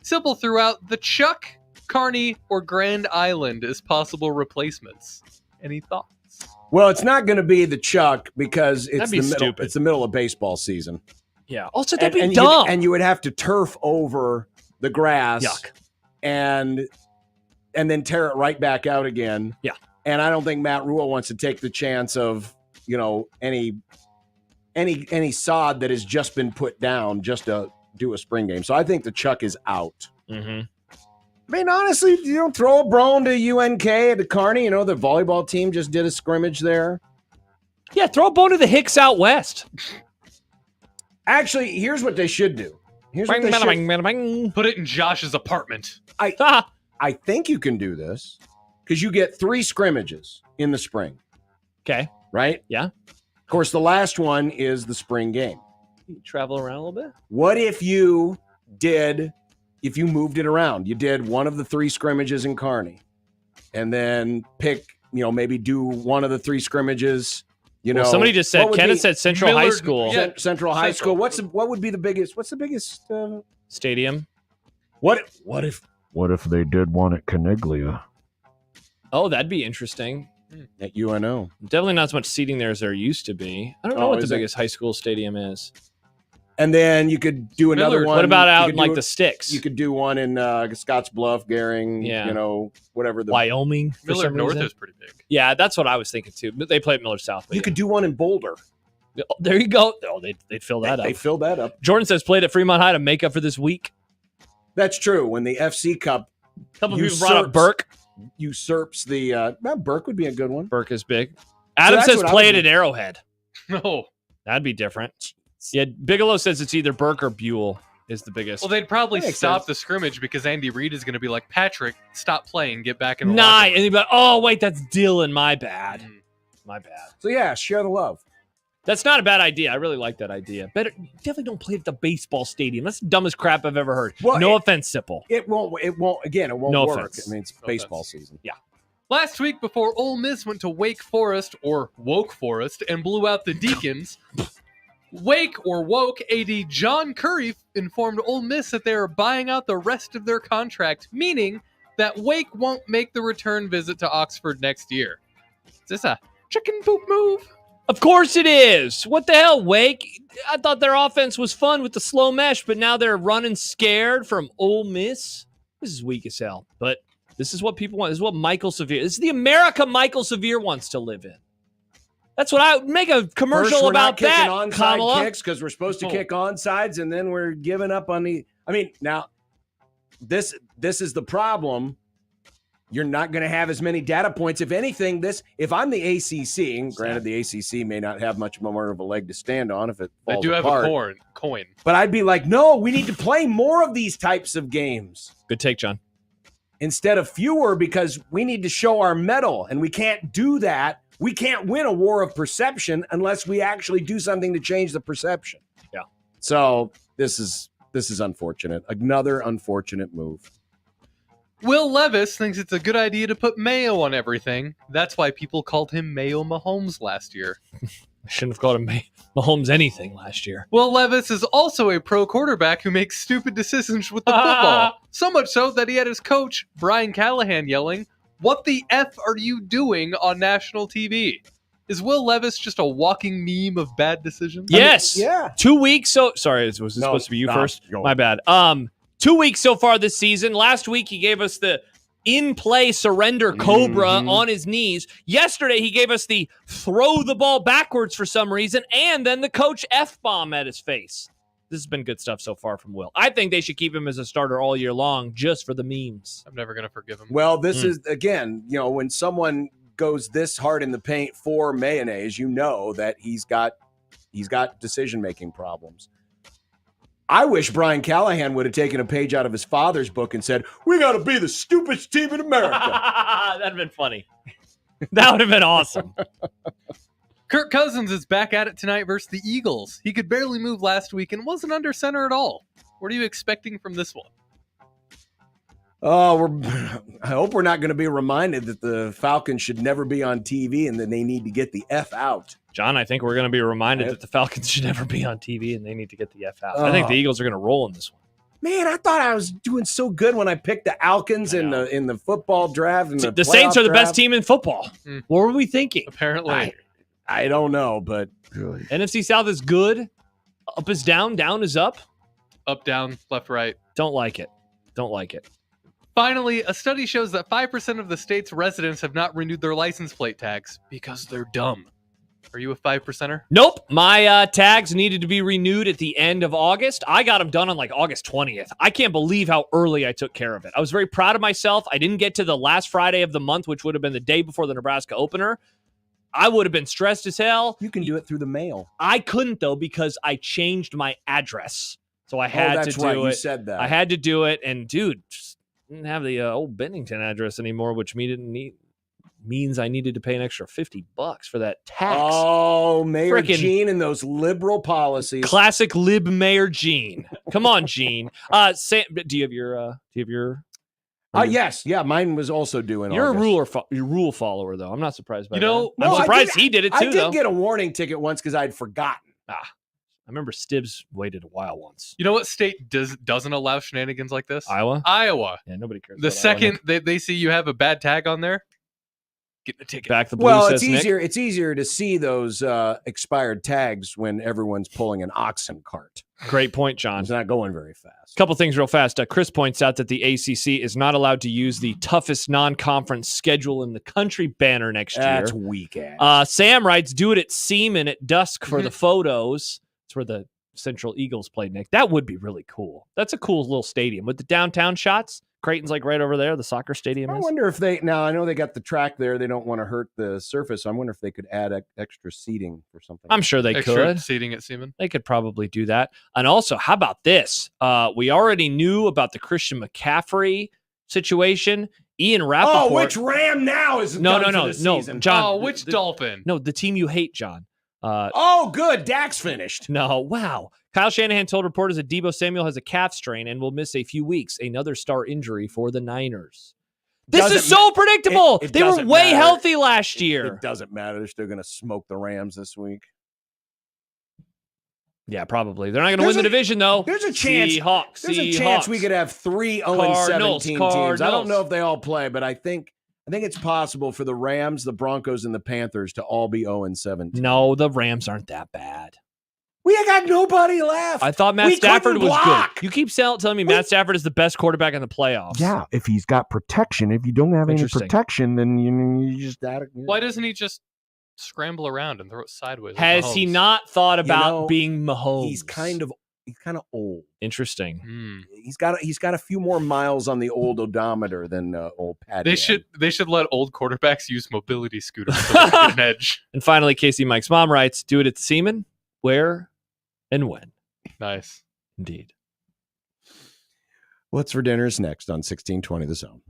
Sipple threw out the Chuck, Kearney, or Grand Island as possible replacements. Any thoughts? Well, it's not going to be the Chuck because it's That'd be the middle. stupid. It's the middle of baseball season. Yeah. Also, that'd be and dumb. and you would have to turf over the grass. Yuck. And then tear it right back out again. Yeah. And I don't think Matt Rule wants to take the chance of, any sod that has just been put down just to do a spring game. So I think the Chuck is out. Mm-hmm. I mean, honestly, throw a bone to UNK at Kearney. The volleyball team just did a scrimmage there. Yeah, throw a bone to the Hicks out west. Actually, here's what they should do. Put it in Josh's apartment. I think you can do this because you get 3 scrimmages in the spring. Okay. Right? Yeah. Of course, the last one is the spring game. You travel around a little bit? What if you moved it around? You did one of the 3 scrimmages in Kearney and then pick, maybe do one of the 3 scrimmages. Somebody just said, Kenneth said Central High School. Yeah, Central High School. What's the biggest stadium? What if they did one at Caniglia? Oh, that'd be interesting. At UNO. Definitely not as much seating there as there used to be. I don't know what the biggest high school stadium is. And then you could do another one. What about out in the sticks? You could do one in Scotts Bluff, Gering, whatever. Wyoming. Miller North is pretty big. Yeah, that's what I was thinking too. They play at Miller South. You could do one in Boulder. There you go. Oh, they'd fill that up. They filled that up. Jordan says played at Fremont High to make up for this week. That's true. When the FC Cup, a couple people brought up Burke. Usurps the Burke would be a good one. Burke is big. Adam says played at Arrowhead. No. That'd be different. Yeah, Bigelow says it's either Burke or Buell is the biggest. Well, they'd probably stop the scrimmage because Andy Reid is going to be like, Patrick, stop playing, get back in the locker room. And he'd be like, oh, wait, that's Dylan. My bad. My bad. So, yeah, share the love. That's not a bad idea. I really like that idea. Better, definitely don't play at the baseball stadium. That's the dumbest crap I've ever heard. Well, no offense, Sipple. It won't No work. offense. I mean, it's baseball season. Yeah. Last week, before Ole Miss went to Wake Forest, or Woke Forest, and blew out the Deacons, Wake or Woke AD John Curry informed Ole Miss that they are buying out the rest of their contract, meaning that Wake won't make the return visit to Oxford next year. Is this a chicken poop move? Of course it is. What the hell, Wake? I thought their offense was fun with the slow mesh, but now they're running scared from Ole Miss. This is weak as hell, but this is what people want. This is what Michael Severe. This is the America Michael Severe wants to live in. That's what I would make a commercial First, we're about not kicking that, onside Kamala. kicks because we're supposed to kick onsides, and then we're giving up on the. I mean, now this is the problem. You're not going to have as many data points. If anything, if I'm the ACC, and granted the ACC may not have much more of a leg to stand on if it falls They do apart, have a coin. but I'd be like, no, we need to play more of these types of games. Good take, John. Instead of fewer, because we need to show our mettle, and we can't do that. We can't win a war of perception unless we actually do something to change the perception. Yeah. So this is unfortunate. Another unfortunate move. Will Levis thinks it's a good idea to put mayo on everything. That's why people called him Mayo Mahomes last year. I shouldn't have called him Mahomes anything last year. Will Levis is also a pro quarterback who makes stupid decisions with the football. So much so that he had his coach, Brian Callahan, yelling, "What the F are you doing on national TV?" Is Will Levis just a walking meme of bad decisions? Yes. Yeah. 2 weeks. Sorry, was this supposed to be you first? My bad. 2 weeks so far this season. Last week, he gave us the in-play surrender cobra on his knees. Yesterday, he gave us the throw the ball backwards for some reason, and then the coach F-bomb at his face. This has been good stuff so far from Will. I think they should keep him as a starter all year long just for the memes. I'm never going to forgive him. Well, this is, again, when someone goes this hard in the paint for mayonnaise, you know that he's got decision-making problems. I wish Brian Callahan would have taken a page out of his father's book and said, we got to be the stupidest team in America. That'd have been funny. That would have been awesome. Kirk Cousins is back at it tonight versus the Eagles. He could barely move last week and wasn't under center at all. What are you expecting from this one? Oh, I hope we're not going to be reminded that the Falcons should never be on TV and that they need to get the F out. John, I think we're going to be reminded that the Falcons should never be on TV and they need to get the F out. I think the Eagles are going to roll in this one. Man, I thought I was doing so good when I picked the Alkins in the football draft. And the Saints are the best team in football. What were we thinking? Apparently. I don't know, but really. NFC South is good. Up is down. Down is up. Up, down, left, right. Don't like it. Don't like it. Finally, a study shows that 5% of the state's residents have not renewed their license plate tags because they're dumb. Are you a 5%er? Nope. My tags needed to be renewed at the end of August. I got them done on August 20th. I can't believe how early I took care of it. I was very proud of myself. I didn't get to the last Friday of the month, which would have been the day before the Nebraska opener. I would have been stressed as hell. You can do it through the mail. I couldn't, though, because I changed my address. So I had to do it. You said that. I had to do it. And, dude, just didn't have the old Bennington address anymore, which means I needed to pay an extra $50 for that tax. Oh, Mayor Gene and those liberal policies. Classic lib Mayor Gene. Come on, Gene. Sam, do you have your? Yes, yeah. Mine was also due in You're August. a rule follower, though. I'm not surprised by that. No, I'm surprised he did it too. I did get a warning ticket once because I'd forgotten. I remember Stibbs waited a while once. You know what state doesn't allow shenanigans like this? Iowa. Yeah, nobody cares. The second they see you have a bad tag on there, get the ticket. Back the blue. Well, says it's easier. Nick. It's easier to see those expired tags when everyone's pulling an oxen cart. Great point, John. It's not going very fast. Couple things real fast. Chris points out that the ACC is not allowed to use the toughest non-conference schedule in the country banner next year. That's weak ass. Sam writes, do it at Seaman at dusk for the photos. It's where the Central Eagles play, Nick. That would be really cool. That's a cool little stadium with the downtown shots. Creighton's like right over there. The soccer stadium I is. wonder if I know they got the track there. They don't want to hurt the surface. I wonder if they could add extra seating or something. I'm sure they could. Seating at Seaman. They could probably do that. And also, how about this? We already knew about the Christian McCaffrey situation. Ian Rappaport. Oh, which Ram now is no, season? John. Oh, which Dolphin? No, the team you hate, John. Good. Dak's finished. No, wow. Kyle Shanahan told reporters that Deebo Samuel has a calf strain and will miss a few weeks. Another star injury for the Niners. This is so predictable. They were way healthy last year. It doesn't matter. They're still going to smoke the Rams this week. Yeah, probably. They're not going to win the division, though. There's a chance. There's a chance we could have 3 0-17 teams. I don't know if they all play, but I think it's possible for the Rams, the Broncos, and the Panthers to all be 0-17. No, the Rams aren't that bad. We got nobody left. I thought Matt Stafford was good. You keep telling me Matt Stafford is the best quarterback in the playoffs. Yeah, if he's got protection. If you don't have any protection, then you just... Why doesn't he just scramble around and throw it sideways? Has he not thought about being Mahomes? He's kind of old. Interesting. He's got a few more miles on the old odometer than old Patty. They should let old quarterbacks use mobility scooters to get an edge. And finally, Casey Mike's mom writes, "Do it at Seaman, where and when." Nice, indeed. What's for dinner is next on 1620 The Zone.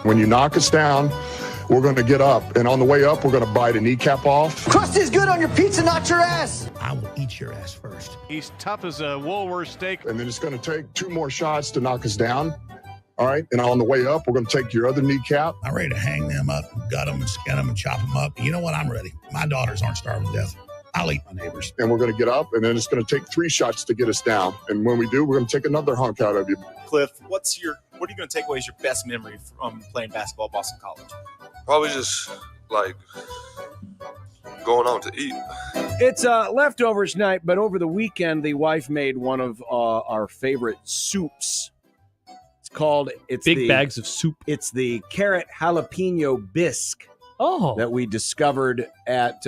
When you knock us down, we're going to get up. And on the way up, we're going to bite a kneecap off. Crust is good on your pizza, not your ass. I will eat your ass first. He's tough as a Woolworth steak. And then it's going to take 2 more shots to knock us down. All right. And on the way up, we're going to take your other kneecap. I'm ready to hang them up, gut them, and skin them, and chop them up. You know what? I'm ready. My daughters aren't starving to death. I'll eat my neighbors. And we're going to get up, and then it's going to take 3 shots to get us down. And when we do, we're going to take another hunk out of you. Cliff, what are you going to take away as your best memory from playing basketball at Boston College? Probably just like going out to eat. It's leftovers night, but over the weekend, the wife made one of our favorite soups. It's Big bags of soup. It's the carrot jalapeno bisque. That we discovered at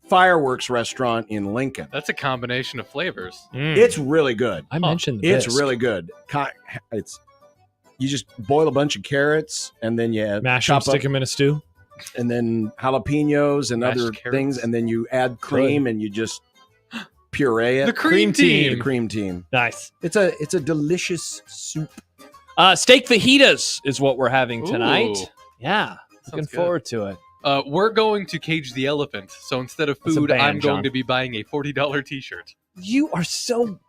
Fireworks Restaurant in Lincoln. That's a combination of flavors. It's really good. I mentioned the It's bisque. really good. You just boil a bunch of carrots and then you Mash them, stick them in a stew. And then jalapenos and Mashed other carrots. things, and then you add cream and you just puree it. The cream team. The cream team. Nice. It's a delicious soup. Steak fajitas is what we're having tonight. Ooh. Yeah. Looking good. forward to it. We're going to cage the elephant. So instead of That's a food, band, I'm going John. to be buying a $40 t-shirt. You are so...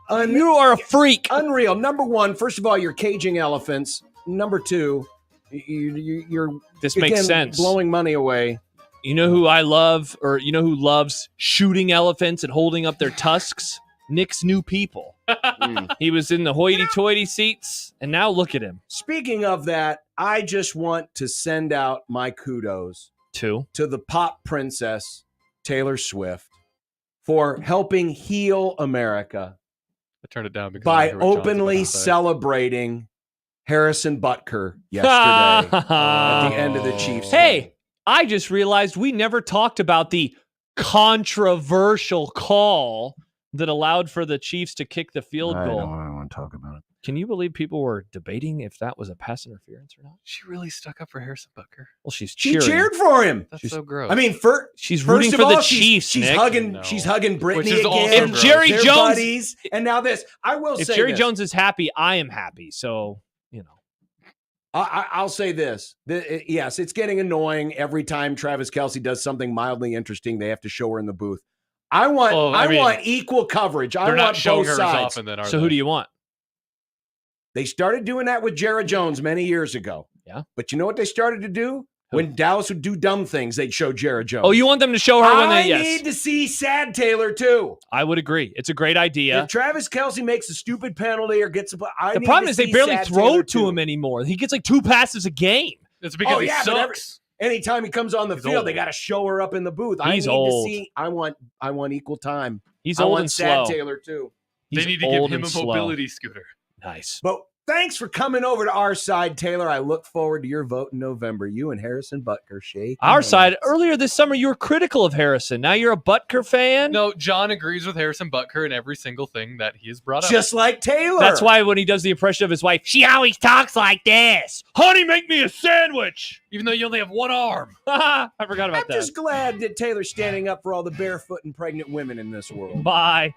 you are a freak. Unreal. Number one, first of all, you're caging elephants. Number two, you're This makes again, sense. blowing money away. You know who I love, or you know who loves shooting elephants and holding up their tusks? Nick's new people. He was in the hoity-toity seats, and now look at him. Speaking of that, I just want to send out my kudos to the pop princess, Taylor Swift, for helping heal America I turned it down because by I heard what John's openly about to say. celebrating Harrison Butker yesterday at the end of the Chiefs game. Hey, I just realized we never talked about the controversial call that allowed for the Chiefs to kick the field I goal. don't want to talk about it. Can you believe people were debating if that was a pass interference or not? She really stuck up for Harrison Butker. Well, she's She cheering. cheered for him. That's so gross. I mean, she's first rooting of for the all, Chiefs, She's Nick. hugging. No. She's hugging Which Brittany is also again. gross. Jerry They're Jones- buddies. And now this. I will If say Jerry this. Jones is happy, I am happy. So, you know. I'll say this. Yes, it's getting annoying every time Travis Kelce does something mildly interesting. They have to show her in the booth. I want. I want equal coverage. I They're want not showing both her as sides. often then, are So they? who do you want? They started doing that with Jared Jones many years ago. Yeah. But you know what they started to do? When Dallas would do dumb things, they'd show Jared Jones. Oh, you want them to show her when they... I Yes. need to see Sad Taylor, too. I would agree. It's a great idea. If Travis Kelce makes a stupid penalty or gets a... The problem is they barely throw to him anymore. He gets like 2 passes a game. It's because he but sucks. anytime he comes on the field, old. they got to show her up in the booth. He's I need old. to see... I want equal time. He's I old want and Sad slow. Taylor, too. They He's need to give old him and a slow. mobility scooter. Nice. But thanks for coming over to our side, Taylor. I look forward to your vote in November. You and Harrison Butker shake. Our hands. side, earlier this summer, you were critical of Harrison. Now you're a Butker fan? No, John agrees with Harrison Butker in every single thing that he has brought up. Just like Taylor. That's why when he does the impression of his wife, she always talks like this. Honey, make me a sandwich. Even though you only have one arm. I forgot about I'm that. just glad that Taylor's standing up for all the barefoot and pregnant women in this world. Bye.